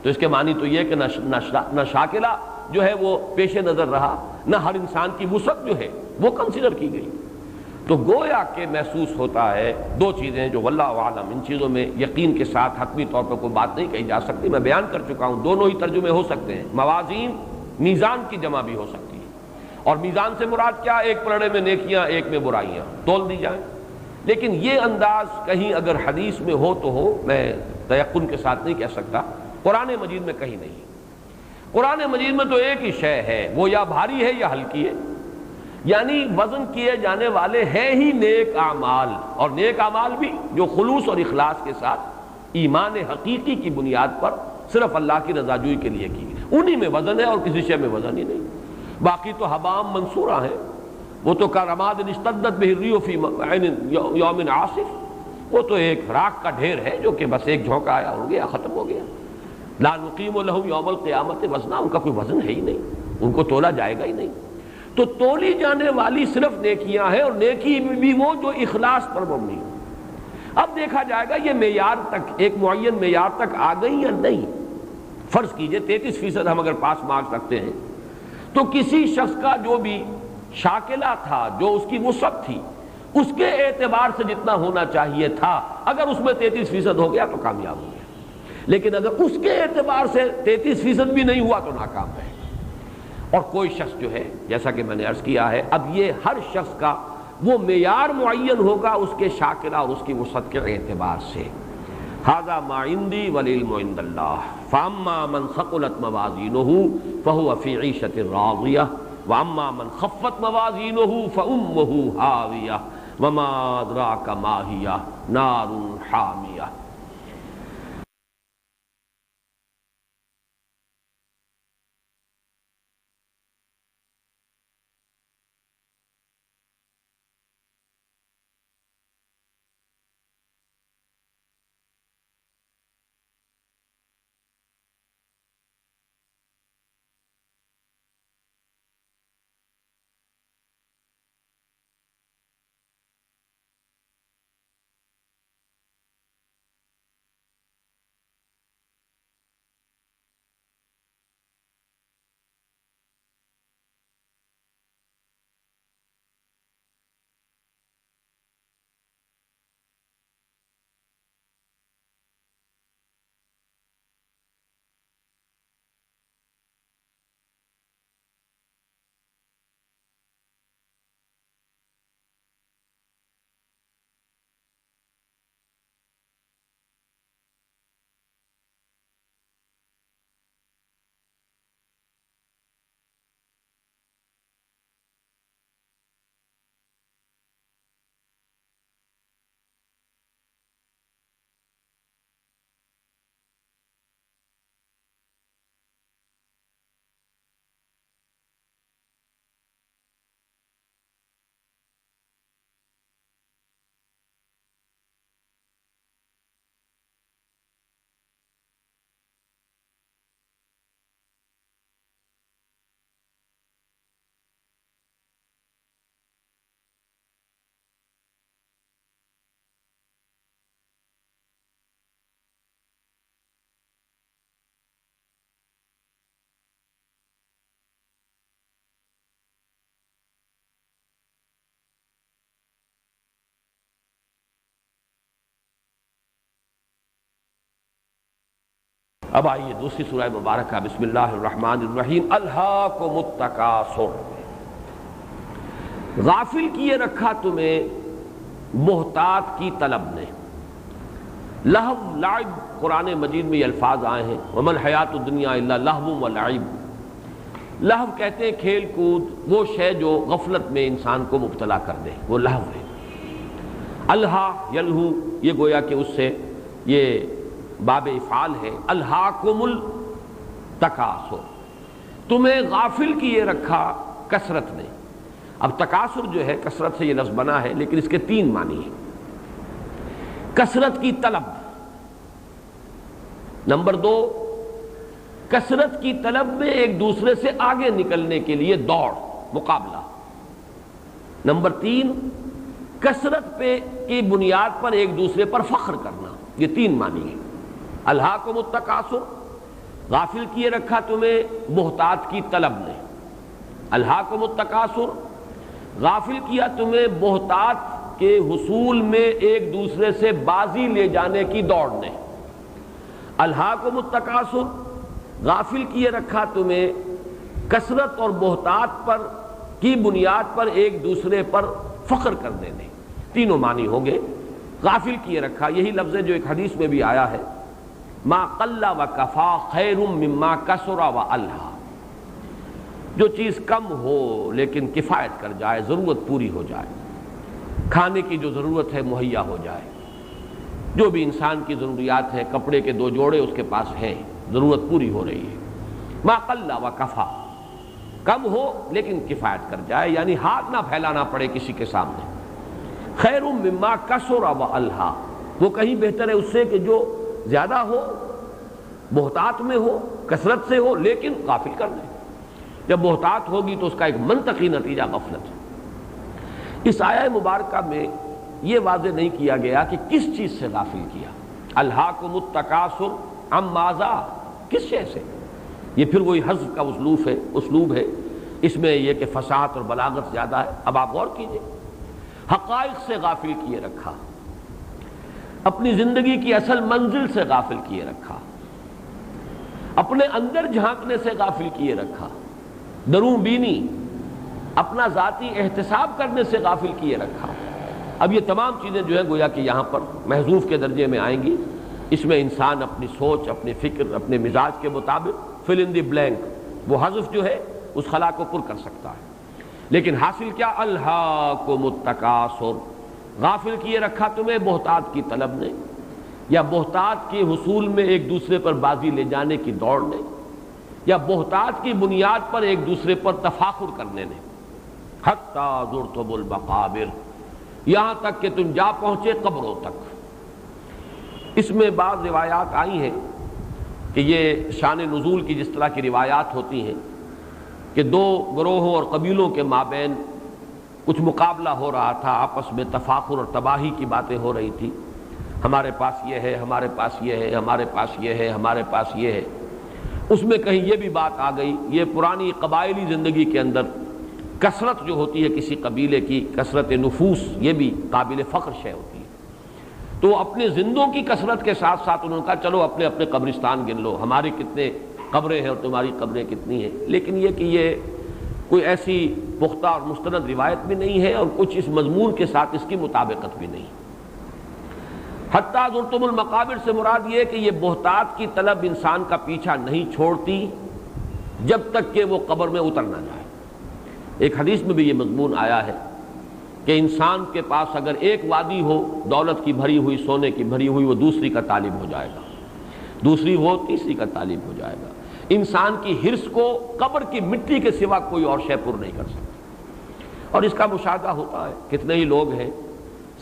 تو اس کے معنی تو یہ کہ نہ شاکلہ جو ہے وہ پیش نظر رہا، نہ ہر انسان کی وسعت جو ہے وہ کنسیڈر کی گئی۔ تو گویا کہ محسوس ہوتا ہے دو چیزیں جو واللہ اعلم، ان چیزوں میں یقین کے ساتھ حتمی طور پر کوئی بات نہیں کہی جا سکتی، میں بیان کر چکا ہوں، دونوں ہی ترجمے ہو سکتے ہیں، موازین میزان کی جمع بھی ہو سکتی ہے، اور میزان سے مراد کیا، ایک پلڑے میں نیکیاں ایک میں برائیاں تول دی جائیں۔ لیکن یہ انداز کہیں اگر حدیث میں ہو تو ہو، میں تیقن کے ساتھ نہیں کہہ سکتا، قرآن مجید میں کہیں نہیں۔ قرآن مجید میں تو ایک ہی شے ہے، وہ یا بھاری ہے یا ہلکی ہے، یعنی وزن کیے جانے والے ہیں ہی نیک اعمال، اور نیک اعمال بھی جو خلوص اور اخلاص کے ساتھ ایمان حقیقی کی بنیاد پر صرف اللہ کی رضاجوئی کے لیے کی گئی، انہی میں وزن ہے اور کسی شے میں وزن ہی نہیں۔ باقی تو حبام منصورہ ہیں، وہ تو کرماد اشتدت بہ الریح فی یوم عاصف، وہ تو ایک راکھ کا ڈھیر ہے جو کہ بس ایک جھونکا آیا ہو گیا، ختم ہو گیا۔ لا نقیم لہم یوم القیامت وزنا، ان کا کوئی وزن ہے ہی نہیں، ان کو تولا جائے گا ہی نہیں۔ تو تولی جانے والی صرف نیکیاں ہیں، اور نیکی بھی وہ جو اخلاص پر مبنی ہو۔ اب دیکھا جائے گا یہ معیار تک، ایک معین معیار تک آ گئی یا نہیں۔ فرض کیجئے 33% ہم اگر پاس مارکس رکھتے ہیں تو کسی شخص کا جو بھی شاکلہ تھا، جو اس کی وسعت تھی، اس کے اعتبار سے جتنا ہونا چاہیے تھا، اگر اس میں 33% ہو گیا تو کامیاب ہو گیا، لیکن اگر اس کے اعتبار سے 33% بھی نہیں ہوا تو ناکام ہے۔ اور کوئی شخص جو ہے، جیسا کہ میں نے عرض کیا ہے، اب یہ ہر شخص کا وہ معیار معین ہوگا اس کے شاکلہ اور اس کی وسعت کے اعتبار سے۔ ھذا ما عندی والعلم عند اللہ فاما من ثقلت موازینہ فهو فی عیشۃ راضیہ واما من خفت موازینہ فامہ ہاویہ وما ادراک ما ہی نار حامیہ۔ اب آئیے دوسری سورہ مبارکہ، بسم اللہ الرحمن الرحیم۔ الہاکم التکاثر، غافل کیے رکھا تمہیں محتاط کی طلب نے۔ لہو لعب، قرآن مجید میں یہ الفاظ آئے ہیں، وما الحیات الدنیا الا لہو ولعب۔ لہو کہتے ہیں کھیل کود، وہ شے جو غفلت میں انسان کو مبتلا کر دے، وہ لہو ہے۔ الہا یلہو، یہ گویا کہ اس سے یہ باب افعال ہے۔ الہاکم التکاثر، تمہیں غافل کیے رکھا کثرت نے۔ اب تکاثر جو ہے کثرت سے یہ لفظ بنا ہے، لیکن اس کے تین معنی ہیں۔ کثرت کی طلب، نمبر دو کثرت کی طلب میں ایک دوسرے سے آگے نکلنے کے لیے دوڑ، مقابلہ۔ نمبر تین کثرت پہ کی بنیاد پر ایک دوسرے پر فخر کرنا۔ یہ تین معنی ہیں۔ الہاکم التکاثر، غافل کیے رکھا تمہیں محتاط کی طلب نے۔ الہاکم التکاثر، غافل کیا تمہیں محتاط کے حصول میں ایک دوسرے سے بازی لے جانے کی دوڑ نے۔ الہاکم التکاثر، غافل کیے رکھا تمہیں کثرت اور محتاط پر کی بنیاد پر ایک دوسرے پر فخر کرنے نے۔ تینوں معنی ہوں گے۔ غافل کیے رکھا، یہی لفظ ہے جو ایک حدیث میں بھی آیا ہے، ما قل و کفا خیر مما کثر و الہا۔ جو چیز کم ہو لیکن کفایت کر جائے، ضرورت پوری ہو جائے، کھانے کی جو ضرورت ہے مہیا ہو جائے، جو بھی انسان کی ضروریات ہیں، کپڑے کے دو جوڑے اس کے پاس ہیں، ضرورت پوری ہو رہی ہے۔ ما قل و کفا، کم ہو لیکن کفایت کر جائے، یعنی ہاتھ نہ پھیلانا پڑے کسی کے سامنے۔ خیر مما کثر و الہا، وہ کہیں بہتر ہے اس سے کہ جو زیادہ ہو، محتاط میں ہو، کثرت سے ہو، لیکن غافل کر دے۔ جب محتاط ہوگی تو اس کا ایک منطقی نتیجہ غفلت ہے۔ اس آیہ مبارکہ میں یہ واضح نہیں کیا گیا کہ کس چیز سے غافل کیا۔ الہاکم التکاثر عن ماذا، کس شے سے؟ یہ پھر وہی حذف کا اسلوب ہے، اس میں یہ کہ فصاحت اور بلاغت زیادہ ہے۔ اب آپ غور کیجئے، حقائق سے غافل کیے رکھا، اپنی زندگی کی اصل منزل سے غافل کیے رکھا، اپنے اندر جھانکنے سے غافل کیے رکھا، درون بینی، اپنا ذاتی احتساب کرنے سے غافل کیے رکھا۔ اب یہ تمام چیزیں جو ہیں گویا کہ یہاں پر محذوف کے درجے میں آئیں گی۔ اس میں انسان اپنی سوچ، اپنی فکر، اپنے مزاج کے مطابق فل ان دی بلینک، وہ حذف جو ہے اس خلا کو پر کر سکتا ہے۔ لیکن حاصل کیا؟ الہاکم التکاثر، غافل کیے رکھا تمہیں محتاط کی طلب نے، یا محتاط کے حصول میں ایک دوسرے پر بازی لے جانے کی دوڑ نے، یا محتاط کی بنیاد پر ایک دوسرے پر تفاخر کرنے نے۔ حتی زرتم المقابر، یہاں تک کہ تم جا پہنچے قبروں تک۔ اس میں بعض روایات آئی ہیں کہ یہ شان نزول کی جس طرح کی روایات ہوتی ہیں کہ دو گروہوں اور قبیلوں کے مابین کچھ مقابلہ ہو رہا تھا، آپس میں تفاخر اور تباہی کی باتیں ہو رہی تھی، ہمارے پاس یہ ہے، ہمارے پاس یہ ہے، ہمارے پاس یہ ہے، ہمارے پاس یہ ہے۔ اس میں کہیں یہ بھی بات آ گئی، یہ پرانی قبائلی زندگی کے اندر کثرت جو ہوتی ہے کسی قبیلے کی، کثرت نفوس، یہ بھی قابل فخر شے ہوتی ہے۔ تو اپنے زندوں کی کثرت کے ساتھ ساتھ انہوں نے کہا چلو اپنے اپنے قبرستان گن لو، ہماری کتنے قبریں ہیں اور تمہاری قبریں کتنی ہیں۔ لیکن یہ کہ یہ کوئی ایسی پختہ اور مستند روایت بھی نہیں ہے، اور کچھ اس مضمون کے ساتھ اس کی مطابقت بھی نہیں۔ حتیٰ زرتم المقابر سے مراد یہ ہے کہ یہ محتاط کی طلب انسان کا پیچھا نہیں چھوڑتی جب تک کہ وہ قبر میں اتر نہ جائے۔ ایک حدیث میں بھی یہ مضمون آیا ہے کہ انسان کے پاس اگر ایک وادی ہو دولت کی بھری ہوئی، سونے کی بھری ہوئی، وہ دوسری کا طالب ہو جائے گا، دوسری وہ تیسری کا طالب ہو جائے گا۔ انسان کی حرص کو قبر کی مٹی کے سوا کوئی اور شے پر نہیں کر سکتا۔ اور اس کا مشاہدہ ہوتا ہے، کتنے ہی لوگ ہیں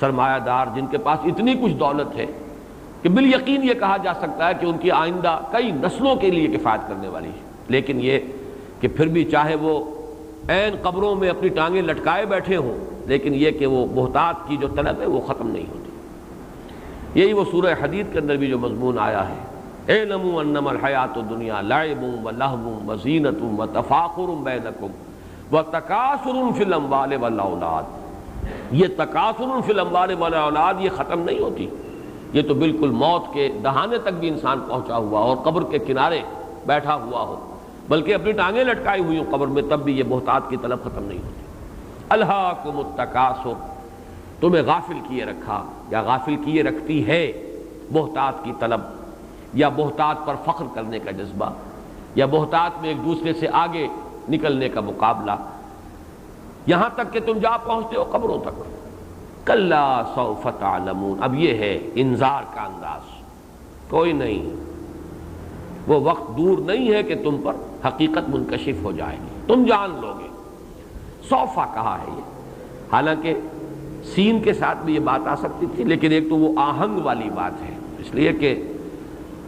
سرمایہ دار جن کے پاس اتنی کچھ دولت ہے کہ بالیقین یہ کہا جا سکتا ہے کہ ان کی آئندہ کئی نسلوں کے لیے کفایت کرنے والی ہے، لیکن یہ کہ پھر بھی چاہے وہ عین قبروں میں اپنی ٹانگیں لٹکائے بیٹھے ہوں، لیکن یہ کہ وہ محتاط کی جو طلب ہے وہ ختم نہیں ہوتی۔ یہی وہ سورہ حدید کے اندر بھی جو مضمون آیا ہے، اعلموا انما الحیات الدنیا لعب ولہو وزینۃ وتفاخر بینکم وتکاثر فی الاموال والاولاد۔ یہ تکاثر فی الاموال والاولاد یہ ختم نہیں ہوتی، یہ تو بالکل موت کے دہانے تک بھی انسان پہنچا ہوا اور قبر کے کنارے بیٹھا ہوا ہو، بلکہ اپنی ٹانگیں لٹکائی ہوئی ہوں قبر میں، تب بھی یہ بہتات کی طلب ختم نہیں ہوتی۔ الہاکم التکاثر، تمہیں غافل کیے رکھا یا غافل کیے رکھتی ہے بہتات کی طلب، یا بہتات پر فخر کرنے کا جذبہ، یا بہتات میں ایک دوسرے سے آگے نکلنے کا مقابلہ، یہاں تک کہ تم جا پہنچتے ہو قبروں تک۔ کلا سوف تعلمون، اب یہ ہے انذار کا انداز، کوئی نہیں، وہ وقت دور نہیں ہے کہ تم پر حقیقت منکشف ہو جائے گی، تم جان لو گے۔ سوفا کہا ہے یہ، حالانکہ سین کے ساتھ بھی یہ بات آ سکتی تھی، لیکن ایک تو وہ آہنگ والی بات ہے، اس لیے کہ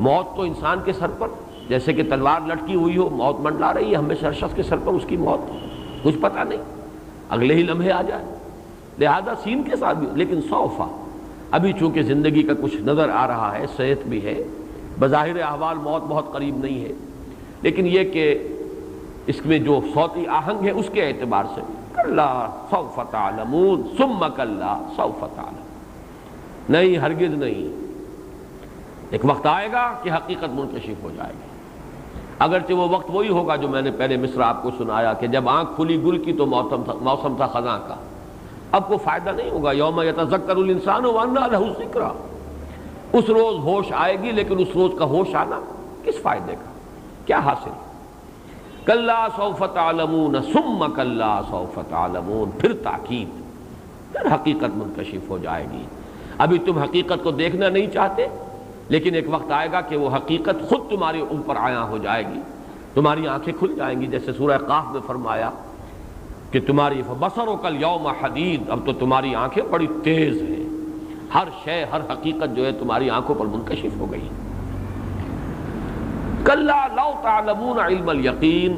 موت تو انسان کے سر پر جیسے کہ تلوار لٹکی ہوئی ہو، موت منڈلا رہی ہے ہمیشہ ہر شخص کے سر پر، اس کی موت کچھ پتہ نہیں، اگلے ہی لمحے آ جائے، لہذا سین کے ساتھ بھی۔ لیکن سوفا، ابھی چونکہ زندگی کا کچھ نظر آ رہا ہے، صحت بھی ہے، بظاہر احوال موت بہت قریب نہیں ہے، لیکن یہ کہ اس میں جو صوتی آہنگ ہے اس کے اعتبار سے کلا سوف تعلمون ثم کلا سوف تعلمون، نہیں ہرگز نہیں، ایک وقت آئے گا کہ حقیقت منکشف ہو جائے گی، اگرچہ وہ وقت وہی ہوگا جو میں نے پہلے مصرع آپ کو سنایا کہ جب آنکھ کھلی گل کی تو موسم تھا خزاں کا، اب کوئی فائدہ نہیں ہوگا۔ یوم یتذکر الانسان وانیٰ لہ الذکریٰ، اس روز ہوش آئے گی، لیکن اس روز کا ہوش آنا کس فائدے کا، کیا حاصل؟ کلا سوف تعلمون ثم کلا سوف تعلمون، پھر تاکید، پھر حقیقت منکشف ہو جائے گی۔ ابھی تم حقیقت کو دیکھنا نہیں چاہتے، لیکن ایک وقت آئے گا کہ وہ حقیقت خود تمہارے اوپر عیاں ہو جائے گی، تمہاری آنکھیں کھل جائیں گی، جیسے سورہ قاف میں فرمایا کہ تمہاری فبصرک الیوم حدید، اب تو تمہاری آنکھیں بڑی تیز ہیں، ہر شے، ہر حقیقت جو ہے تمہاری آنکھوں پر منکشف ہو گئی۔ کلا لو تعلمون علم الیقین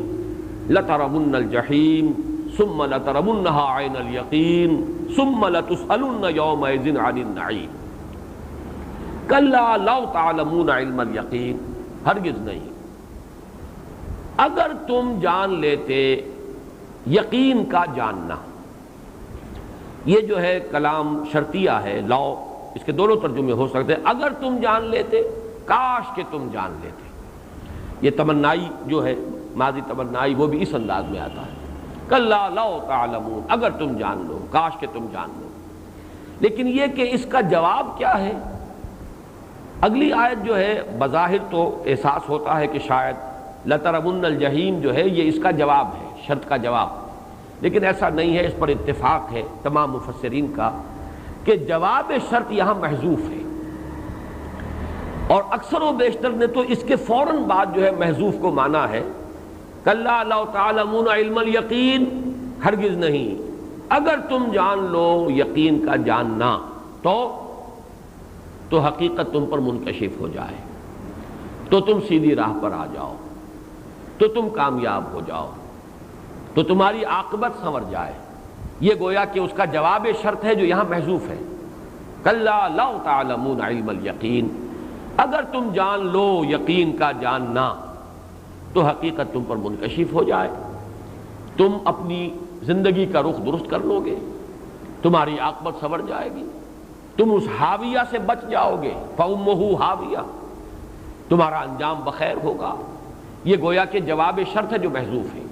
لترون الجحیم ثم لترونها عین الیقین ثم لتسألن یومئذ عن النعیم۔ کلا لو تعلمون علم الیقین، ہرگز نہیں، اگر تم جان لیتے یقین کا جاننا، یہ جو ہے کلام شرطیہ ہے، لو اس کے دونوں ترجمے ہو سکتے ہیں، اگر تم جان لیتے، کاش کہ تم جان لیتے، یہ تمنائی جو ہے ماضی تمنائی وہ بھی اس انداز میں آتا ہے، کلا لو تعلمون، اگر تم جان لو، کاش کہ تم جان لو۔ لیکن یہ کہ اس کا جواب کیا ہے؟ اگلی آیت جو ہے بظاہر تو احساس ہوتا ہے کہ شاید لترون الجحیم جو ہے یہ اس کا جواب ہے، شرط کا جواب، لیکن ایسا نہیں ہے، اس پر اتفاق ہے تمام مفسرین کا کہ جواب شرط یہاں محذوف ہے، اور اکثر و بیشتر نے تو اس کے فوراً بعد جو ہے محذوف کو مانا ہے، کلا لو تعلمون علم الیقین، ہرگز نہیں، اگر تم جان لو یقین کا جاننا تو حقیقت تم پر منکشف ہو جائے، تو تم سیدھی راہ پر آ جاؤ، تو تم کامیاب ہو جاؤ، تو تمہاری عاقبت سنور جائے، یہ گویا کہ اس کا جواب شرط ہے جو یہاں محذوف ہے۔ کلا لو تعلمون علم الیقین، اگر تم جان لو یقین کا جاننا تو حقیقت تم پر منکشف ہو جائے، تم اپنی زندگی کا رخ درست کر لو گے، تمہاری عاقبت سنور جائے گی، تم اس حاویہ سے بچ جاؤ گے، فَأُمُّهُ حاویہ، تمہارا انجام بخیر ہوگا، یہ گویا کہ جواب شرط ہے جو محذوف ہے۔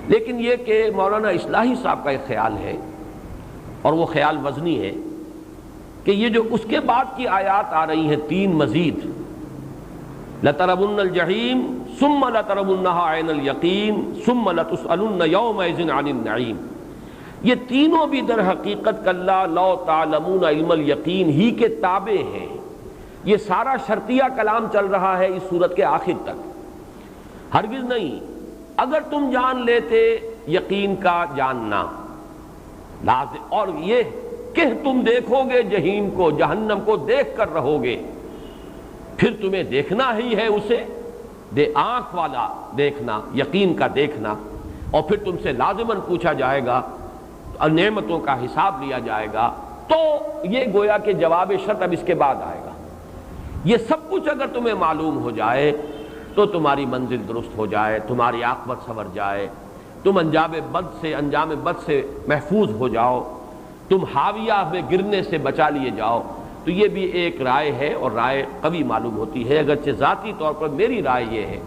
لیکن یہ کہ مولانا اصلاحی صاحب کا ایک خیال ہے، اور وہ خیال وزنی ہے، کہ یہ جو اس کے بعد کی آیات آ رہی ہیں تین مزید، لَتَرَوُنَّ الْجَحِيمَ ثُمَّ لَتَرَوُنَّهَا عَيْنَ الْيَقِينِ ثُمَّ لَتُسْأَلُنَّ يَوْمَئِذٍ عَنِ النَّعِيمِ، یہ تینوں بھی در حقیقت کلا لو تعلمون علم الیقین ہی کے تابع ہیں، یہ سارا شرطیہ کلام چل رہا ہے اس صورت کے آخر تک۔ ہرگز نہیں، اگر تم جان لیتے یقین کا جاننا، لازم، اور یہ کہ تم دیکھو گے جہنم کو، جہنم کو دیکھ کر رہو گے، پھر تمہیں دیکھنا ہی ہے اسے، آنکھ والا دیکھنا، یقین کا دیکھنا، اور پھر تم سے لازماً پوچھا جائے گا اور نعمتوں کا حساب لیا جائے گا، تو یہ گویا کہ جواب شرط اب اس کے بعد آئے گا۔ یہ سب کچھ اگر تمہیں معلوم ہو جائے تو تمہاری منزل درست ہو جائے، تمہاری عاقبت سنور جائے، تم انجام بد سے محفوظ ہو جاؤ، تم حاویہ میں گرنے سے بچا لیے جاؤ، تو یہ بھی ایک رائے ہے اور رائے قوی معلوم ہوتی ہے، اگرچہ ذاتی طور پر میری رائے یہ ہے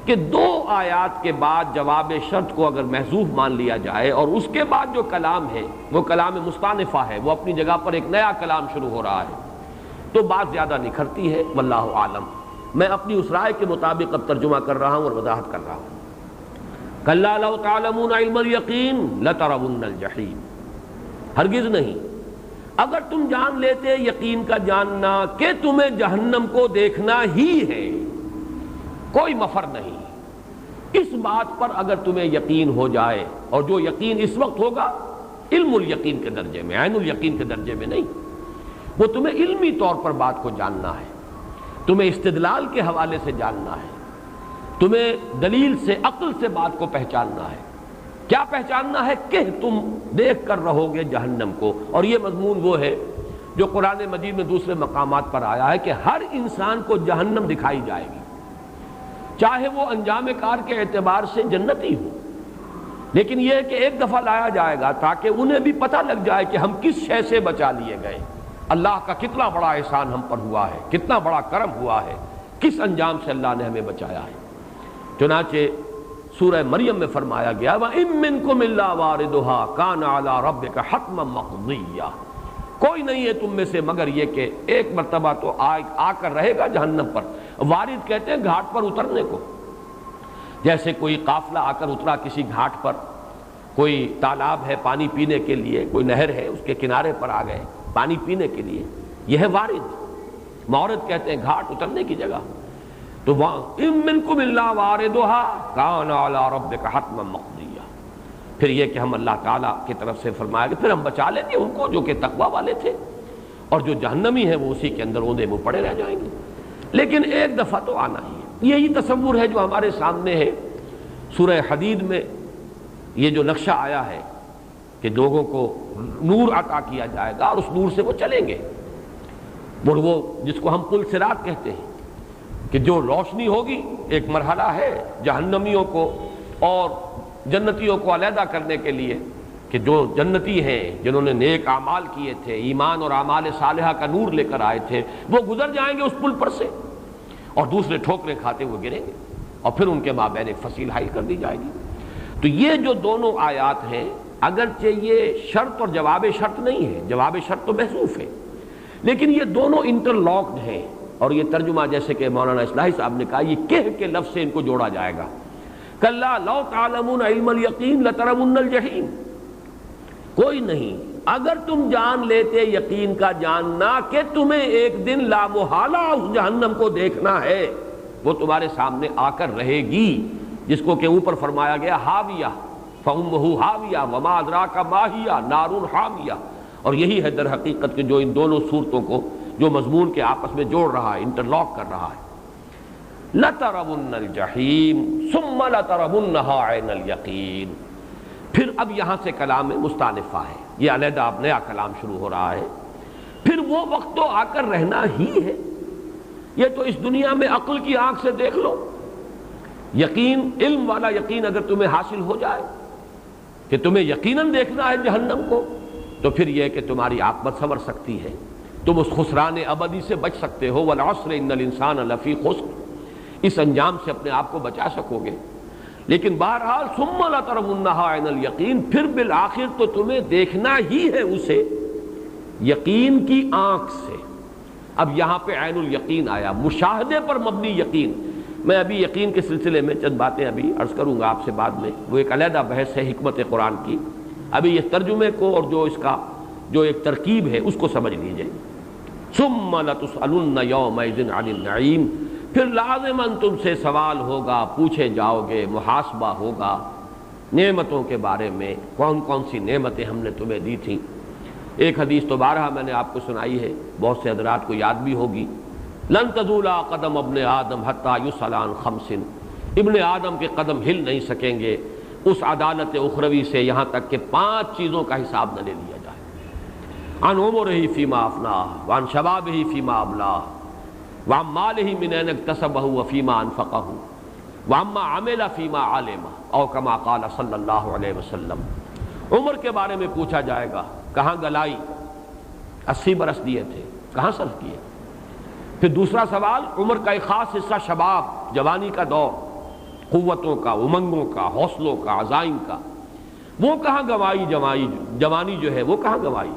کہ 2 آیات کے بعد جواب شرط کو اگر محذوف مان لیا جائے اور اس کے بعد جو کلام ہے وہ کلام مستانفہ ہے، وہ اپنی جگہ پر ایک نیا کلام شروع ہو رہا ہے، تو بات زیادہ نکھرتی ہے، واللہ عالم۔ میں اپنی اس رائے کے مطابق اب ترجمہ کر رہا ہوں اور وضاحت کر رہا ہوں۔ کلا لو تعلمون علم الیقین لترون الجحیم، ہرگز نہیں، اگر تم جان لیتے یقین کا جاننا کہ تمہیں جہنم کو دیکھنا ہی ہے، کوئی مفر نہیں، اس بات پر اگر تمہیں یقین ہو جائے، اور جو یقین اس وقت ہوگا علم الیقین کے درجے میں، عین الیقین کے درجے میں نہیں، وہ تمہیں علمی طور پر بات کو جاننا ہے، تمہیں استدلال کے حوالے سے جاننا ہے، تمہیں دلیل سے عقل سے بات کو پہچاننا ہے۔ کیا پہچاننا ہے؟ کہ تم دیکھ کر رہو گے جہنم کو، اور یہ مضمون وہ ہے جو قرآن مجید میں دوسرے مقامات پر آیا ہے کہ ہر انسان کو جہنم دکھائی جائے گی، چاہے وہ انجام کار کے اعتبار سے جنتی ہو، لیکن یہ ہے کہ ایک دفعہ لایا جائے گا تاکہ انہیں بھی پتہ لگ جائے کہ ہم کس شے سے بچا لیے گئے، اللہ کا کتنا بڑا احسان ہم پر ہوا ہے، کتنا بڑا کرم ہوا ہے، کس انجام سے اللہ نے ہمیں بچایا ہے۔ چنانچہ سورہ مریم میں فرمایا گیا وَإِن مِّنكُمْ إِلَّا وَارِدُهَا كَانَ عَلَىٰ رَبِّكَ حَتْمًا مَّقْضِيًّا، کوئی نہیں ہے تم میں سے مگر یہ کہ ایک مرتبہ تو آ کر رہے گا جہنم پر۔ وارد کہتے ہیں گھاٹ پر اترنے کو، جیسے کوئی قافلہ آ کر اترا کسی گھاٹ پر، کوئی تالاب ہے پانی پینے کے لیے، کوئی نہر ہے اس کے کنارے پر آ گئے پانی پینے کے لیے، یہ ہے وارد۔ مورد کہتے ہیں گھاٹ، اترنے کی جگہ۔ تو وَإِن مِّنكُمْ إِلَّا وَارِدُهَا كَانَ عَلَىٰ رَبِّكَ حَتْمًا مَّقْضِيًّا، پھر یہ کہ ہم اللہ تعالیٰ کی طرف سے فرمایا کہ پھر ہم بچا لیں گے ان کو جو کہ تقویٰ والے تھے، اور جو جہنمی ہیں وہ اسی کے اندر اوندے منہ پڑے رہ جائیں گے، لیکن ایک دفعہ تو آنا ہی ہے۔ یہی تصور ہے جو ہمارے سامنے ہے۔ سورہ حدید میں یہ جو نقشہ آیا ہے کہ لوگوں کو نور عطا کیا جائے گا اور اس نور سے وہ چلیں گے، وہ جس کو ہم پل صراط کہتے ہیں، کہ جو روشنی ہوگی، ایک مرحلہ ہے جہنمیوں کو اور جنتیوں کو علیحدہ کرنے کے لیے، کہ جو جنتی ہیں جنہوں نے نیک اعمال کیے تھے، ایمان اور اعمال صالحہ کا نور لے کر آئے تھے، وہ گزر جائیں گے اس پل پر سے، اور دوسرے ٹھوکریں کھاتے ہوئے گریں گے، اور پھر ان کے مابین ایک فصیل حائل کر دی جائے گی۔ تو یہ جو دونوں آیات ہیں، اگرچہ یہ شرط اور جواب شرط نہیں ہے، جواب شرط تو محذوف ہے، لیکن یہ دونوں انٹرلاکڈ ہیں، اور یہ ترجمہ جیسے کہ مولانا اصلاحی صاحب نے کہا، یہ کہہ کے لفظ سے ان کو جوڑا جائے گا۔ کلا لو تعلمون علم الیقین لترون الجحیم، کوئی نہیں، اگر تم جان لیتے یقین کا جاننا کہ تمہیں ایک دن لا محالہ اس جہنم کو دیکھنا ہے، وہ تمہارے سامنے آ کر رہے گی، جس کو کہ اوپر فرمایا گیا حاویہ فأمہ حاویہ وما ادراک ما ہی نار حامیہ، اور یہی ہے در حقیقت کہ جو ان دونوں صورتوں کو جو مضمون کے آپس میں جوڑ رہا ہے، انٹرلاک کر رہا ہے۔ لَتَرَوُنَّ الْجَحِيمَ ثُمَّ لَتَرَوُنَّهَا عَيْنَ الْيَقِينِ، پھر اب یہاں سے کلام مستانفہ ہے، یہ علیحدہ اب نیا کلام شروع ہو رہا ہے۔ پھر وہ وقت تو آ کر رہنا ہی ہے، یہ تو اس دنیا میں عقل کی آنکھ سے دیکھ لو، یقین، علم والا یقین اگر تمہیں حاصل ہو جائے کہ تمہیں یقیناً دیکھنا ہے جہنم کو، تو پھر یہ کہ تمہاری عاقبت سنور سکتی ہے، تم اس خسران ابدی سے بچ سکتے ہو، والعصر ان الانسان لفی خسر، اس انجام سے اپنے آپ کو بچا سکو گے۔ لیکن بہرحال ثم لترونها عین الیقین، پھر بالآخر تو تمہیں دیکھنا ہی ہے اسے یقین کی آنکھ سے۔ اب یہاں پہ عین الیقین آیا، مشاہدے پر مبنی یقین۔ میں ابھی یقین کے سلسلے میں چند باتیں ابھی عرض کروں گا آپ سے بعد میں، وہ ایک علیحدہ بحث ہے حکمت قرآن کی۔ ابھی اس ترجمے کو اور جو اس کا جو ایک ترکیب ہے اس کو سمجھ لیجئے۔ ثم لتسألن یومئذ عن النعیم، پھر لازماً تم سے سوال ہوگا، پوچھے جاؤ گے، محاسبہ ہوگا نعمتوں کے بارے میں، کون کون سی نعمتیں ہم نے تمہیں دی تھیں۔ ایک حدیث تو بارہا میں نے آپ کو سنائی ہے، بہت سے حضرات کو یاد بھی ہوگی، لن تزول قدم ابن آدم حتی یسأل عن خمس، ابن آدم کے قدم ہل نہیں سکیں گے اس عدالت اخروی سے یہاں تک کہ 5 چیزوں کا حساب نہ لے لیا جائے، عن عمرہ فیما افناہ، وعن شبابہ فیما ابلاہ، وعن مالہ من این اکتسبہ وفیما انفقہ، وعما عمل فیما علم، او کما قال صلی اللہ علیہ وسلم۔ عمر کے بارے میں پوچھا جائے گا، کہاں گلائی، 80 برس دیے تھے، کہاں صرف کیے؟ پھر دوسرا سوال، عمر کا ایک خاص حصہ شباب، جوانی کا دور، قوتوں کا، امنگوں کا، حوصلوں کا، عزائم کا، وہ کہاں گنوائی؟ جوانی جو ہے وہ کہاں گنوائی؟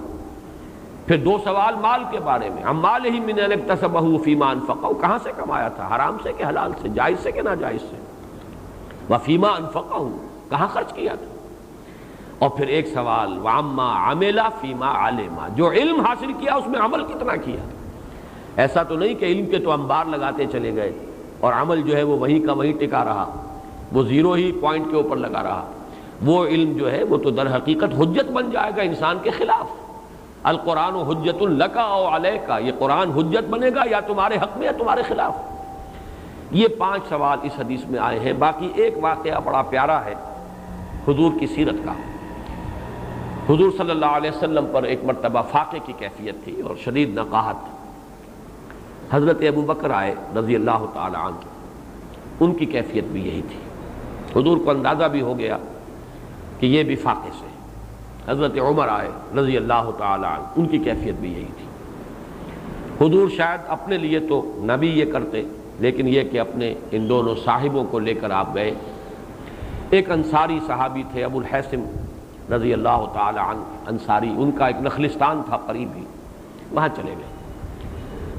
پھر دو سوال مال کے بارے میں، ہم مال ہی من ان اکتسبہ فیما انفقہ، کہاں سے کمایا تھا؟ حرام سے کہ حلال سے؟ جائز سے کہ ناجائز سے؟ وفیما انفقہ، کہاں خرچ کیا تھا؟ اور پھر ایک سوال، وعما عمل فیما علم، جو علم حاصل کیا اس میں عمل کتنا کیا؟ ایسا تو نہیں کہ علم کے تو انبار لگاتے چلے گئے اور عمل جو ہے وہ وہیں کا وہیں ٹکا رہا، وہ زیرو ہی پوائنٹ کے اوپر لگا رہا۔ وہ علم جو ہے وہ تو در حقیقت حجت بن جائے گا انسان کے خلاف۔ القرآن حجت لک او علیک، یہ قرآن حجت بنے گا یا تمہارے حق میں یا تمہارے خلاف۔ یہ 5 سوال اس حدیث میں آئے ہیں۔ باقی ایک واقعہ بڑا پیارا ہے حضور کی سیرت کا۔ حضور صلی اللہ علیہ وسلم پر ایک مرتبہ فاقے کی کیفیت تھی اور شدید نقاہت۔ حضرت ابو بکر آئے رضی اللہ تعالی عنہ، ان کی کیفیت بھی یہی تھی۔ حضور کو اندازہ بھی ہو گیا کہ یہ بھی فاقے سے۔ حضرت عمر آئے رضی اللہ تعالی عنہ، ان کی کیفیت بھی یہی تھی۔ حضور شاید اپنے لیے تو نہ بھی یہ کرتے، لیکن یہ کہ اپنے ان دونوں صاحبوں کو لے کر آپ گئے۔ ایک انصاری صحابی تھے ابو الحیثم رضی اللہ تعالی عنہ، انصاری، ان کا ایک نخلستان تھا قریب ہی، وہاں چلے گئے۔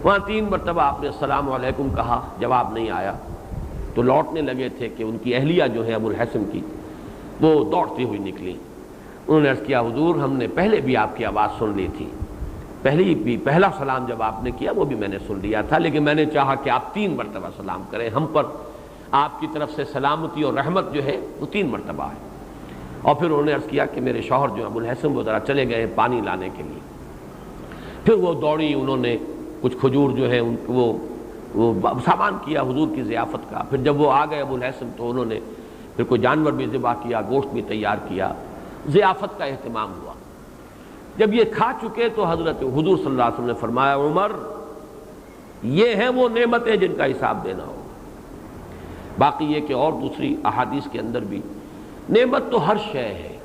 وہاں 3 مرتبہ آپ نے السلام علیکم کہا، جواب نہیں آیا، تو لوٹنے لگے تھے کہ ان کی اہلیہ جو ہے ابو الحیثم کی، وہ دوڑتی ہوئی نکلی۔ انہوں نے عرض کیا، حضور ہم نے پہلے بھی آپ کی آواز سن لی تھی، پہلا سلام جب آپ نے کیا وہ بھی میں نے سن لیا تھا، لیکن میں نے چاہا کہ آپ 3 مرتبہ سلام کریں، ہم پر آپ کی طرف سے سلامتی اور رحمت جو ہے وہ 3 مرتبہ ہے۔ اور پھر انہوں نے عرض کیا کہ میرے شوہر جو ابو الحیثم وہ ذرا چلے گئے پانی لانے کے لیے۔ پھر وہ دوڑی، انہوں نے کچھ کھجور جو ہے ان کو وہ سامان کیا حضور کی ضیافت کا۔ پھر جب وہ آ گئے ابو الحیثم تو انہوں نے پھر کوئی جانور بھی ذبح کیا، گوشت بھی تیار کیا، ضیافت کا اہتمام ہوا۔ جب یہ کھا چکے تو حضرت حضور صلی اللہ علیہ وسلم نے فرمایا، عمر یہ ہیں وہ نعمتیں جن کا حساب دینا ہوگا۔ باقی یہ کہ اور دوسری احادیث کے اندر بھی نعمت تو ہر شے ہے،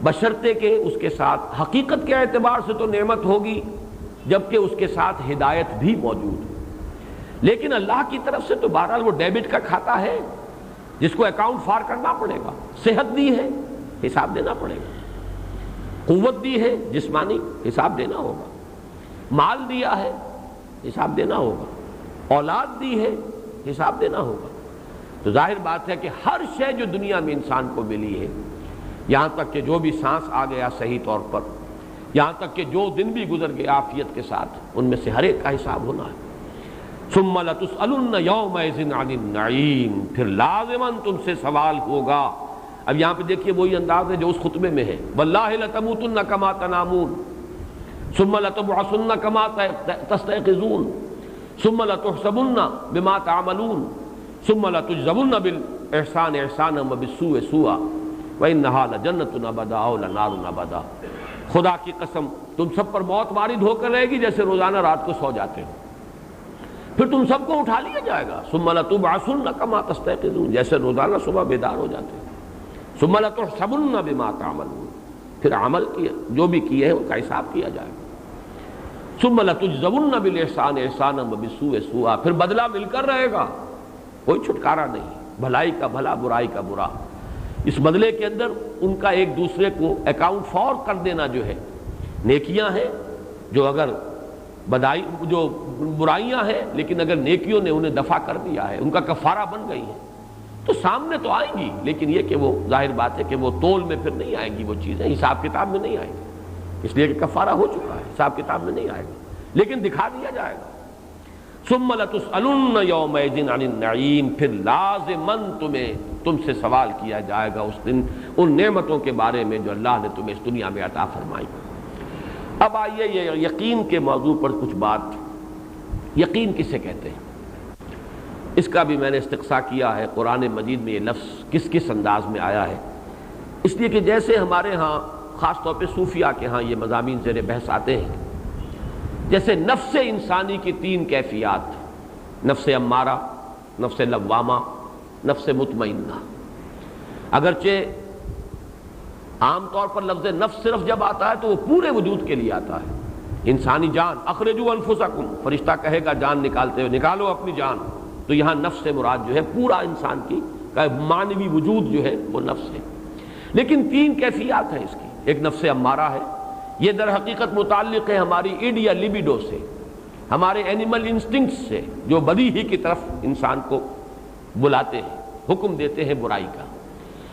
بشرطے کہ اس کے ساتھ حقیقت کے اعتبار سے تو نعمت ہوگی جبکہ اس کے ساتھ ہدایت بھی موجود ہے، لیکن اللہ کی طرف سے تو بہرحال وہ ڈیبٹ کا کھاتا ہے جس کو اکاؤنٹ فار کرنا پڑے گا۔ صحت دی ہے، حساب دینا پڑے گا۔ قوت دی ہے جسمانی، حساب دینا ہوگا۔ مال دیا ہے، حساب دینا ہوگا۔ اولاد دی ہے، حساب دینا ہوگا۔ تو ظاہر بات ہے کہ ہر شے جو دنیا میں انسان کو ملی ہے، یہاں تک کہ جو بھی سانس آ گیا صحیح طور پر، یہاں تک کہ جو دن بھی گزر گئے عافیت کے ساتھ، ان میں سے ہر ایک کا حساب ہونا ہے۔ ثم لتسألن یومئذ عن النعیم، پھر لازماً تم سے سوال ہوگا۔ اب یہاں پہ دیکھیے وہی انداز ہے جو اس خطبے میں ہے، واللہ لتموتن کما تنامون ثم لتبعثن کما تستيقظون ثم لتحسبن بما تعملون ثم لتجزون بالاحسان احسانا وبالسوء سوءا وانها لجنۃ ابدا او لنار ابدا۔ خدا کی قسم تم سب پر موت وارد ہو کر رہے گی جیسے روزانہ رات کو سو جاتے ہو، پھر تم سب کو اٹھا لیا جائے گا۔ ثم لتبعثن کما تستيقظون، جیسے روزانہ صبح بیدار ہو جاتے ہیں۔ ثم لتحسبن بما تعملون، پھر عمل کیا جو بھی کیے ہیں ان کا حساب کیا جائے گا۔ ثم لتجزون بالاحسان احسانا وبالسوء سوءا، پھر بدلہ مل کر رہے گا، کوئی چھٹکارا نہیں، بھلائی کا بھلا برائی کا برا۔ اس بدلے کے اندر ان کا ایک دوسرے کو اکاؤنٹ فار کر دینا جو ہے، نیکیاں ہیں جو اگر جو برائیاں ہیں لیکن اگر نیکیوں نے انہیں دفع کر دیا ہے، ان کا کفارہ بن گئی ہے، تو سامنے تو آئیں گی، لیکن یہ کہ وہ ظاہر بات ہے کہ وہ تول میں پھر نہیں آئیں گی، وہ چیزیں حساب کتاب میں نہیں آئیں گی، اس لیے کہ کفارہ ہو چکا ہے، حساب کتاب میں نہیں آئے گا، لیکن دکھا دیا جائے گا۔ ثم لتسألن یومئذ عن النعیم، پھر لازماً تم سے سوال کیا جائے گا اس دن ان نعمتوں کے بارے میں جو اللہ نے تمہیں اس دنیا میں عطا فرمائی۔ اب آئیے یہ یقین کے موضوع پر کچھ بات۔ یقین کسے کہتے ہیں؟ اس کا بھی میں نے استقصاء کیا ہے، قرآن مجید میں یہ لفظ کس کس انداز میں آیا ہے، اس لیے کہ جیسے ہمارے ہاں خاص طور پہ صوفیہ کے ہاں یہ مضامین زیر بحث آتے ہیں، جیسے نفس انسانی کی 3 کیفیات، نفس امارہ، نفس لوامہ، نفس مطمئنہ۔ اگرچہ عام طور پر لفظ نفس صرف جب آتا ہے تو وہ پورے وجود کے لیے آتا ہے، انسانی جان، اخرجوا انفسکم، فرشتہ کہے گا جان نکالتے ہوئے نکالو اپنی جان، تو یہاں نفس سے مراد جو ہے پورا انسان کی کا معنوی وجود جو ہے وہ نفس ہے۔ لیکن تین کیفیات ہیں اس کی، ایک نفس امارہ ہے، یہ در حقیقت متعلق ہے ہماری ایڈ یا لیبیڈو سے، ہمارے اینیمل انسٹنکٹ سے، جو بدی ہی کی طرف انسان کو بلاتے ہیں، حکم دیتے ہیں برائی کا۔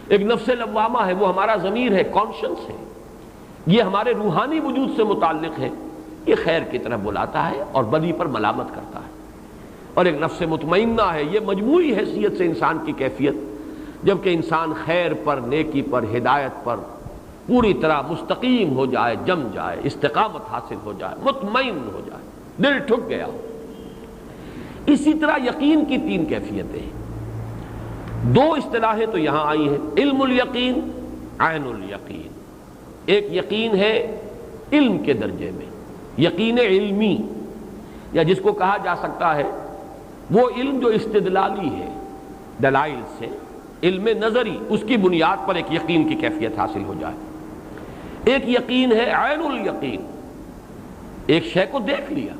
ایک نفس لوامہ ہے، وہ ہمارا ضمیر ہے، کانشنس ہے، یہ ہمارے روحانی وجود سے متعلق ہے، یہ خیر کی طرف بلاتا ہے اور بدی پر ملامت کرتا ہے۔ اور ایک نفس مطمئنہ ہے، یہ مجموعی حیثیت سے انسان کی کیفیت، جبکہ انسان خیر پر، نیکی پر، ہدایت پر پوری طرح مستقیم ہو جائے، جم جائے، استقامت حاصل ہو جائے، مطمئن ہو جائے، دل ٹھک گیا ہو۔ اسی طرح یقین کی تین کیفیتیں ہیں، دو اصطلاحیں تو یہاں آئی ہیں، علم الیقین، عین الیقین۔ ایک یقین ہے علم کے درجے میں، یقین علمی، یا جس کو کہا جا سکتا ہے وہ علم جو استدلالی ہے، دلائل سے، علم نظری، اس کی بنیاد پر ایک یقین کی کیفیت حاصل ہو جائے۔ ایک یقین ہے عین الیقین، ایک شے کو دیکھ لیا،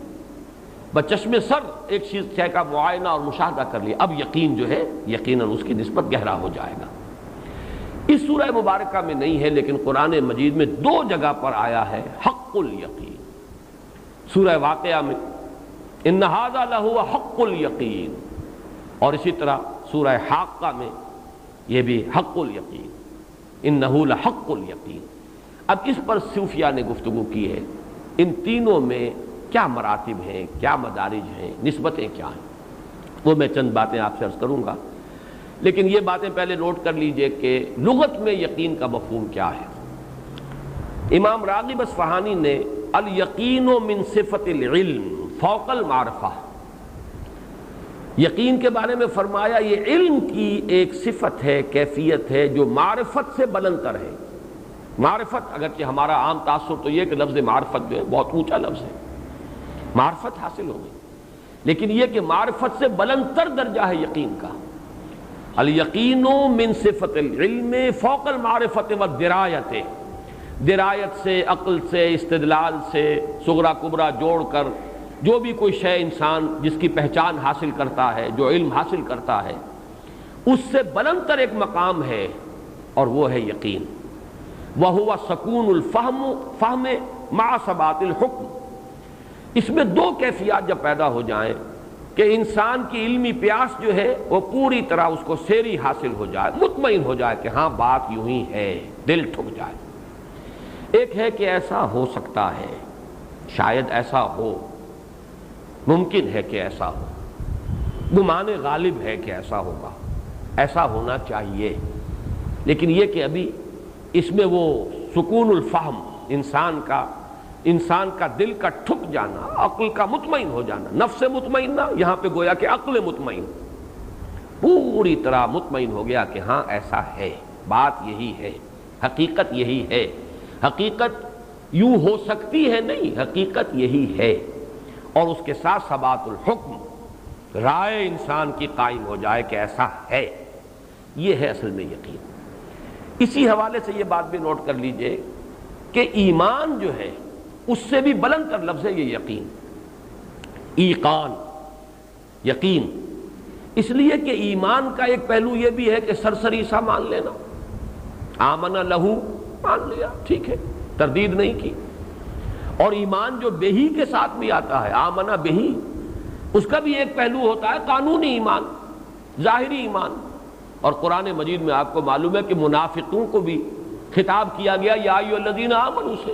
بچشم سر ایک شے کا معائنہ اور مشاہدہ کر لیا، اب یقین جو ہے یقیناً اس کی نسبت گہرا ہو جائے گا۔ اس سورہ مبارکہ میں نہیں ہے، لیکن قرآن مجید میں دو جگہ پر آیا ہے حق الیقین۔ سورہ واقعہ میں ان ھذا لہو حق الیقین، اور اسی طرح سورہ حاقہ میں یہ بھی حق الیقین، انہ لحق الیقین۔ اب اس پر صوفیاء نے گفتگو کی ہے، ان تینوں میں کیا مراتب ہیں، کیا مدارج ہیں، نسبتیں کیا ہیں، وہ میں چند باتیں آپ سے عرض کروں گا، لیکن یہ باتیں پہلے نوٹ کر لیجئے کہ لغت میں یقین کا مفہوم کیا ہے۔ امام راغب اصفہانی نے الیقین من صفت العلم فوق المعرفہ، یقین کے بارے میں فرمایا یہ علم کی ایک صفت ہے، کیفیت ہے جو معرفت سے بلند تر ہے۔ معرفت، اگرچہ ہمارا عام تاثر تو یہ کہ لفظ معرفت جو ہے بہت اونچا لفظ ہے، معرفت حاصل ہو گئی، لیکن یہ کہ معرفت سے بلند تر درجہ ہے یقین کا۔ الیقین من صفت العلم فوق المعرفت والدرایت، درایت سے، عقل سے، استدلال سے، صغرا کبرا جوڑ کر جو بھی کوئی شے انسان جس کی پہچان حاصل کرتا ہے، جو علم حاصل کرتا ہے، اس سے بلند تر ایک مقام ہے اور وہ ہے یقین۔ وَهُوَ سکون الفہم مع ثبات الحکم۔ اس میں دو کیفیات جب پیدا ہو جائیں کہ انسان کی علمی پیاس جو ہے وہ پوری طرح اس کو سیری حاصل ہو جائے، مطمئن ہو جائے کہ ہاں بات یوں ہی ہے، دل ٹھک جائے۔ ایک ہے کہ ایسا ہو سکتا ہے، شاید ایسا ہو، ممکن ہے کہ ایسا ہو، گمان غالب ہے کہ ایسا ہوگا، ایسا ہونا چاہیے، لیکن یہ کہ ابھی اس میں وہ سکون الفہم، انسان کا دل کا ٹھک جانا، عقل کا مطمئن ہو جانا، نفس مطمئنہ، یہاں پہ گویا کہ عقل مطمئن، پوری طرح مطمئن ہو گیا کہ ہاں ایسا ہے، بات یہی ہے، حقیقت یہی ہے، حقیقت یوں ہو سکتی ہے نہیں، حقیقت یہی ہے، اور اس کے ساتھ ثبات الحکم، رائے انسان کی قائم ہو جائے کہ ایسا ہے، یہ ہے اصل میں یقین۔ اسی حوالے سے یہ بات بھی نوٹ کر لیجئے کہ ایمان جو ہے اس سے بھی بلند تر لفظ ہے یہ یقین، ایقان، یقین، اس لیے کہ ایمان کا ایک پہلو یہ بھی ہے کہ سرسری سا مان لینا، آمن لہو، مان لیا، ٹھیک ہے، تردید نہیں کی، اور ایمان جو بہی کے ساتھ بھی آتا ہے، آمنہ بہی، اس کا بھی ایک پہلو ہوتا ہے قانونی ایمان، ظاہری ایمان، اور قرآن مجید میں آپ کو معلوم ہے کہ منافقوں کو بھی خطاب کیا گیا یا ایھا الذین آمنوا سے،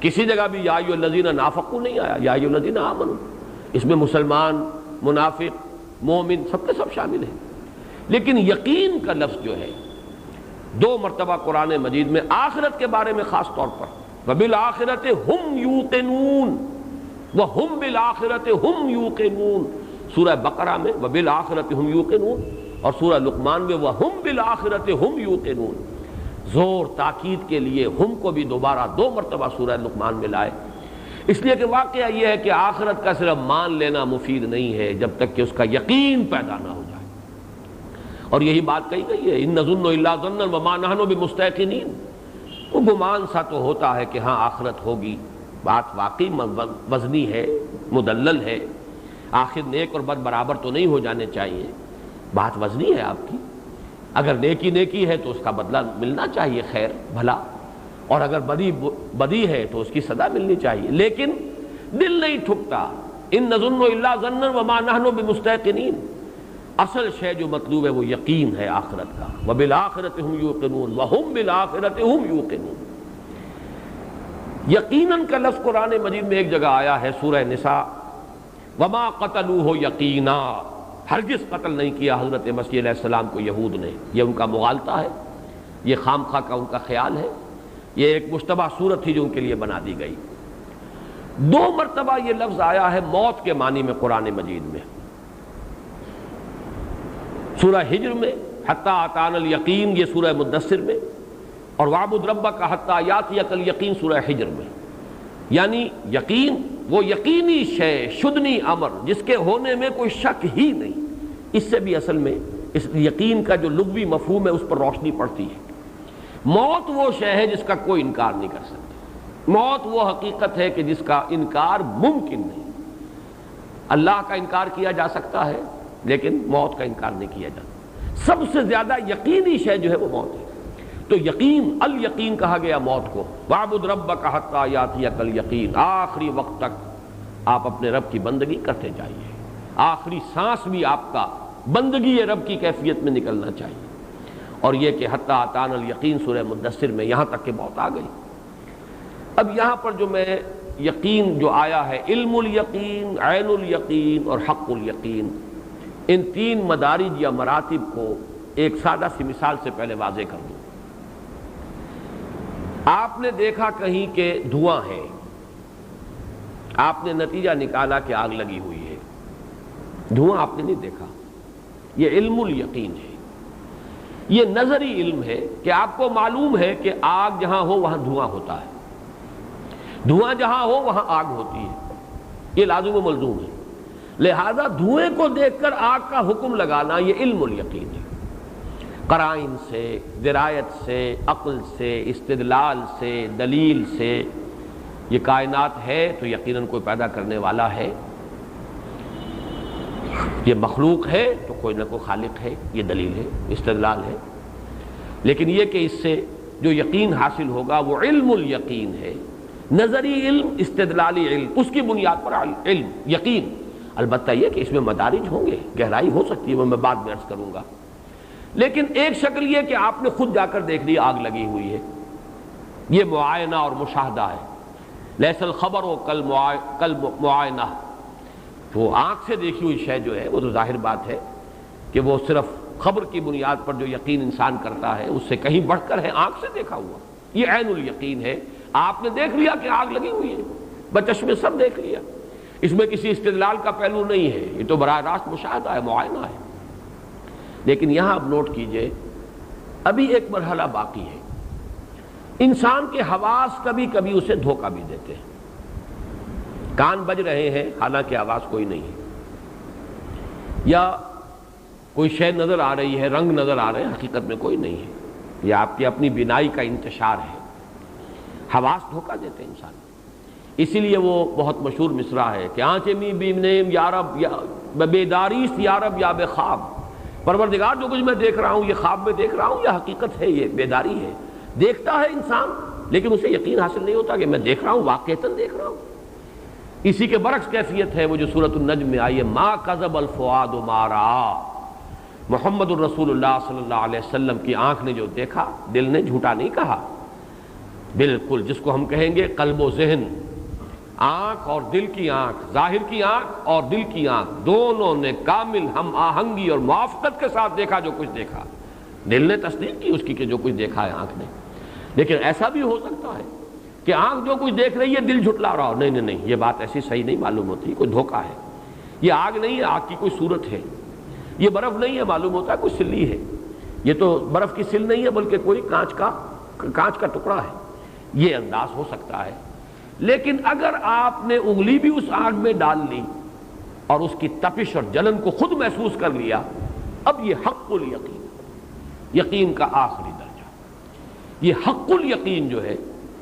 کسی جگہ بھی یا ایھا الذین نافقوا نہیں آیا، یا ایھا الذین آمنوا، اس میں مسلمان، منافق، مومن سب کے سب شامل ہیں، لیکن یقین کا لفظ جو ہے دو مرتبہ قرآن مجید میں آخرت کے بارے میں خاص طور پر وَبِالْآخِرَةِ هُمْ يُوقِنُونَ وَهُمْ بِالْآخِرَةِ هُمْ يُوقِنُونَ، سورہ بقرہ میں وَبِالْآخِرَةِ هُمْ يُوقِنُونَ اور سورہ لقمان میں وَهُمْ بِالْآخِرَةِ هُمْ يُوقِنُونَ، زور تاکید کے لیے ہم کو بھی دوبارہ دو مرتبہ سورہ لقمان میں لائے، اس لیے کہ واقعہ یہ ہے کہ آخرت کا صرف مان لینا مفید نہیں ہے جب تک کہ اس کا یقین پیدا نہ ہو جائے، اور یہی بات کہی گئی ہے اِن نَظُنُّ إِلَّا ظَنًّا وَمَا نَحْنُ بِمُسْتَيْقِنِينَ، وہ گمان سا تو ہوتا ہے کہ ہاں آخرت ہوگی، بات واقعی وزنی ہے، مدلل ہے، آخر نیک اور بد برابر تو نہیں ہو جانے چاہیے، بات وزنی ہے آپ کی. اگر نیکی نیکی ہے تو اس کا بدلہ ملنا چاہیے، خیر بھلا، اور اگر بدی ہے تو اس کی سزا ملنی چاہیے. لیکن دل نہیں ٹھکتا. ان نظن الا ظنا وما نحن بمستيقنين. اصل شے جو مطلوب ہے وہ یقین ہے آخرت کا. وبالآخرۃ هم یوقنون وهم بالآخرۃ هم یوقنون. یقیناً کا لفظ قرآن مجید میں ایک جگہ آیا ہے سورہ نساء، وما قتلوه یقینا، ہرگز قتل نہیں کیا حضرت مسیح علیہ السلام کو یہود نے. یہ ان کا مغالطہ ہے، یہ خام خواہ کا ان کا خیال ہے، یہ ایک مشتبہ صورت تھی جو ان کے لیے بنا دی گئی. 2 مرتبہ یہ لفظ آیا ہے موت کے معنی میں قرآن مجید میں. سورہ ہجر میں حتی اتانا الیقین، یہ سورہ مدثر میں، اور وعبد ربک حتی یاتیک الیقین سورہ ہجر میں. یعنی یقین وہ یقینی شے، شدنی امر، جس کے ہونے میں کوئی شک ہی نہیں. اس سے بھی اصل میں اس یقین کا جو لغوی مفہوم ہے اس پر روشنی پڑتی ہے. موت وہ شے ہے جس کا کوئی انکار نہیں کر سکتا. موت وہ حقیقت ہے کہ جس کا انکار ممکن نہیں. اللہ کا انکار کیا جا سکتا ہے لیکن موت کا انکار نہیں کیا جاتا. سب سے زیادہ یقینی شے جو ہے وہ موت ہے. تو یقین، الیقین کہا گیا موت کو. وَاعْبُدْ رَبَّكَ حَتَّى يَأْتِيَكَ الْيَقِينُ. آخری وقت تک آپ اپنے رب کی بندگی کرتے جائیے. آخری سانس بھی آپ کا بندگی رب کی کیفیت میں نکلنا چاہیے. اور یہ کہ حَتَّى أَتَانَا الْيَقِينُ سورہ مدثر میں یہاں تک کہ موت آ گئی. اب یہاں پر جو میں یقین جو آیا ہے، علم الیقین، عین الیقین اور حق الیقین، ان 3 مدارج یا مراتب کو ایک سادہ سی مثال سے پہلے واضح کر دوں. آپ نے دیکھا کہیں کہ دھواں ہے، آپ نے نتیجہ نکالا کہ آگ لگی ہوئی ہے. دھواں آپ نے نہیں دیکھا، یہ علم الیقین ہے. یہ نظری علم ہے کہ آپ کو معلوم ہے کہ آگ جہاں ہو وہاں دھواں ہوتا ہے، دھواں جہاں ہو وہاں آگ ہوتی ہے. یہ لازم و ملزوم ہے. لہذا دھوئیں کو دیکھ کر آگ کا حکم لگانا یہ علم الیقین ہے. قرائن سے، درایت سے، عقل سے، استدلال سے، دلیل سے. یہ کائنات ہے تو یقیناً کوئی پیدا کرنے والا ہے، یہ مخلوق ہے تو کوئی نہ کوئی خالق ہے. یہ دلیل ہے، استدلال ہے. لیکن یہ کہ اس سے جو یقین حاصل ہوگا وہ علم الیقین ہے. نظری علم، استدلالی علم، اس کی بنیاد پر علم یقین. البتہ یہ کہ اس میں مدارج ہوں گے، گہرائی ہو سکتی ہے، وہ میں بعد میں عرض کروں گا. لیکن ایک شکل یہ کہ آپ نے خود جا کر دیکھ لی آگ لگی ہوئی ہے، یہ معائنہ اور مشاہدہ ہے. لیس الخبر و کل معائنہ. وہ آنکھ سے دیکھی ہوئی شے جو ہے وہ تو ظاہر بات ہے کہ وہ صرف خبر کی بنیاد پر جو یقین انسان کرتا ہے اس سے کہیں بڑھ کر ہے آنکھ سے دیکھا ہوا. یہ عین الیقین ہے. آپ نے دیکھ لیا کہ آگ لگی ہوئی ہے، بچشم سب دیکھ لیا. اس میں کسی استدلال کا پہلو نہیں ہے، یہ تو براہ راست مشاہدہ ہے، معائنہ ہے. لیکن یہاں اب نوٹ کیجئے ابھی ایک مرحلہ باقی ہے. انسان کے حواس کبھی کبھی اسے دھوکہ بھی دیتے ہیں. کان بج رہے ہیں حالانکہ آواز کوئی نہیں ہے، یا کوئی شے نظر آ رہی ہے، رنگ نظر آ رہے ہیں، حقیقت میں کوئی نہیں ہے. یہ آپ کی اپنی بینائی کا انتشار ہے. حواس دھوکہ دیتے ہیں انسان. اسی لیے وہ بہت مشہور مصرع ہے کہ آنچ می بینیم یا رب یا بیداریست یا رب یا بے خواب. پروردگار جو کچھ میں دیکھ رہا ہوں یہ خواب میں دیکھ رہا ہوں یا حقیقت ہے، یہ بیداری ہے. دیکھتا ہے انسان لیکن اسے یقین حاصل نہیں ہوتا کہ میں دیکھ رہا ہوں، واقعتاً دیکھ رہا ہوں. اسی کے برعکس کیفیت ہے وہ جو سورۃ النجم میں آئی ہے، ما کذب الفؤاد ما رأى. محمد الرسول اللہ صلی اللہ علیہ وسلم کی آنکھ نے جو دیکھا دل نے جھوٹا نہیں کہا. بالکل جس کو ہم کہیں گے قلب و ذہن، آنکھ اور دل کی آنکھ، ظاہر کی آنکھ اور دل کی آنکھ، دونوں نے کامل ہم آہنگی اور موافقت کے ساتھ دیکھا جو کچھ دیکھا. دل نے تصدیق کی اس کی کہ جو کچھ دیکھا ہے آنکھ نے. لیکن ایسا بھی ہو سکتا ہے کہ آنکھ جو کچھ دیکھ رہی ہے دل جھٹلا رہا ہو. نہیں نہیں نہیں، یہ بات ایسی صحیح نہیں معلوم ہوتی، کوئی دھوکہ ہے. یہ آگ نہیں ہے، آگ کی کوئی صورت ہے. یہ برف نہیں ہے، معلوم ہوتا ہے کوئی سلی ہے. یہ تو برف کی سل نہیں ہے بلکہ کوئی کانچ کا ٹکڑا ہے. یہ انداز ہو سکتا ہے. لیکن اگر آپ نے انگلی بھی اس آگ میں ڈال لی اور اس کی تپش اور جلن کو خود محسوس کر لیا، اب یہ حق الیقین، یقین کا آخری درجہ. یہ حق الیقین جو ہے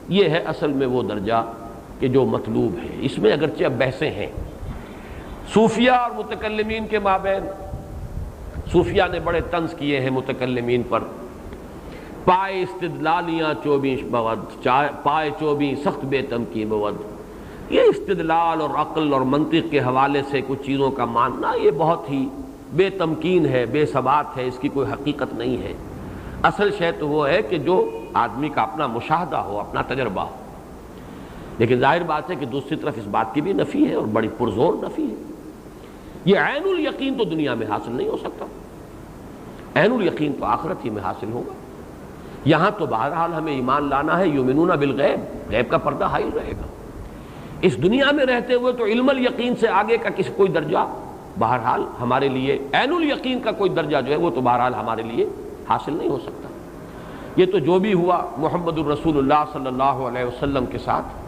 یہ ہے اصل میں وہ درجہ کہ جو مطلوب ہے۔ اس میں اگرچہ اب بحثیں ہیں صوفیہ اور متکلمین کے مابین۔ صوفیہ نے بڑے طنز کیے ہیں متکلمین پر، پائے استدلالیاں 24 بود، پائے 24 سخت بے تمکین بود۔ یہ استدلال اور عقل اور منطق کے حوالے سے کچھ چیزوں کا ماننا یہ بہت ہی بے تمکین ہے، بے ثبات ہے، اس کی کوئی حقیقت نہیں ہے۔ اصل شے تو وہ ہے کہ جو آدمی کا اپنا مشاہدہ ہو، اپنا تجربہ ہو۔ لیکن ظاہر بات ہے کہ دوسری طرف اس بات کی بھی نفی ہے اور بڑی پرزور نفی ہے۔ یہ عین الیقین تو دنیا میں حاصل نہیں ہو سکتا، عین الیقین تو آخرت ہی میں حاصل ہوگا۔ یہاں تو بہرحال ہمیں ایمان لانا ہے، یؤمنون بالغیب، غیب کا پردہ حائل رہے گا۔ اس دنیا میں رہتے ہوئے تو علم الیقین سے آگے کا کوئی درجہ بہرحال ہمارے لیے، عین الیقین کا کوئی درجہ جو ہے وہ تو بہرحال ہمارے لیے حاصل نہیں ہو سکتا۔ یہ تو جو بھی ہوا محمد الرسول اللہ صلی اللہ علیہ وسلم کے ساتھ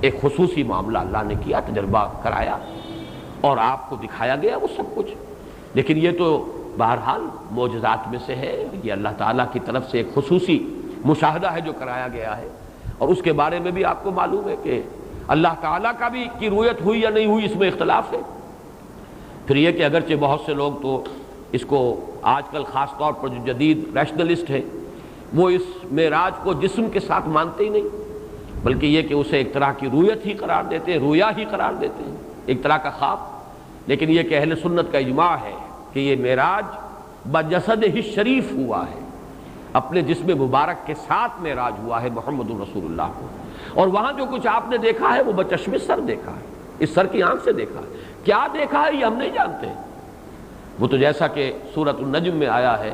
ایک خصوصی معاملہ اللہ نے کیا، تجربہ کرایا اور آپ کو دکھایا گیا وہ سب کچھ۔ لیکن یہ تو بہرحال معجزات میں سے ہے، یہ اللہ تعالیٰ کی طرف سے ایک خصوصی مشاہدہ ہے جو کرایا گیا ہے، اور اس کے بارے میں بھی آپ کو معلوم ہے کہ اللہ تعالیٰ کا بھی کی رؤیت ہوئی یا نہیں ہوئی، اس میں اختلاف ہے۔ پھر یہ کہ اگرچہ بہت سے لوگ تو اس کو آج کل خاص طور پر جو جدید ریشنلسٹ ہیں وہ اس معراج کو جسم کے ساتھ مانتے ہی نہیں، بلکہ یہ کہ اسے ایک طرح کی رؤیت ہی قرار دیتے ہیں، رویا ہی قرار دیتے ہیں، ایک طرح کا خواب۔ لیکن یہ کہ اہل سنت کا اجماع ہے کہ یہ معراج بجسدہ شریف ہوا ہے، اپنے جسم مبارک کے ساتھ معراج ہوا ہے محمد الرسول اللہ کو، اور وہاں جو کچھ آپ نے دیکھا ہے وہ بچشم سر دیکھا ہے، اس سر کی آنکھ سے دیکھا ہے۔ کیا دیکھا ہے یہ ہم نہیں جانتے، وہ تو جیسا کہ سورۃ النجم میں آیا ہے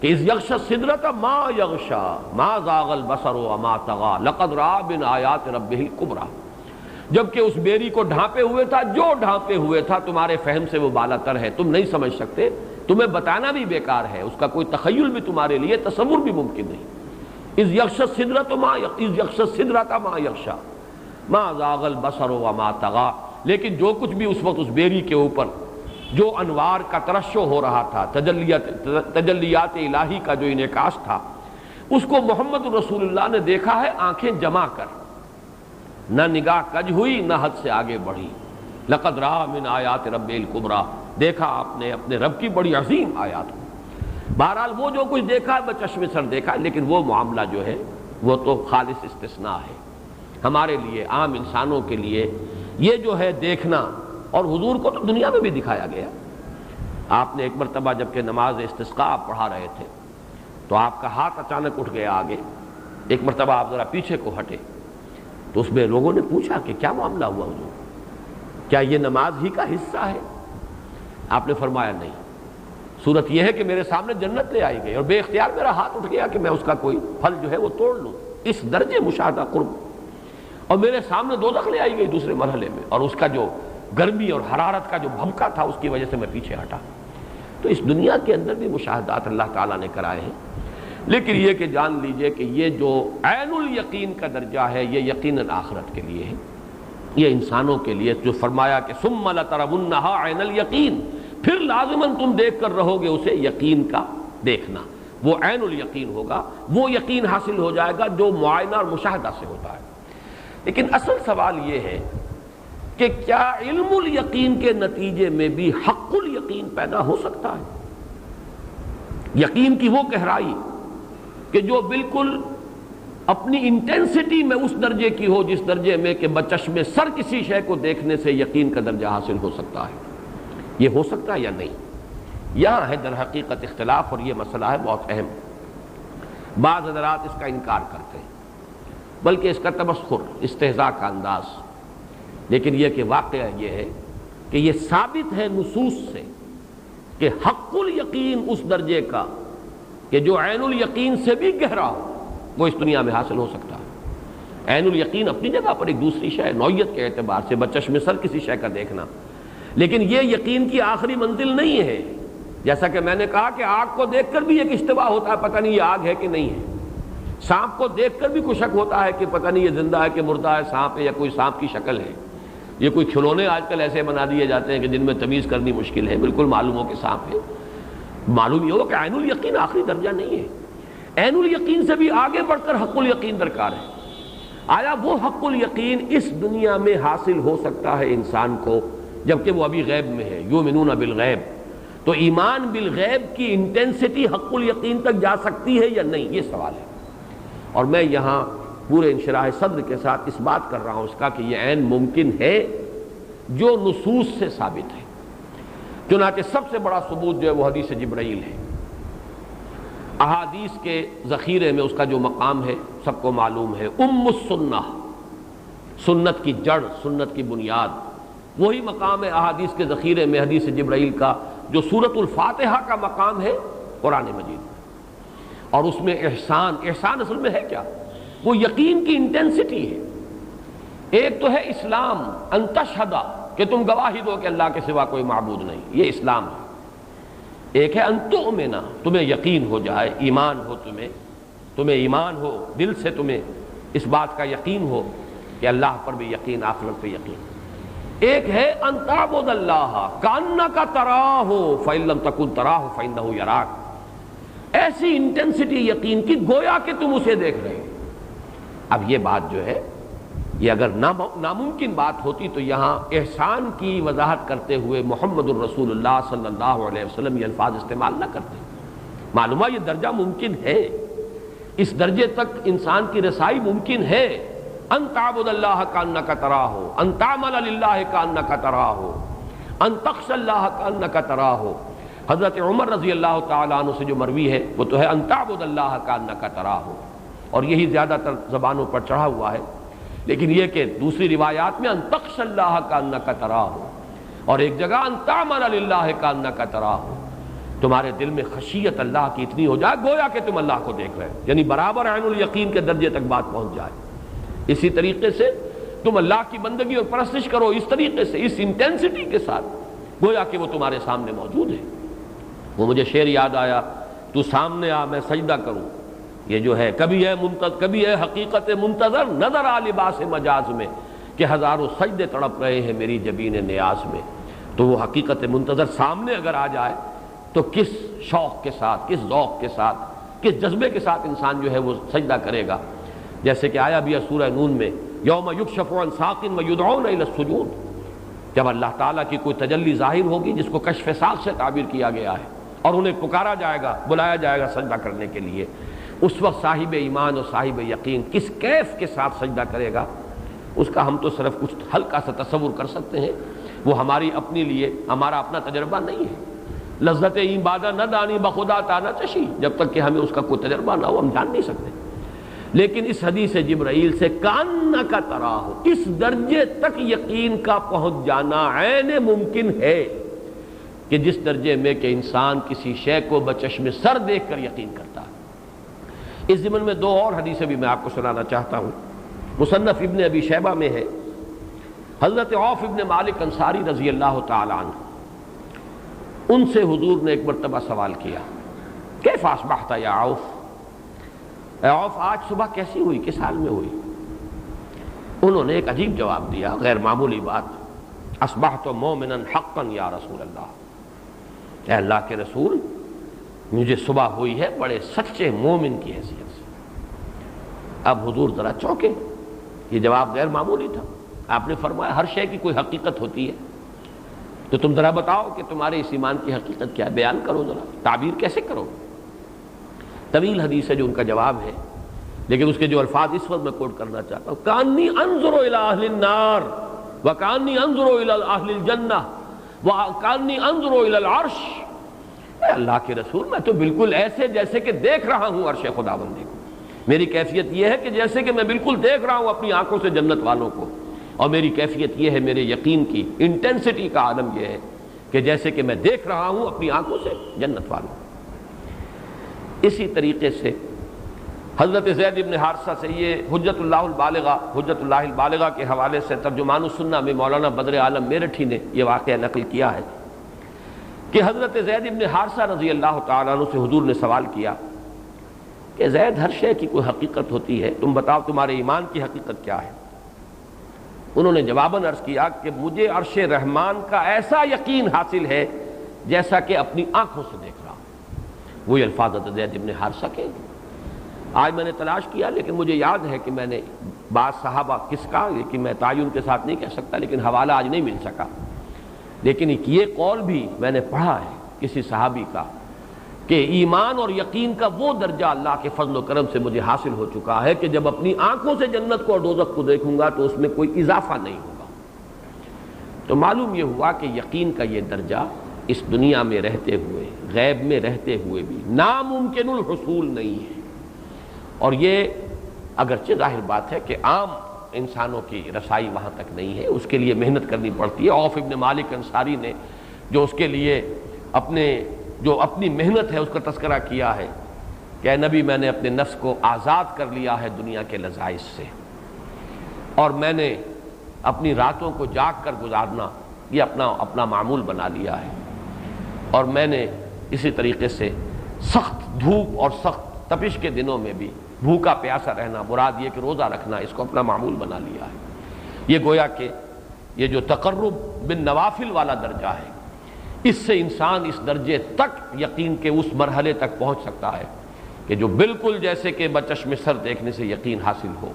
کہ اذ یغشی السدرۃ ما یغشی ما زاغ البصر وما طغی لقد رأى من آیات ربہ الکبریٰ، جبکہ اس بیری کو ڈھانپے ہوئے تھا، جو ڈھانپے ہوئے تھا تمہارے فہم سے وہ بالا تر ہے، تم نہیں سمجھ سکتے، تمہیں بتانا بھی بیکار ہے، اس کا کوئی تخیل بھی تمہارے لیے تصور بھی ممکن نہیں۔ اذ یغشی السدرۃ ما یغشی ما زاغ البصر وما طغی، لیکن جو کچھ بھی اس وقت اس بیری کے اوپر جو انوار کا ترشح ہو رہا تھا، تجلیات الہی کا جو انعکاس تھا، اس کو محمد رسول اللہ نے دیکھا ہے آنکھیں جما کر، نہ نگاہ کج ہوئی نہ حد سے آگے بڑھی۔ لقد رأى من آیات رب الکبریٰ، دیکھا آپ نے اپنے رب کی بڑی عظیم آیات۔ بہرحال وہ جو کچھ دیکھا ہے بچشم سر دیکھا ہے، لیکن وہ معاملہ جو ہے وہ تو خالص استثناء ہے ہمارے لیے، عام انسانوں کے لیے۔ یہ جو ہے دیکھنا، اور حضور کو تو دنیا میں بھی دکھایا گیا۔ آپ نے ایک مرتبہ جبکہ نماز استسقاء آپ پڑھا رہے تھے تو آپ کا ہاتھ اچانک اٹھ گیا آگے، ایک مرتبہ آپ ذرا پیچھے کو ہٹے تو اس میں لوگوں نے پوچھا کہ کیا معاملہ ہوا حضور، کیا یہ نماز ہی کا حصہ ہے؟ آپ نے فرمایا نہیں، صورت یہ ہے کہ میرے سامنے جنت لے آئی گئی اور بے اختیار میرا ہاتھ اٹھ گیا کہ میں اس کا کوئی پھل جو ہے وہ توڑ لوں، اس درجے مشاہدہ قرب، اور میرے سامنے دوزخ لے آئی گئی دوسرے مرحلے میں، اور اس کا جو گرمی اور حرارت کا جو بھبکا تھا اس کی وجہ سے میں پیچھے ہٹا۔ تو اس دنیا کے اندر بھی مشاہدات اللہ تعالیٰ نے کرائے ہیں، لیکن یہ کہ جان لیجئے کہ یہ جو عین الیقین کا درجہ ہے یہ یقیناً آخرت کے لیے ہے، یہ انسانوں کے لیے، جو فرمایا کہ ثم لترونھا عین الیقین، پھر لازماً تم دیکھ کر رہو گے اسے، یقین کا دیکھنا، وہ عین الیقین ہوگا، وہ یقین حاصل ہو جائے گا جو معائنہ اور مشاہدہ سے ہوتا ہے۔ لیکن اصل سوال یہ ہے کہ کیا علم الیقین کے نتیجے میں بھی حق الیقین پیدا ہو سکتا ہے؟ یقین کی وہ گہرائی کہ جو بالکل اپنی انٹینسٹی میں اس درجے کی ہو جس درجے میں کہ بچشم سر کسی شے کو دیکھنے سے یقین کا درجہ حاصل ہو سکتا ہے، یہ ہو سکتا ہے یا نہیں؟ یہاں ہے در حقیقت اختلاف، اور یہ مسئلہ ہے بہت اہم۔ بعض حضرات اس کا انکار کرتے ہیں، بلکہ اس کا تمسخر، استہزاء کا انداز، لیکن یہ کہ واقعہ یہ ہے کہ یہ ثابت ہے نصوص سے کہ حق الیقین اس درجے کا کہ جو عین الیقین سے بھی گہرا ہو وہ اس دنیا میں حاصل ہو سکتا ہے۔ عین الیقین اپنی جگہ پر ایک دوسری شے، نوعیت کے اعتبار سے بچشم سر کسی شے کا دیکھنا، لیکن یہ یقین کی آخری منزل نہیں ہے۔ جیسا کہ میں نے کہا کہ آگ کو دیکھ کر بھی ایک اشتباہ ہوتا ہے، پتہ نہیں یہ آگ ہے کہ نہیں ہے، سانپ کو دیکھ کر بھی کوئی شک ہوتا ہے کہ پتہ نہیں یہ زندہ ہے کہ مردہ ہے، سانپ ہے یا کوئی سانپ کی شکل ہے۔ یہ کوئی کھلونے آج کل ایسے بنا دیے جاتے ہیں کہ جن میں تمیز کرنی مشکل ہے، بالکل معلوم ہو کہ سانپ ہے۔ معلوم یہ ہو کہ عین الیقین آخری درجہ نہیں ہے، عین الیقین سے بھی آگے بڑھ کر حق الیقین درکار ہے۔ آیا وہ حق الیقین اس دنیا میں حاصل ہو سکتا ہے انسان کو جبکہ وہ ابھی غیب میں ہے؟ یؤمنون بالغیب، تو ایمان بالغیب کی انٹینسٹی حق الیقین تک جا سکتی ہے یا نہیں، یہ سوال ہے۔ اور میں یہاں پورے انشراح صدر کے ساتھ اس بات کر رہا ہوں اس کا کہ یہ عین ممکن ہے جو نصوص سے ثابت ہے۔ چنانچہ سب سے بڑا ثبوت جو ہے وہ حدیث جبرائیل ہے۔ احادیث کے ذخیرے میں اس کا جو مقام ہے سب کو معلوم ہے، ام السنہ، سنت کی جڑ، سنت کی بنیاد، وہی مقام ہے احادیث کے ذخیرے میں حدیث جبرائیل کا جو سورۃ الفاتحہ کا مقام ہے قرآن مجید۔ اور اس میں احسان اصل میں ہے کیا؟ وہ یقین کی انٹینسٹی ہے۔ ایک تو ہے اسلام، ان تشہد، کہ تم گواہی دو کہ اللہ کے سوا کوئی معبود نہیں، یہ اسلام ہے۔ ایک ہے ان تؤمن، تمہیں یقین ہو جائے، ایمان ہو، تمہیں ایمان ہو، دل سے تمہیں اس بات کا یقین ہو کہ اللہ پر بھی یقین، آخرت پہ یقین۔ ایک ہے ان تعبد اللہ کأنک تراہ فإن لم تکن تراہ فإنہ یراک، ایسی انٹینسٹی یقین کی گویا کہ تم اسے دیکھ رہے ہو۔ اب یہ بات جو ہے یہ اگر ناممکن بات ہوتی تو یہاں احسان کی وضاحت کرتے ہوئے محمد الرسول اللہ صلی اللہ علیہ وسلم یہ الفاظ استعمال نہ کرتے۔ معلوم ہے یہ درجہ ممکن ہے، اس درجے تک انسان کی رسائی ممکن ہے۔ ان تعبد اللہ کأنک تراہ، ان تعمل للہ کأنک تراہ، ان تخشى اللہ کأنک تراہ۔ حضرت عمر رضی اللہ تعالیٰ عنہ سے جو مروی ہے وہ تو ہے ان تعبد اللہ کأنک تراہ، اور یہی زیادہ تر زبانوں پر چڑھا ہوا ہے۔ لیکن یہ کہ دوسری روایات میں ان تخشى اللہ کأنک تراہ، اور ایک جگہ ان تعمل للہ کأنک تراہ، تمہارے دل میں خشیت اللہ کی اتنی ہو جائے گویا کہ تم اللہ کو دیکھ رہے ہو، یعنی برابر عین الیقین کے درجے تک بات پہنچ جائے۔ اسی طریقے سے تم اللہ کی بندگی اور پرستش کرو اس طریقے سے، اس انٹینسٹی کے ساتھ، گویا کہ وہ تمہارے سامنے موجود ہے۔ وہ مجھے شعر یاد آیا، تو سامنے آ میں سجدہ کروں، یہ جو ہے کبھی ہے حقیقت منتظر نظر آ لباس مجاز میں، کہ ہزاروں سجدے تڑپ رہے ہیں میری جبین نیاز میں۔ تو وہ حقیقت منتظر سامنے اگر آ جائے تو کس شوق کے ساتھ، کس ذوق کے ساتھ، کس جذبے کے ساتھ انسان جو ہے وہ سجدہ کرے گا۔ جیسے کہ آیا بھی ہے سورہ نون میں، یوم یکشف عن ساق ویدعون الی السجود، جب اللہ تعالیٰ کی کوئی تجلی ظاہر ہوگی جس کو کشف ساق سے تعبیر کیا گیا ہے، اور انہیں پکارا جائے گا، بلایا جائے گا سجدہ کرنے کے لیے، اس وقت صاحب ایمان اور صاحب یقین کس کیف کے ساتھ سجدہ کرے گا، اس کا ہم تو صرف کچھ ہلکا سا تصور کر سکتے ہیں۔ وہ ہماری اپنے لیے ہمارا اپنا تجربہ نہیں ہے۔ لذت این بادہ نہ دانی بخدا تانا چشی، جب تک کہ ہمیں اس کا کوئی تجربہ نہ ہو ہم جان نہیں سکتے۔ لیکن اس حدیث جبرائیل سے کأنک تراہ، اس درجے تک یقین کا پہنچ جانا عین ممکن ہے کہ جس درجے میں کہ انسان کسی شے کو بچشم سر دیکھ کر یقین کرتا ہے۔ اس ضمن میں دو اور حدیثیں بھی میں آپ کو سنانا چاہتا ہوں۔ مصنف ابن ابی شیبہ میں ہے، حضرت عوف ابن مالک انصاری رضی اللہ تعالی عنہ، ان سے حضور نے ایک مرتبہ سوال کیا، کیف اصبحت یا عوف، اے عوف آج صبح کیسی ہوئی، کس حال میں ہوئی؟ انہوں نے ایک عجیب جواب دیا، غیر معمولی بات، اصبحت مومنا حقا یا رسول اللہ، اے اللہ کے رسول مجھے صبح ہوئی ہے بڑے سچے مومن کی حیثیت سے۔ اب حضور ذرا چونکے، یہ جواب غیر معمولی تھا۔ آپ نے فرمایا ہر شے کی کوئی حقیقت ہوتی ہے، تو تم ذرا بتاؤ کہ تمہارے اس ایمان کی حقیقت کیا ہے، بیان کرو، ذرا تعبیر کیسے کرو۔ طویل حدیث ہے جو ان کا جواب ہے، لیکن اس کے جو الفاظ اس وقت میں کوٹ کرنا چاہتا ہوں، کانی انظر الی اہل النار وکانی انظر الی اہل الجنہ وکانی انظر الی العرش، اے اللہ کے رسول میں تو بالکل ایسے جیسے کہ دیکھ رہا ہوں عرش خداوندی کو، میری کیفیت یہ ہے کہ جیسے کہ میں بالکل دیکھ رہا ہوں اپنی آنکھوں سے جنت والوں کو، اور میری کیفیت یہ ہے، میرے یقین کی انٹینسٹی کا عالم یہ ہے کہ جیسے کہ میں دیکھ رہا ہوں اپنی آنکھوں سے جنت والوں کو۔ اسی طریقے سے حضرت زید بن حارثہ سے یہ حجت اللہ البالغہ کے حوالے سے ترجمان السنہ میں مولانا بدر عالم میرٹھی نے یہ واقعہ نقل کیا ہے کہ حضرت زید بن حارثہ رضی اللہ تعالیٰ عنہ سے حضور نے سوال کیا کہ زید ہر شے کی کوئی حقیقت ہوتی ہے، تم بتاؤ تمہارے ایمان کی حقیقت کیا ہے؟ انہوں نے جواباً عرض کیا کہ مجھے عرش رحمان کا ایسا یقین حاصل ہے جیسا کہ اپنی آنکھوں سے دیکھ رہا ہوں۔ وہی الفاظ حضرت زید بن حارثہ کے، آج میں نے تلاش کیا لیکن مجھے یاد ہے کہ میں نے بعض صحابہ کس کا، لیکن میں تعین کے ساتھ نہیں کہہ سکتا، لیکن حوالہ آج نہیں مل سکا، لیکن یہ قول بھی میں نے پڑھا ہے کسی صحابی کا کہ ایمان اور یقین کا وہ درجہ اللہ کے فضل و کرم سے مجھے حاصل ہو چکا ہے کہ جب اپنی آنکھوں سے جنت کو اور دوزخ کو دیکھوں گا تو اس میں کوئی اضافہ نہیں ہوگا۔ تو معلوم یہ ہوا کہ یقین کا یہ درجہ اس دنیا میں رہتے ہوئے، غیب میں رہتے ہوئے بھی ناممکن الحصول نہیں ہے، اور یہ اگرچہ ظاہر بات ہے کہ عام انسانوں کی رسائی وہاں تک نہیں ہے، اس کے لیے محنت کرنی پڑتی ہے۔ عوف ابن مالک انصاری نے جو اس کے لیے اپنی محنت ہے اس کا تذکرہ کیا ہے کہ اے نبی، میں نے اپنے نفس کو آزاد کر لیا ہے دنیا کے لذائذ سے، اور میں نے اپنی راتوں کو جاگ کر گزارنا یہ اپنا معمول بنا لیا ہے، اور میں نے اسی طریقے سے سخت دھوپ اور سخت تپش کے دنوں میں بھی بھوکا پیاسا رہنا، مراد یہ کہ روزہ رکھنا، اس کو اپنا معمول بنا لیا ہے۔ یہ گویا کہ یہ جو تقرب بالنوافل والا درجہ ہے، اس سے انسان اس درجے تک یقین کے اس مرحلے تک پہنچ سکتا ہے کہ جو بالکل جیسے کہ بچشم سر دیکھنے سے یقین حاصل ہو۔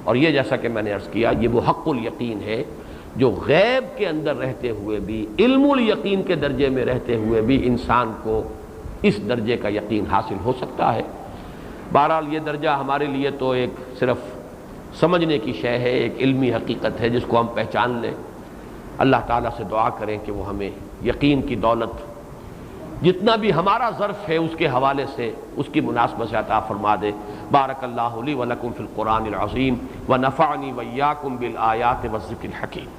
اور یہ جیسا کہ میں نے عرض کیا، یہ وہ حق الیقین ہے جو غیب کے اندر رہتے ہوئے بھی، علم الیقین کے درجے میں رہتے ہوئے بھی انسان کو اس درجے کا یقین حاصل ہو سکتا ہے۔ بہرحال یہ درجہ ہمارے لیے تو ایک صرف سمجھنے کی شے ہے، ایک علمی حقیقت ہے جس کو ہم پہچان لیں۔ اللہ تعالیٰ سے دعا کریں کہ وہ ہمیں یقین کی دولت جتنا بھی ہمارا ظرف ہے اس کے حوالے سے اس کی مناسبت سے عطا فرما دے۔ بارک اللہ لی ولکم فی القرآن العظیم ونفعنی وإیاکم بالآیات والذکر الحکیم۔